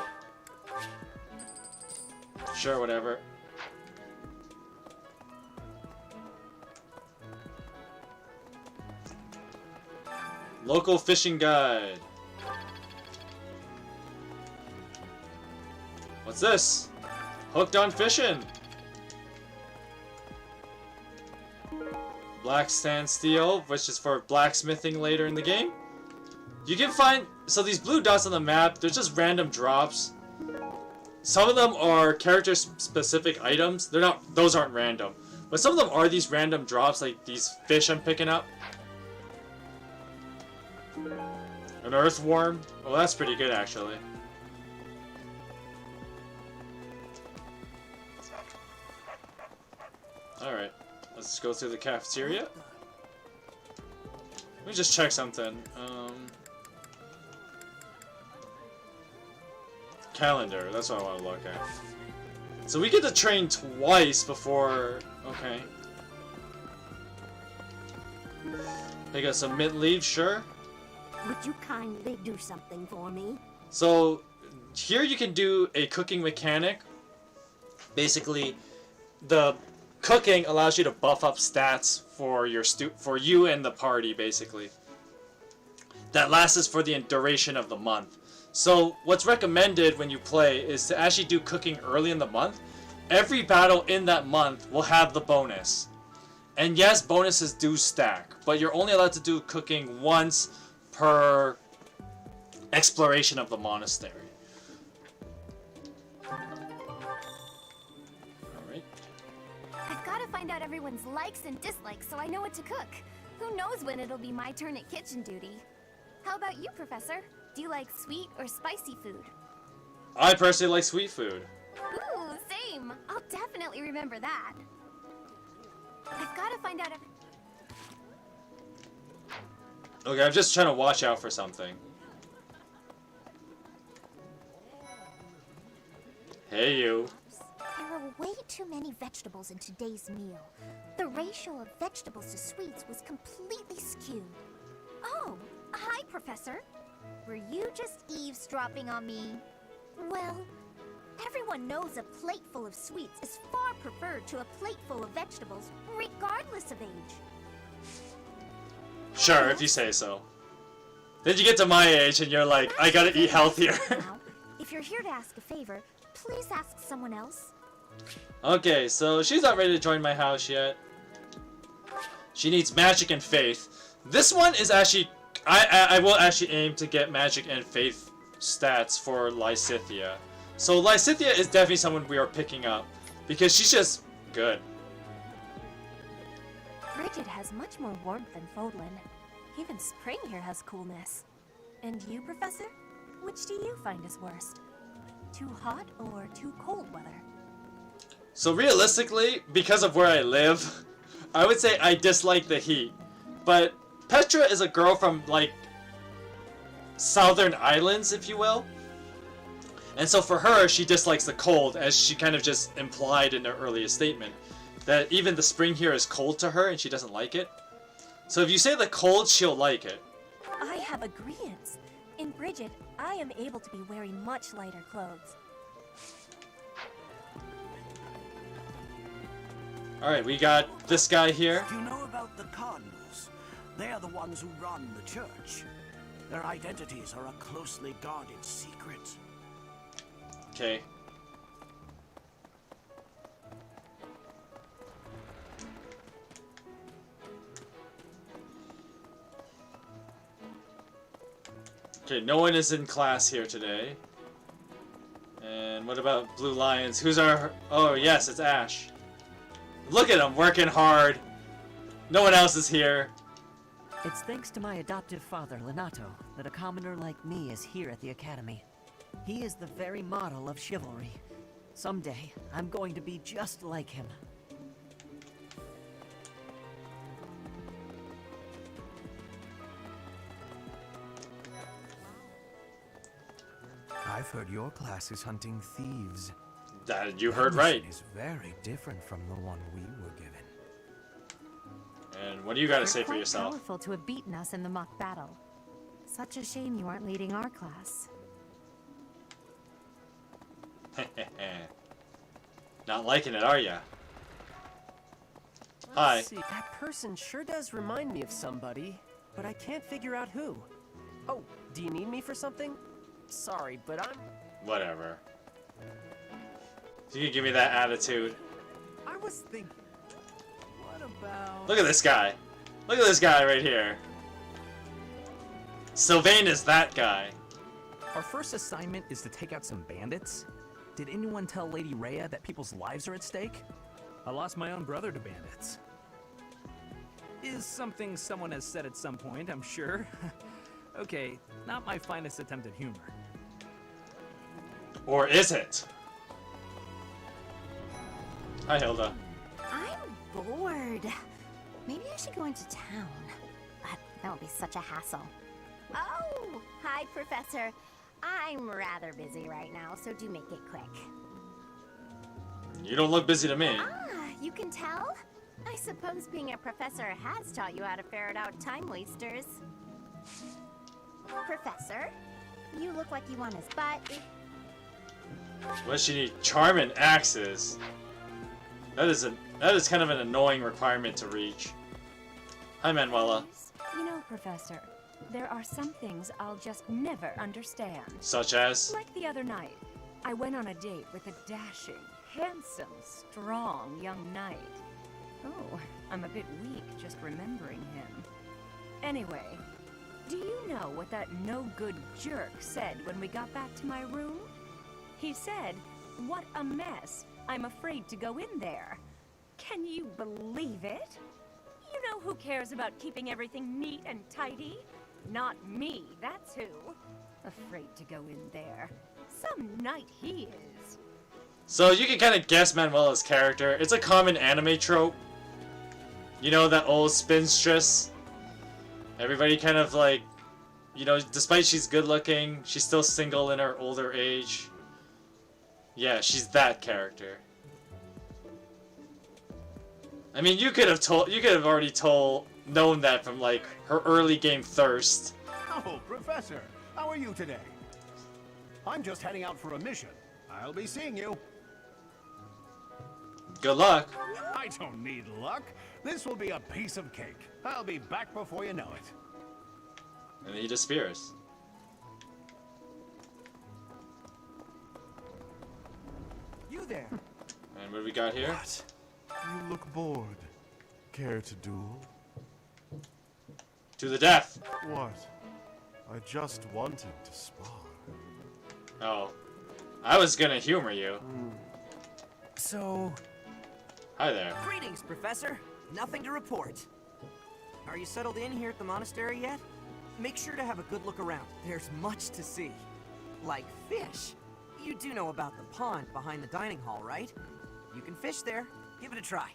Sure, whatever. Local fishing guide. What's this? Hooked on fishing. Black sand steel, which is for blacksmithing later in the game. You can find, so these blue dots on the map, they're just random drops. Some of them are character-specific items. They're not, those aren't random. But some of them are these random drops, like these fish I'm picking up. An earthworm. Well, that's pretty good, actually. Alright, let's go through the cafeteria. Let me just check something. Calendar, that's what I want to look at. So we get to train twice before... Okay. They got some mint leaves, sure. Would you kindly do something for me? So, here you can do a cooking mechanic. Basically, the cooking allows you to buff up stats for your for you and the party, basically. That lasts for the duration of the month. So, what's recommended when you play is to actually do cooking early in the month. Every battle in that month will have the bonus. And yes, bonuses do stack, but you're only allowed to do cooking once per exploration of the monastery. Alright. I've got to find out everyone's likes and dislikes so I know what to cook. Who knows when it'll be my turn at kitchen duty? How about you, Professor? Do you like sweet or spicy food? I personally like sweet food. Ooh, same. I'll definitely remember that. I've got to find out if... Okay, I'm just trying to watch out for something. Hey, you. There are way too many vegetables in today's meal. The ratio of vegetables to sweets was completely skewed. Oh, hi, Professor. Were you just eavesdropping on me? Well, everyone knows a plate full of sweets is far preferred to a plate full of vegetables, regardless of age. Sure, if you say so. Then you get to my age and you're like, I gotta eat healthier. Now, if you're here to ask a favor, please ask someone else. Okay, so she's not ready to join my house yet. She needs magic and faith. This one is actually... I will actually aim to get magic and faith stats for Lysithea. So Lysithea is definitely someone we are picking up. Because she's just good. Bridget has much more warmth than Fodlan. Even spring here has coolness. And you, Professor? Which do you find is worst? Too hot or too cold weather? So realistically, because of where I live, I would say I dislike the heat. But Petra is a girl from, like, southern islands, if you will. And so for her, she dislikes the cold, as she kind of just implied in her earlier statement. That even the spring here is cold to her and she doesn't like it. So if you say the cold, she'll like it. I have agreeance. In Bridget, I am able to be wearing much lighter clothes. Alright, we got this guy here. Do you know about the Cardinals? They are the ones who run the church. Their identities are a closely guarded secret. Okay. Okay, no one is in class here today. And what about Blue Lions? Who's our... Oh, yes, it's Ash. Look at him, working hard. No one else is here. It's thanks to my adoptive father, Lenato, that a commoner like me is here at the Academy. He is the very model of chivalry. Someday, I'm going to be just like him. I've heard your class is hunting thieves. You heard right. Is very different from the one we were given. And what do you got to say You're for quite yourself? powerful to have beaten us in the mock battle. Such a shame you aren't leading our class. Not liking it, are ya? Hi. Let's see, that person sure does remind me of somebody, but I can't figure out who. Oh, do you need me for something? Sorry, but I'm... Whatever. You can give me that attitude. I was thinking... What about... Look at this guy. Look at this guy right here. Sylvain is that guy. Our first assignment is to take out some bandits. Did anyone tell Lady Rhea that people's lives are at stake? I lost my own brother to bandits. Is something someone has said at some point, I'm sure. Okay, not my finest attempt at humor. Or is it? Hi, Hilda. I'm bored. Maybe I should go into town. That would be such a hassle. Oh, hi, Professor. I'm rather busy right now, so do make it quick. You don't look busy to me. Ah, you can tell? I suppose being a professor has taught you how to ferret out time wasters. Professor, you look like you want his butt. What does she need? Charm and axes. That is kind of an annoying requirement to reach. Hi, Manuela. You know, Professor, there are some things I'll just never understand. Such as? Like the other night, I went on a date with a dashing, handsome, strong young knight. Oh, I'm a bit weak just remembering him. Anyway, do you know what that no-good jerk said when we got back to my room? He said, "What a mess. I'm afraid to go in there." Can you believe it? You know who cares about keeping everything neat and tidy? Not me, that's who. Afraid to go in there. Some knight he is. So you can kind of guess Manuela's character. It's a common anime trope. You know, that old spinstress? Everybody kind of like, you know, despite she's good looking, she's still single in her older age. Yeah, she's that character. I mean, you could have already known that from like her early game thirst. Oh, Professor, how are you today? I'm just heading out for a mission. I'll be seeing you. Good luck. I don't need luck. This will be a piece of cake. I'll be back before you know it. And then he disappears. You there? And what do we got here? What? You look bored. Care to duel? To the death. What? I just wanted to spar. Oh. I was gonna humor you. So... Hi there. Greetings, Professor. Nothing to report. Are you settled in here at the monastery yet? Make sure to have a good look around. There's much to see. Like fish. You do know about the pond behind the dining hall, right? You can fish there. Give it a try.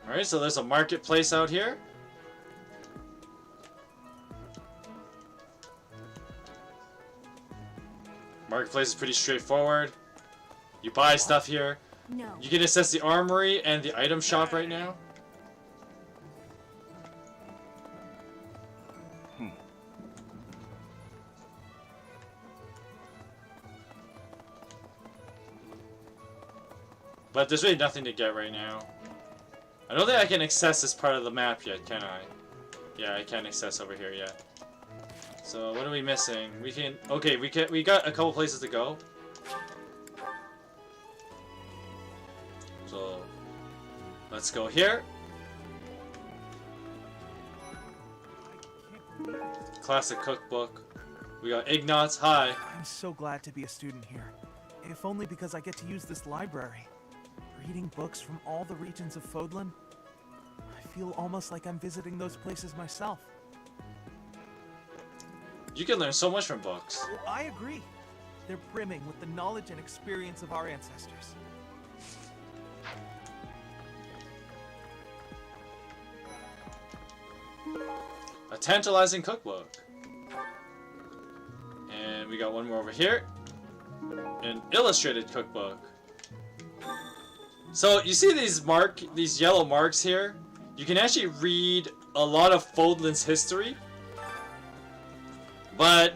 Alright, so there's a marketplace out here. Marketplace is pretty straightforward. You buy stuff here. No. You can assess the armory and the item shop right now. But there's really nothing to get right now. I don't think I can access this part of the map yet, can I? Yeah, I can't access over here yet. So what are we missing? We can. Okay, we got a couple places to go. So let's go here. Classic cookbook. We got Ignatz. Hi. I'm so glad to be a student here. If only because I get to use this library. Reading books from all the regions of Fodlan, I feel almost like I'm visiting those places myself. You can learn so much from books. I agree. They're brimming with the knowledge and experience of our ancestors. A tantalizing cookbook. And we got one more over here. An illustrated cookbook. So you see these yellow marks here? You can actually read a lot of Fodlan's history. But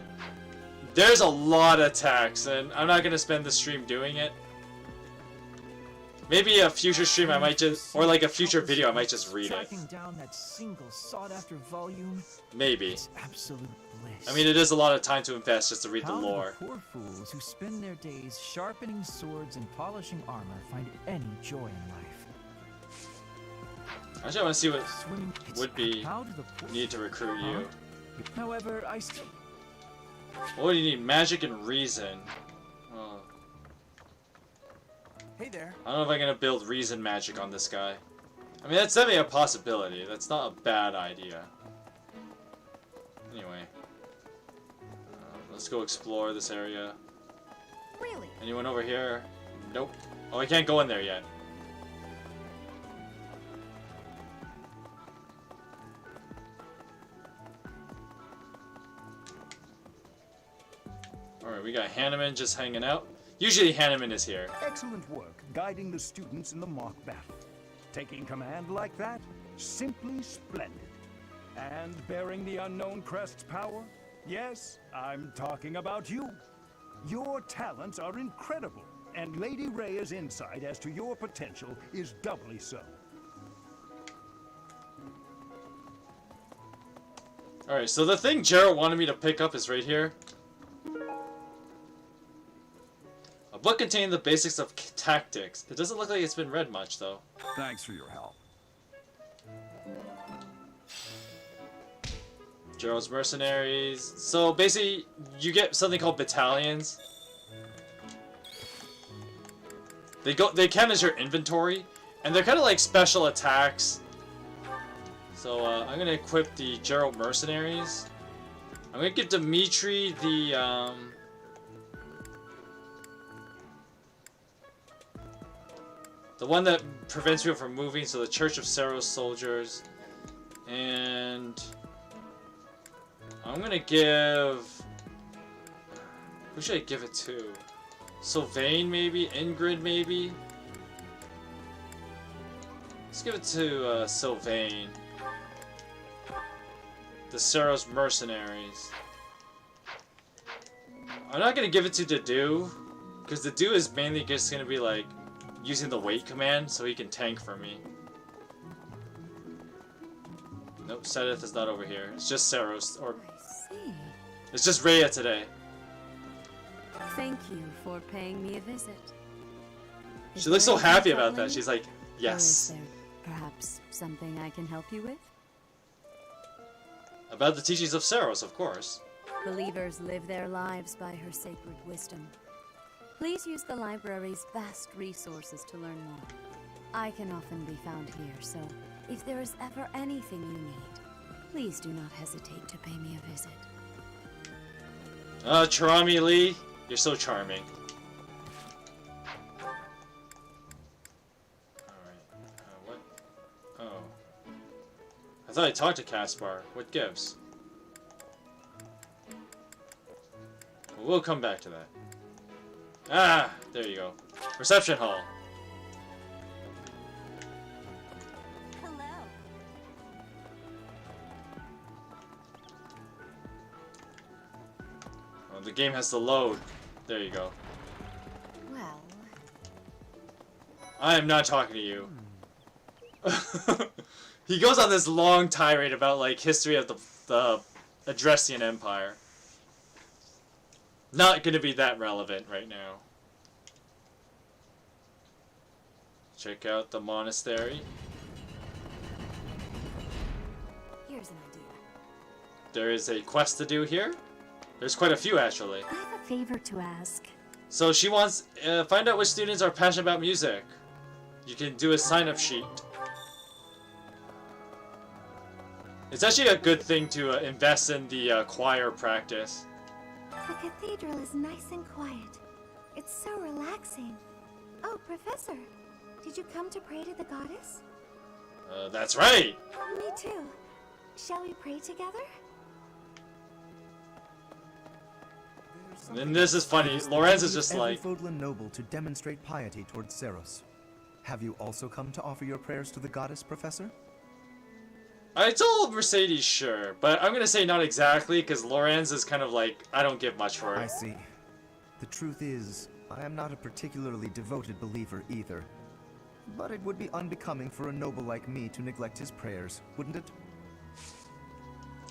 there's a lot of text, and I'm not gonna spend the stream doing it. Maybe a future stream I might just, or like a future video I might just read it. Tracking down that single sought-after volume. Maybe. It's absolute bliss. I mean, it is a lot of time to invest just to read the How do lore. the poor fools who spend their days sharpening swords and polishing armor find any joy in life? Actually, I want to see what would be need to recruit you. However, I still... What do you need? Magic and reason. Oh. Hey there. I don't know if I'm gonna build reason magic on this guy. I mean, that's definitely a possibility. That's not a bad idea. Anyway. Let's go explore this area. Really? Anyone over here? Nope. Oh, I can't go in there yet. Alright, we got Hanneman just hanging out. Usually Hanneman is here. Excellent work guiding the students in the mock battle. Taking command like that, simply splendid. And bearing the unknown crest's power? Yes, I'm talking about you. Your talents are incredible, and Lady Rhea's insight as to your potential is doubly so. Alright, so the thing Gerald wanted me to pick up is right here. A book containing the basics of tactics. It doesn't look like it's been read much, though. Thanks for your help. Gerald's mercenaries. So basically, you get something called battalions. They count as your inventory, And they're kind of like special attacks. So I'm gonna equip the Gerald Mercenaries. I'm gonna give Dimitri the one that prevents people from moving, so the Church of Saros soldiers. And I'm gonna give... Who should I give it to? Sylvain maybe? Ingrid maybe? Let's give it to Sylvain. The Saros Mercenaries. I'm not gonna give it to Dedu, because Dedu is mainly just gonna be like using the wait command so he can tank for me. Nope, Sedith is not over here. It's just Saros, or it's just Rhea today. Thank you for paying me a visit. She looks so happy about that. She's like, yes. Or is there perhaps something I can help you with? About the teachings of Saros, of course. Believers live their lives by her sacred wisdom. Please use the library's vast resources to learn more. I can often be found here, so if there is ever anything you need, please do not hesitate to pay me a visit. Charami Lee, you're so charming. Alright, what? Oh. I thought I talked to Caspar. What gives? We'll come back to that. Ah, there you go. Reception hall. Hello. Oh, the game has to load. There you go. Well, I am not talking to you. He goes on this long tirade about like history of the Adressian Empire. Not gonna be that relevant right now. Check out the monastery. here's an idea. There is a quest to do here. There's quite a few actually. I have a favor to ask. So she wants find out which students are passionate about music. You can do a sign-up sheet. It's actually a good thing to invest in the choir practice. The cathedral is nice and quiet. It's so relaxing. Oh, Professor, did you come to pray to the goddess? That's right. Me too. Shall we pray together? And this is funny. Lorenz is just like... Every Fodlan noble to demonstrate piety towards Saros. Have you also come to offer your prayers to the goddess, Professor? I told Mercedes sure, but I'm gonna say not exactly, because Lorenz is kind of like, I don't give much for it. I see. The truth is, I am not a particularly devoted believer either. But it would be unbecoming for a noble like me to neglect his prayers, wouldn't it?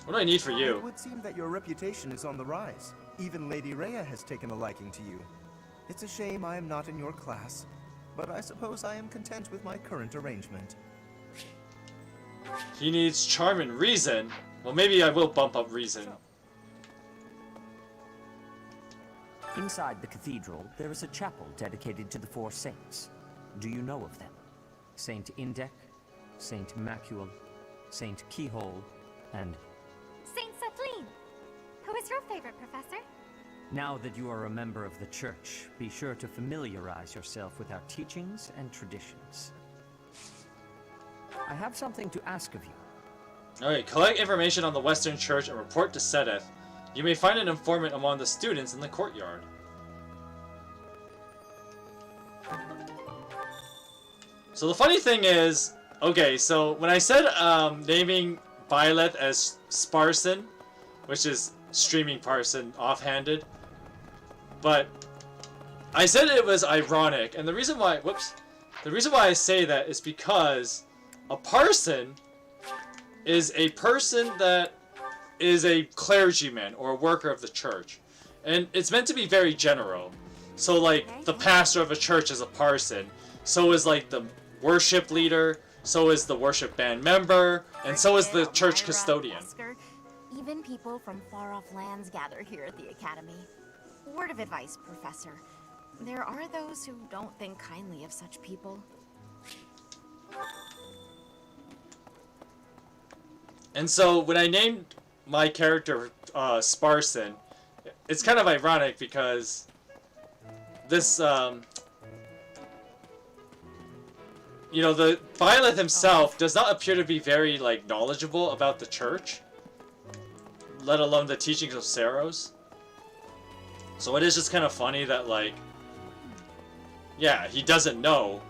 What do I need for you? It would seem that your reputation is on the rise. Even Lady Rhea has taken a liking to you. It's a shame I am not in your class, but I suppose I am content with my current arrangement. He needs charm and reason. Well, maybe I will bump up reason. Inside the cathedral, there is a chapel dedicated to the four saints. Do you know of them? Saint Indec, Saint Macule, Saint Keyhole, and... Saint Satlin! Who is your favorite, Professor? Now that you are a member of the church, be sure to familiarize yourself with our teachings and traditions. I have something to ask of you. Alright, collect information on the Western Church and report to Sedith. You may find an informant among the students in the courtyard. So the funny thing is, okay, so when I said naming Violet as Parson, which is streaming Parson offhanded, but I said it was ironic, and the reason why, the reason why I say that is because a Parson is a person that is a clergyman or a worker of the church, and it's meant to be very general. So like the pastor of a church is a parson, so is like the worship leader, so is the worship band member, and so is the church custodian. Oscar, even people from far-off lands gather here at the Academy. Word of advice, Professor. There are those who don't think kindly of such people. And so when I named my character Parson, it's kind of ironic because this, you know, the Byleth himself does not appear to be very, like, knowledgeable about the church, let alone the teachings of Saros. So it is just kind of funny that, like, yeah, he doesn't know,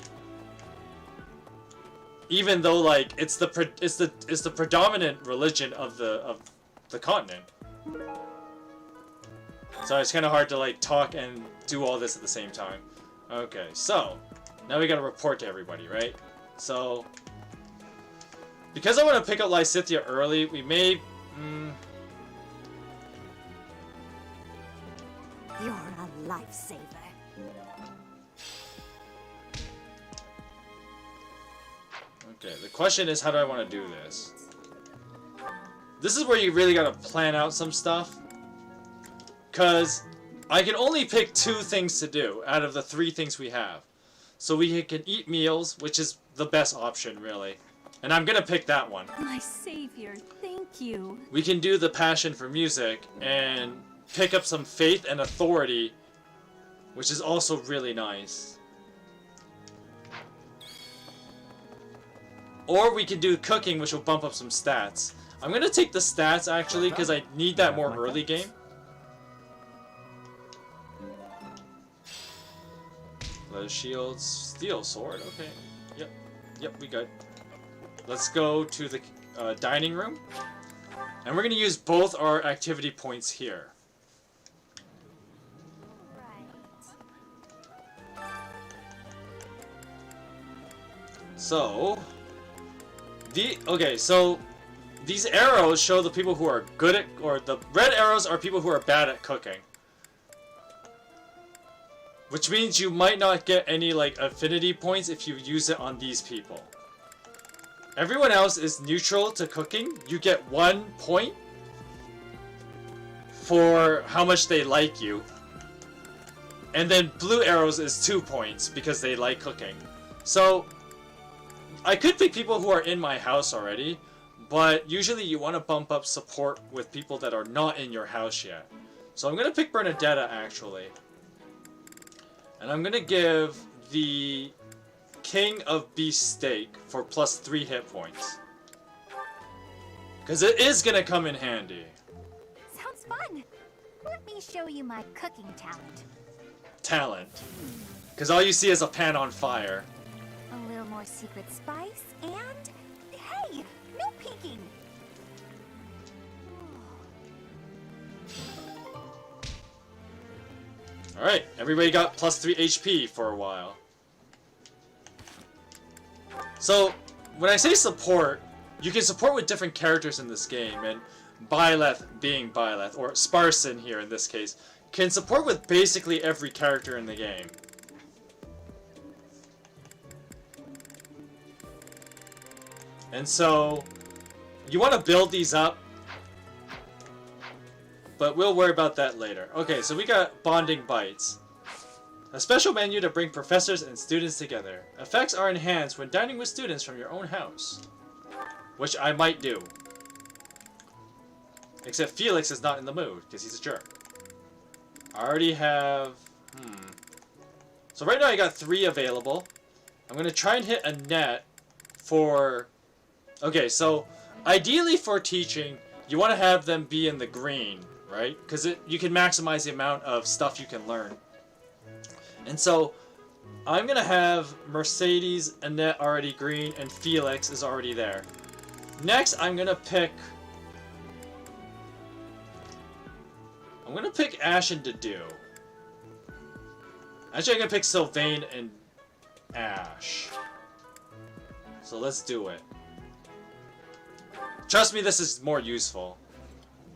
even though, like, it's the predominant religion of the continent. So it's kind of hard to, like, talk and do all this at the same time. Okay, so now we gotta report to everybody, right? So because I want to pick up Lysithea early, we may. You're a lifesaver. Okay, the question is, how do I want to do this? This is where you really gotta plan out some stuff, because I can only pick 2 things to do out of the 3 things we have. So we can eat meals, which is the best option, really. And I'm gonna pick that one. My savior, thank you. We can do the passion for music and pick up some faith and authority, which is also really nice. Or we can do cooking, which will bump up some stats. I'm gonna take the stats, actually, because I need that more early game. Leather shields, steel sword, okay. Yep, we good. Let's go to the dining room. And we're gonna use both our activity points here. So, so these arrows show the people who are good at, or the red arrows are people who are bad at cooking. Which means you might not get any, like, affinity points if you use it on these people. Everyone else is neutral to cooking. You get 1 point for how much they like you. And then blue arrows is 2 points because they like cooking. So I could pick people who are in my house already, but usually you want to bump up support with people that are not in your house yet. So I'm going to pick Bernadetta, actually. And I'm going to give the King of Beefsteak for +3 hit points. Because it is going to come in handy. Sounds fun. Let me show you my cooking talent. Talent. Because all you see is a pan on fire. A little more secret spice, and hey, no peeking. Alright, everybody got +3 HP for a while. So, when I say support, you can support with different characters in this game, and Byleth being Byleth, or Parson here in this case, can support with basically every character in the game. And so, you want to build these up, but we'll worry about that later. Okay, so we got Bonding Bites. A special menu to bring professors and students together. Effects are enhanced when dining with students from your own house. Which I might do. Except Felix is not in the mood, because he's a jerk. I already have... So right now I got 3 available. I'm going to try and hit a net for... Okay, so ideally for teaching, you want to have them be in the green, right? Because you can maximize the amount of stuff you can learn. And so, I'm going to have Mercedes, Annette already green, and Felix is already there. Next, I'm going to pick... Ash and Dedue. Actually, I'm going to pick Sylvain and Ash. So let's do it. Trust me, this is more useful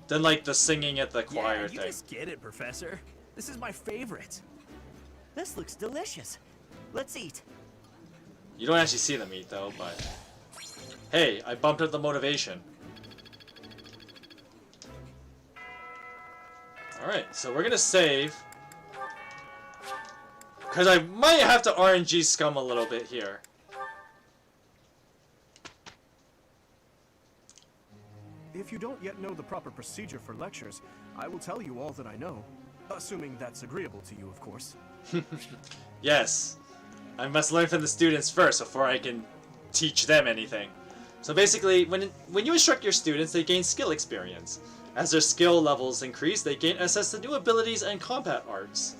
than, like, the singing at the choir you thing. just get it, Professor. This is my favorite. This looks delicious. Let's eat. You don't actually see them eat, though, but... Hey, I bumped up the motivation. Alright, so we're gonna save. Because I might have to RNG scum a little bit here. If you don't yet know the proper procedure for lectures, I will tell you all that I know. Assuming that's agreeable to you, of course. Yes. I must learn from the students first before I can teach them anything. So basically, when you instruct your students, they gain skill experience. As their skill levels increase, they gain access to new abilities and combat arts.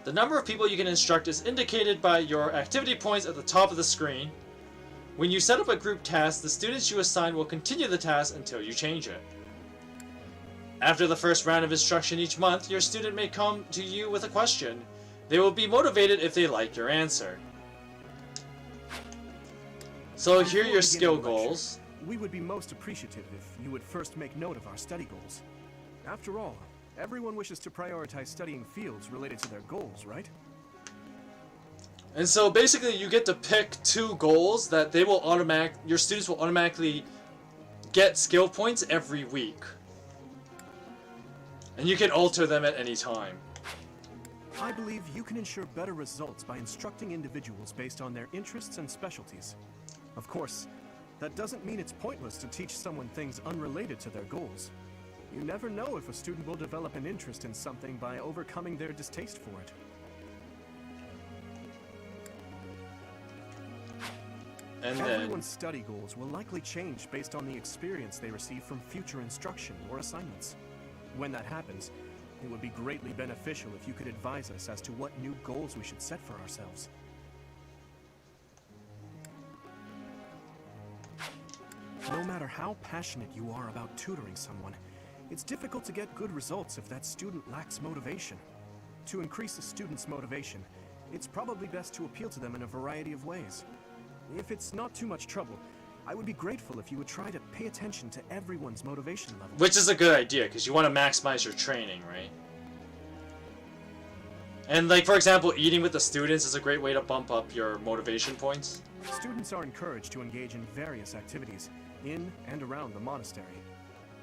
The number of people you can instruct is indicated by your activity points at the top of the screen. When you set up a group task, the students you assign will continue the task until you change it. After the first round of instruction each month, your student may come to you with a question. They will be motivated if they like your answer. So here are your skill goals. We would be most appreciative if you would first make note of our study goals. After all, everyone wishes to prioritize studying fields related to their goals, right? And so basically you get to pick 2 goals that they will your students will automatically get skill points every week. And you can alter them at any time. I believe you can ensure better results by instructing individuals based on their interests and specialties. Of course, that doesn't mean it's pointless to teach someone things unrelated to their goals. You never know if a student will develop an interest in something by overcoming their distaste for it. And everyone's study goals will likely change based on the experience they receive from future instruction or assignments. When that happens, it would be greatly beneficial if you could advise us as to what new goals we should set for ourselves. No matter how passionate you are about tutoring someone, it's difficult to get good results if that student lacks motivation. To increase a student's motivation, it's probably best to appeal to them in a variety of ways. If it's not too much trouble, I would be grateful if you would try to pay attention to everyone's motivation level. Which is a good idea, because you want to maximize your training, right? And like, for example, eating with the students is a great way to bump up your motivation points. Students are encouraged to engage in various activities in and around the monastery.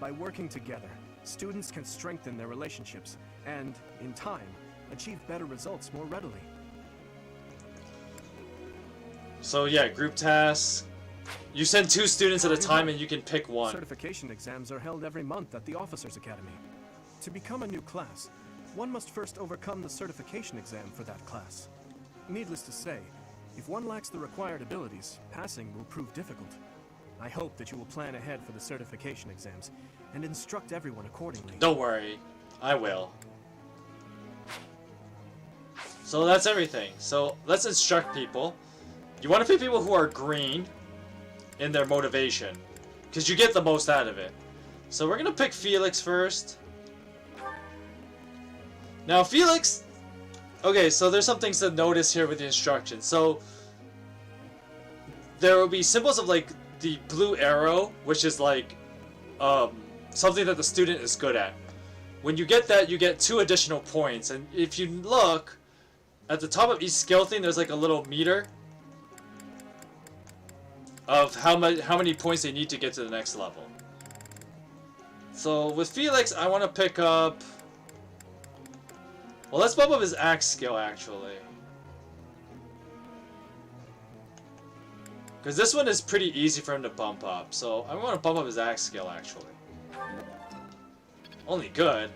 By working together, students can strengthen their relationships and, in time, achieve better results more readily. So yeah, group tasks. You send 2 students at a time and you can pick one. Certification exams are held every month at the Officers Academy. To become a new class, one must first overcome the certification exam for that class. Needless to say, if one lacks the required abilities, passing will prove difficult. I hope that you will plan ahead for the certification exams and instruct everyone accordingly. Don't worry, I will. So that's everything. So let's instruct people. You want to pick people who are green in their motivation, because you get the most out of it. So we're going to pick Felix first. Now Felix... Okay, so there's some things to notice here with the instructions. So there will be symbols of like the blue arrow, which is like something that the student is good at. When you get that, you get 2 additional points. And if you look at the top of each skill thing, there's like a little meter of how many points they need to get to the next level. So with Felix, I want to pick up... Well, let's bump up his axe skill, actually. Because this one is pretty easy for him to bump up. So I want to bump up his axe skill, actually. Only good.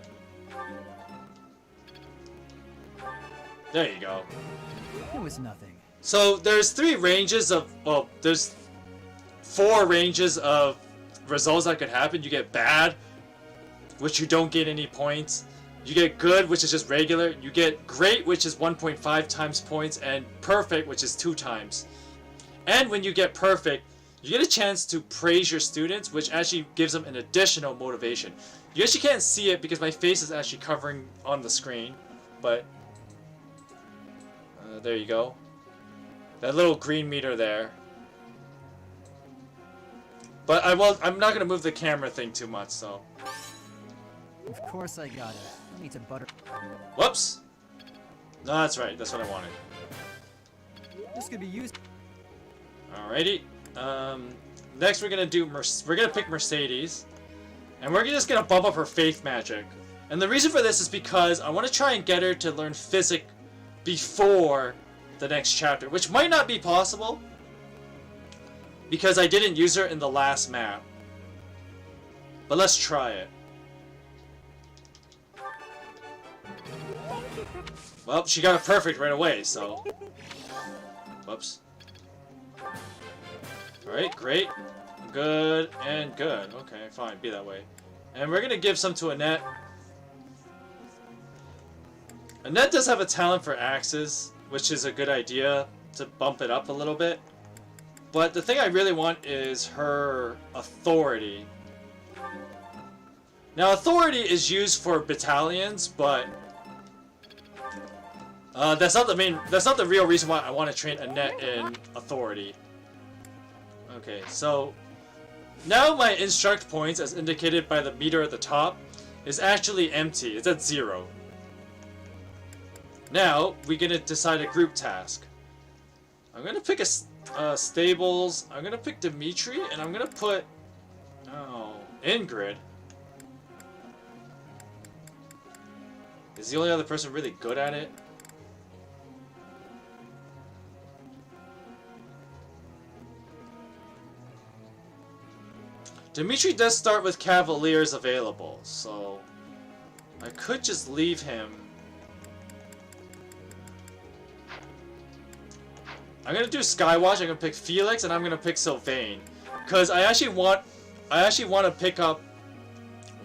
There you go. It was nothing. So there's 3 ranges of... Well, there's 4 ranges of results that could happen. You get bad, which you don't get any points. You get good, which is just regular. You get great, which is 1.5 times points, and perfect, which is 2 times. And when you get perfect, you get a chance to praise your students, which actually gives them an additional motivation. You actually can't see it because my face is actually covering on the screen, but there you go. That little green meter there. But I'm not going to move the camera thing too much, so... Of course I got it. I need to butter... Whoops! No, that's right. That's what I wanted. This could be used... Alrighty. Next we're going to pick Mercedes. And we're just going to bump up her faith magic. And the reason for this is because I want to try and get her to learn physic before the next chapter, which might not be possible because I didn't use her in the last map. But let's try it. Well, she got it perfect right away, so... Whoops. Alright, great. Good and good. Okay, fine, be that way. And we're gonna give some to Annette. Annette does have a talent for axes, which is a good idea to bump it up a little bit. But the thing I really want is her authority. Now, authority is used for battalions, but that's not the real reason why I want to train Annette in authority. Okay, so now my instruct points, as indicated by the meter at the top, is actually empty. It's at 0. Now we're gonna decide a group task. I'm gonna pick a stables. I'm gonna pick Dimitri, and I'm gonna put Ingrid. Is the only other person really good at it? Dimitri does start with Cavaliers available, so I could just leave him. I'm gonna do Skywatch. I'm gonna pick Felix, and I'm gonna pick Sylvain, because I actually want to pick up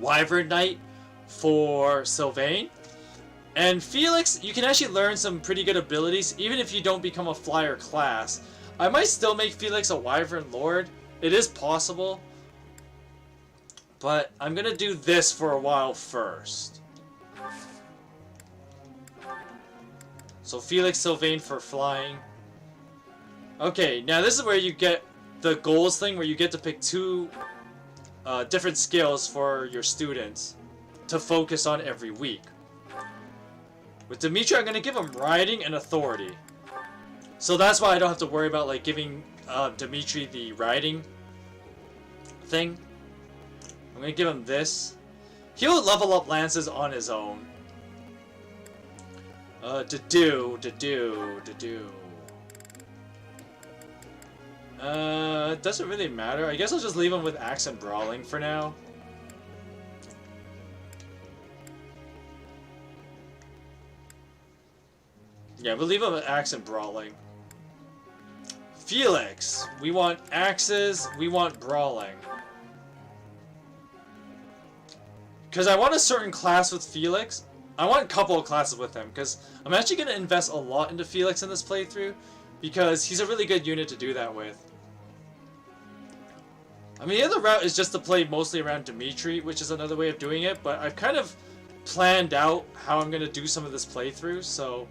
Wyvern Knight for Sylvain. And Felix, you can actually learn some pretty good abilities, even if you don't become a flyer class. I might still make Felix a Wyvern Lord. It is possible. But I'm gonna do this for a while first. So Felix, Sylvain for flying. Okay, now this is where you get the goals thing, where you get to pick 2 different skills for your students to focus on every week. With Dimitri, I'm going to give him riding and authority. So that's why I don't have to worry about like giving Dimitri the riding thing. I'm going to give him this. He'll level up lances on his own. It doesn't really matter. I guess I'll just leave him with Axe and Brawling for now. Yeah, we'll leave him with Axe and Brawling. Felix, we want axes, we want Brawling. Because I want a certain class with Felix. I want a couple of classes with him, because I'm actually going to invest a lot into Felix in this playthrough, because he's a really good unit to do that with. I mean, the other route is just to play mostly around Dimitri, which is another way of doing it, but I've kind of planned out how I'm going to do some of this playthrough, so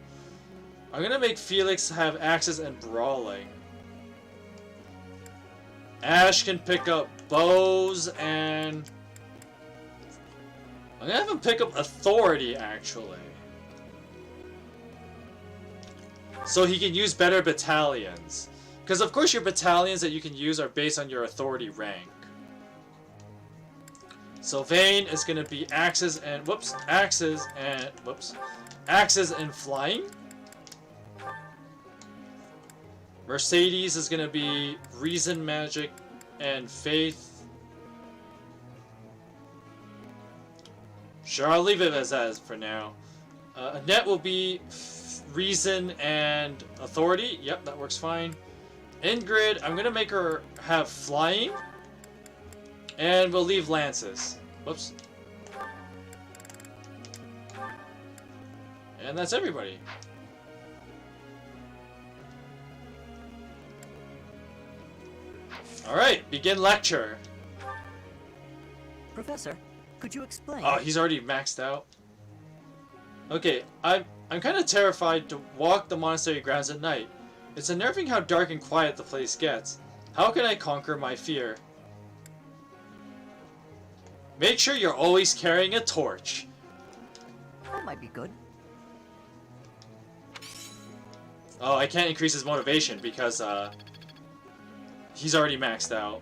I'm going to make Felix have axes and Brawling. Ash can pick up bows, and I'm going to have him pick up authority, actually. So he can use better battalions. Because of course your battalions that you can use are based on your authority rank. Sylvain is going to be axes and axes and flying. Mercedes is going to be reason, magic, and faith. Sure, I'll leave it as that for now. Annette will be reason and authority. Yep, that works fine. Ingrid, I'm going to make her have flying. And we'll leave lances. Whoops. And that's everybody. Alright, begin lecture. Professor, could you explain? Oh, he's already maxed out. Okay, I'm kind of terrified to walk the monastery grounds at night. It's unnerving how dark and quiet the place gets. How can I conquer my fear? Make sure you're always carrying a torch. That might be good. Oh, I can't increase his motivation because he's already maxed out.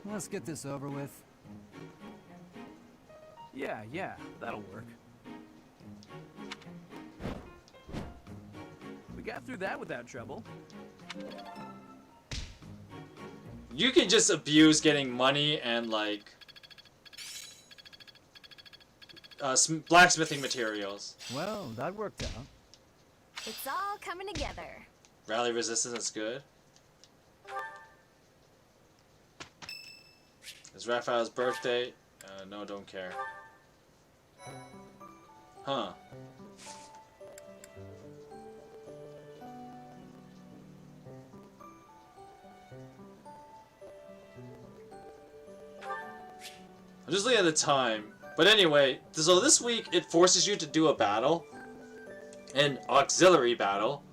Let's get this over with. Yeah, that'll work. We got through that without trouble. You can just abuse getting money and like blacksmithing materials. Well, that worked out. It's all coming together. Rally resistance, that's good. It's Raphael's birthday. No, don't care. Huh. I'm just looking at the time. But anyway, so this week it forces you to do a battle. An auxiliary battle.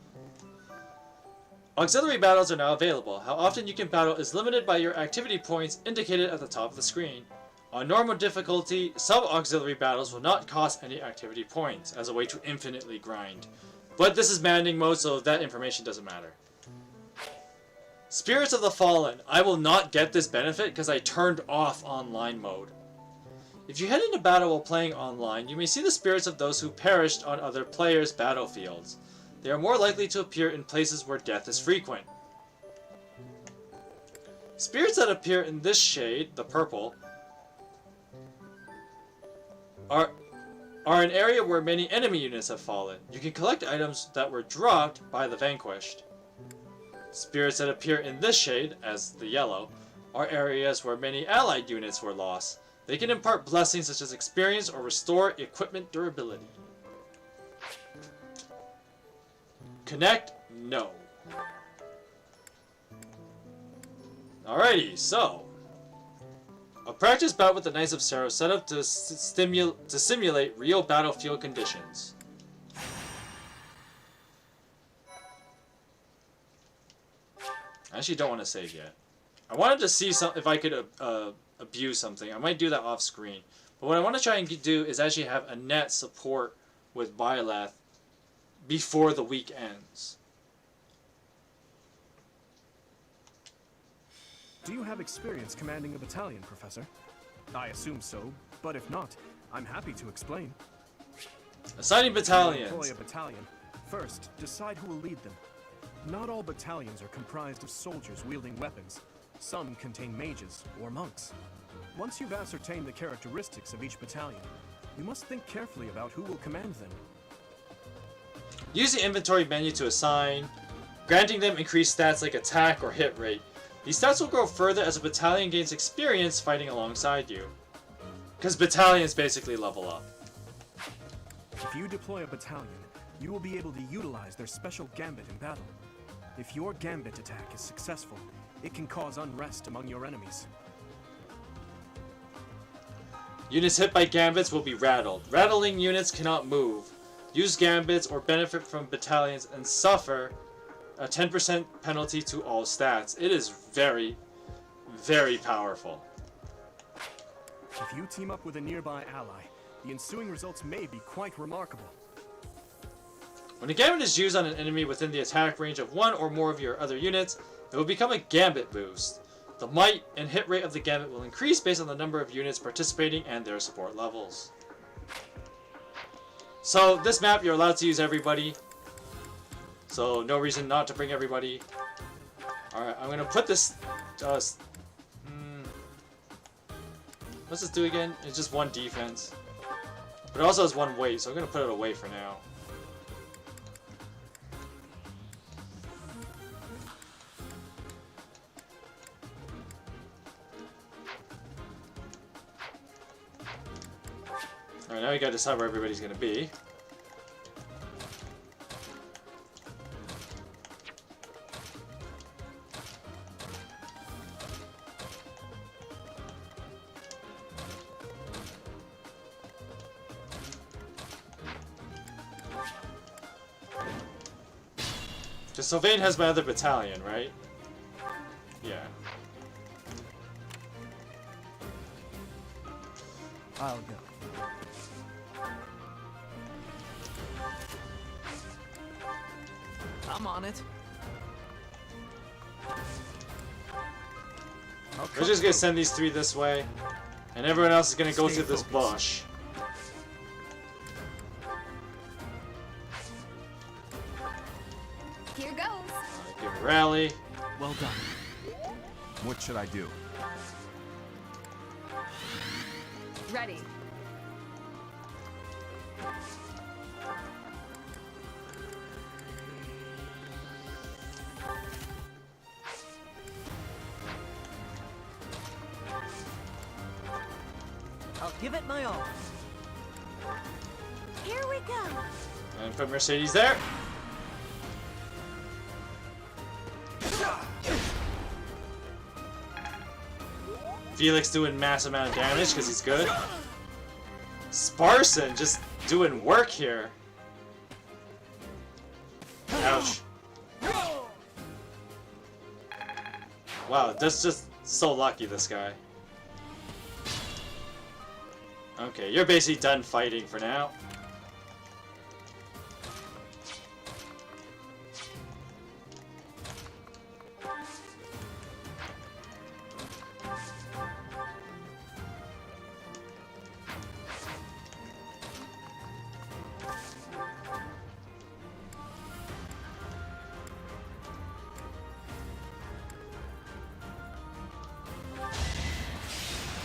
Auxiliary battles are now available. How often you can battle is limited by your activity points indicated at the top of the screen. On normal difficulty, some auxiliary battles will not cost any activity points as a way to infinitely grind. But this is maddening mode, so that information doesn't matter. Spirits of the Fallen. I will not get this benefit because I turned off online mode. If you head into battle while playing online, you may see the spirits of those who perished on other players' battlefields. They are more likely to appear in places where death is frequent. Spirits that appear in this shade, the purple, are an area where many enemy units have fallen. You can collect items that were dropped by the vanquished. Spirits that appear in this shade, as the yellow, are areas where many allied units were lost. They can impart blessings such as experience or restore equipment durability. Connect? No. Alrighty, so. A practice bout with the Knights of Sorrow set up to simulate real battlefield conditions. I actually don't want to save yet. I wanted to see if I could abuse something. I might do that off screen. But what I want to try and do is actually have a net support with Byleth before the week ends. Do you have experience commanding a battalion, Professor? I assume so, but if not, I'm happy to explain. Assigning battalions. Deploy a battalion. First, decide who will lead them. Not all battalions are comprised of soldiers wielding weapons. Some contain mages or monks. Once you've ascertained the characteristics of each battalion, you must think carefully about who will command them. Use the inventory menu to assign, granting them increased stats like attack or hit rate. These stats will grow further as a battalion gains experience fighting alongside you. Because battalions basically level up. If you deploy a battalion, you will be able to utilize their special gambit in battle. If your gambit attack is successful, it can cause unrest among your enemies. Units hit by gambits will be rattled. Rattling units cannot move. Use gambits or benefit from battalions and suffer a 10% penalty to all stats. It is very, very powerful. If you team up with a nearby ally, the ensuing results may be quite remarkable. When a gambit is used on an enemy within the attack range of one or more of your other units, it will become a gambit boost. The might and hit rate of the gambit will increase based on the number of units participating and their support levels. So this map you're allowed to use everybody. So no reason not to bring everybody. Alright, I'm gonna put this... what's this do again? It's just one defense. But it also has one weight, so I'm gonna put it away for now. Alright, now we gotta decide where everybody's gonna be. Because Sylvain has my other battalion, right? Yeah. I'll go. I'm on it. We're just gonna send these three this way, and everyone else is gonna go through this bush. Here goes. Give a rally. Well done. What should I do? Ready. I'll give it my all. Here we go. And put Mercedes there. Felix doing mass amount of damage because he's good. Parson just doing work here. Ouch. Wow, that's just so lucky, this guy. Okay, you're basically done fighting for now.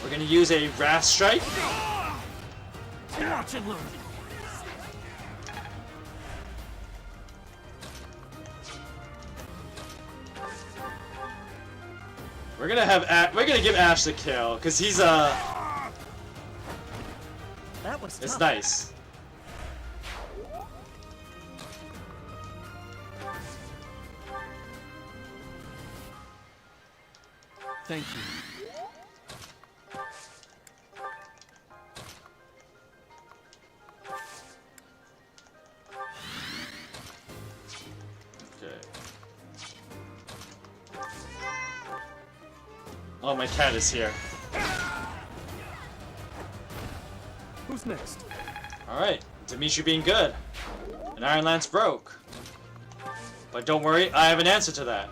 We're gonna use a Wrath Strike. Watch and learn. We're gonna give Ash the kill because he's That was it's tough. nice. Thank you. Oh, my cat is here. Who's next? Alright, Dimitri being good. And Iron Lance broke. But don't worry, I have an answer to that.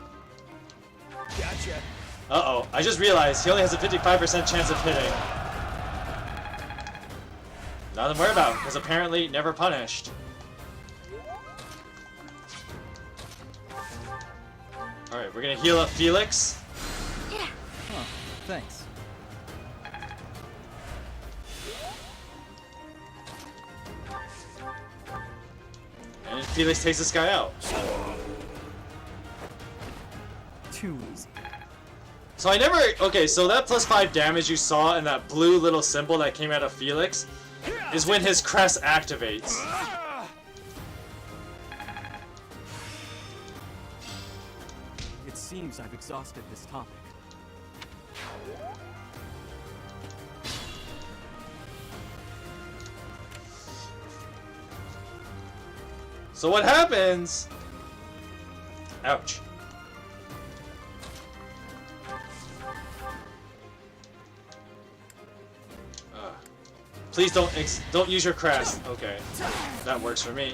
Gotcha. Uh-oh, I just realized he only has a 55% chance of hitting. Nothing to worry about, because apparently never punished. Alright, we're gonna heal up Felix. Oh, thanks. And Felix takes this guy out. Too easy. So I never... Okay, so that +5 damage you saw and that blue little symbol that came out of Felix is when his crest activates. It seems I've exhausted this topic. So what happens... Ouch. Please don't use your crest. Okay, that works for me.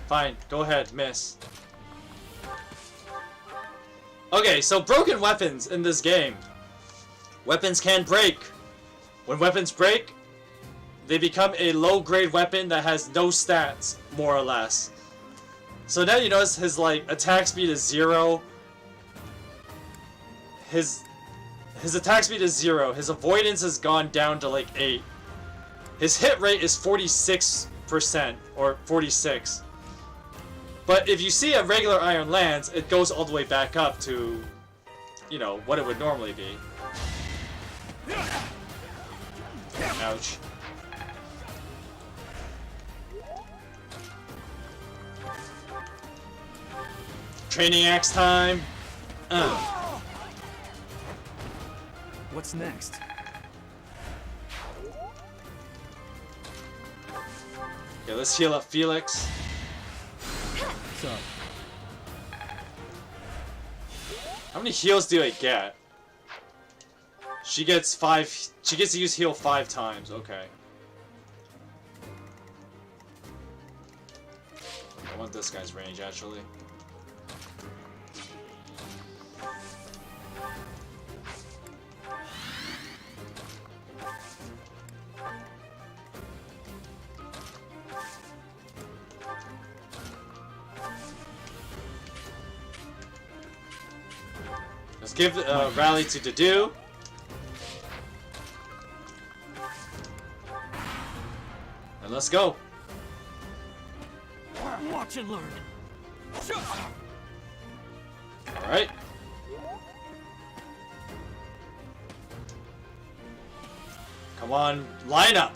Fine, go ahead, miss. Okay, so broken weapons in this game. Weapons can break. When weapons break, they become a low-grade weapon that has no stats, more or less. So now you notice his like attack speed is 0. His attack speed is 0. His avoidance has gone down to like 8. His hit rate is 46% or 46. But if you see a regular Iron Lance, it goes all the way back up to, you know, what it would normally be. Ouch. Training axe time. What's next? Okay, let's heal up Felix. So, how many heals do I get? She gets 5. She gets to use heal 5 times. Okay. I want this guy's range actually. Let's give rally to Dedu. And let's go. Watch and learn. Alright. Come on, line up.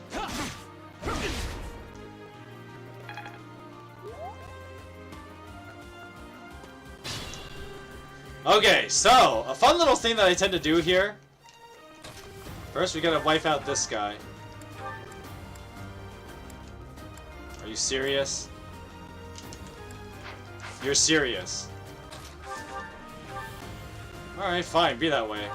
Okay, so a fun little thing that I tend to do here. First, we gotta wipe out this guy. Are you serious? You're serious. Alright, fine, be that way.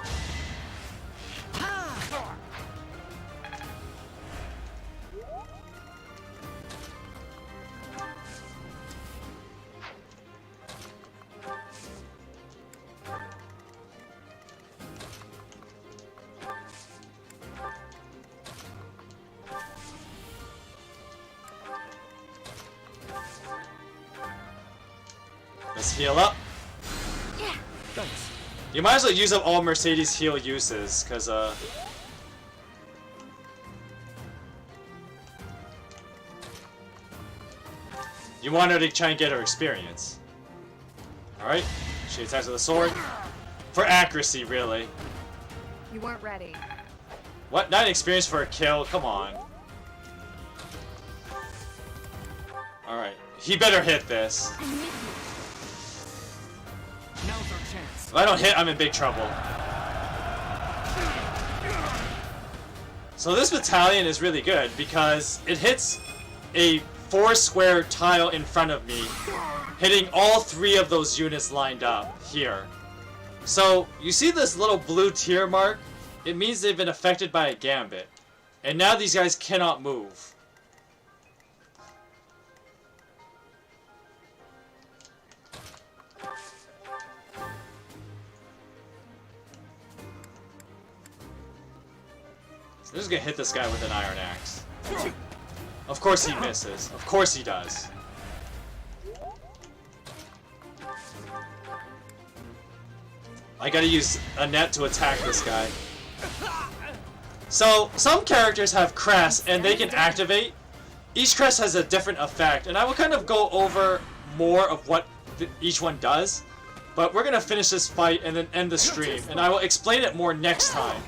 Let's heal up. Yeah. Thanks. You might as well use up all Mercedes heal uses, cause you want her to try and get her experience. Alright, she attacks with a sword. For accuracy, really. You weren't ready. What? Not experience for a kill? Come on. Alright, he better hit this. Now's our chance. If I don't hit, I'm in big trouble. So this battalion is really good because it hits a 4-square tile in front of me, hitting all 3 of those units lined up here. So you see this little blue tier mark? It means they've been affected by a gambit. And now these guys cannot move. I'm just gonna hit this guy with an iron axe. Of course he misses. Of course he does. I gotta use a net to attack this guy. So, some characters have crests and they can activate. Each crest has a different effect, and I will kind of go over more of what each one does. But we're gonna finish this fight and then end the stream, and I will explain it more next time.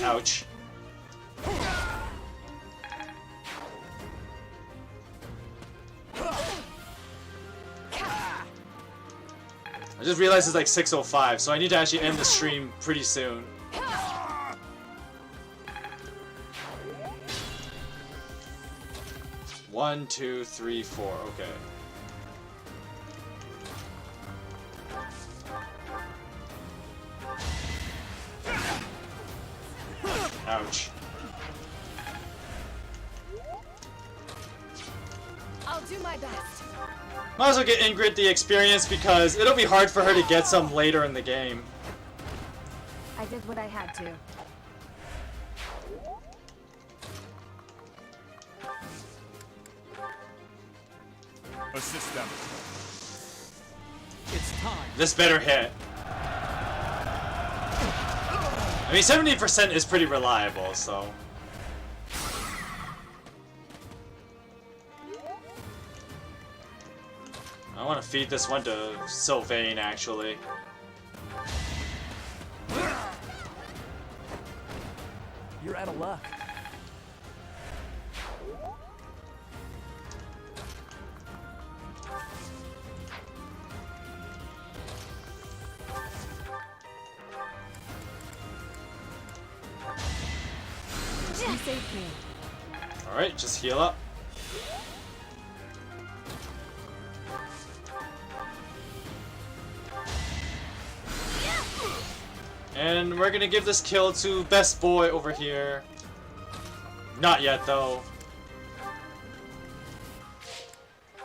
Ouch. I just realized it's like 6:05, so I need to actually end the stream pretty soon. One, two, three, four. Okay. Ouch. I'll do my best. Might as well get Ingrid the experience because it'll be hard for her to get some later in the game. I did what I had to. Assist them. It's time. This better hit. I mean, 70% is pretty reliable, so. I want to feed this one to Sylvain, actually. You're out of luck. You saved me. Alright, just heal up. And we're gonna give this kill to best boy over here. Not yet, though.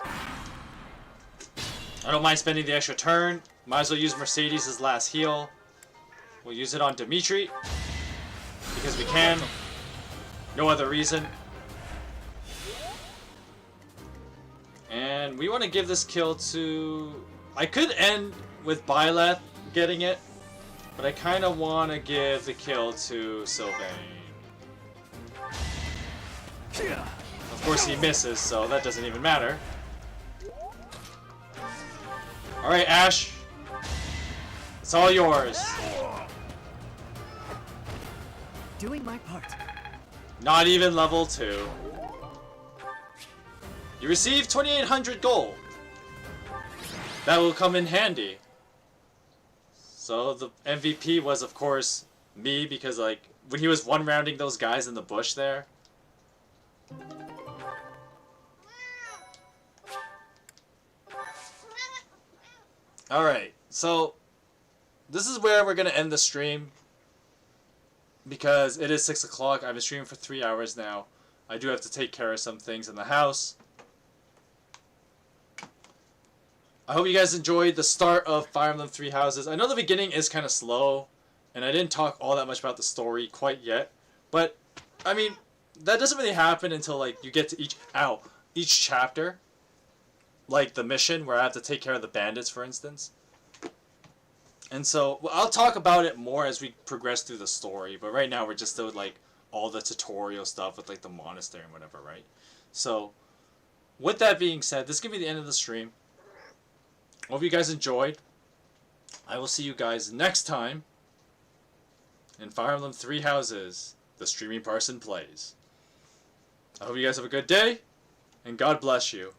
I don't mind spending the extra turn. Might as well use Mercedes' last heal. We'll use it on Dimitri. Because we can. No other reason. And we want to give this kill to I could end with Byleth getting it, but I kind of want to give the kill to Sylvain. Of course he misses, so that doesn't even matter. Alright, Ash. It's all yours. Doing my part. Not even level 2. You receive 2,800 gold. That will come in handy. So the MVP was, of course, me, because like when he was one-rounding those guys in the bush there. Alright, so this is where we're going to end the stream. Because it is 6 o'clock. I've been streaming for 3 hours now. I do have to take care of some things in the house. I hope you guys enjoyed the start of Fire Emblem Three Houses. I know the beginning is kind of slow, and I didn't talk all that much about the story quite yet. But, I mean, that doesn't really happen until, like, you get to each chapter. Like the mission where I have to take care of the bandits, for instance. And so, well, I'll talk about it more as we progress through the story. But right now, we're just doing, like, all the tutorial stuff with, like, the monastery and whatever, right? So, with that being said, this is going to be the end of the stream. Hope you guys enjoyed. I will see you guys next time in Fire Emblem Three Houses, the streaming Parson plays. I hope you guys have a good day, and God bless you.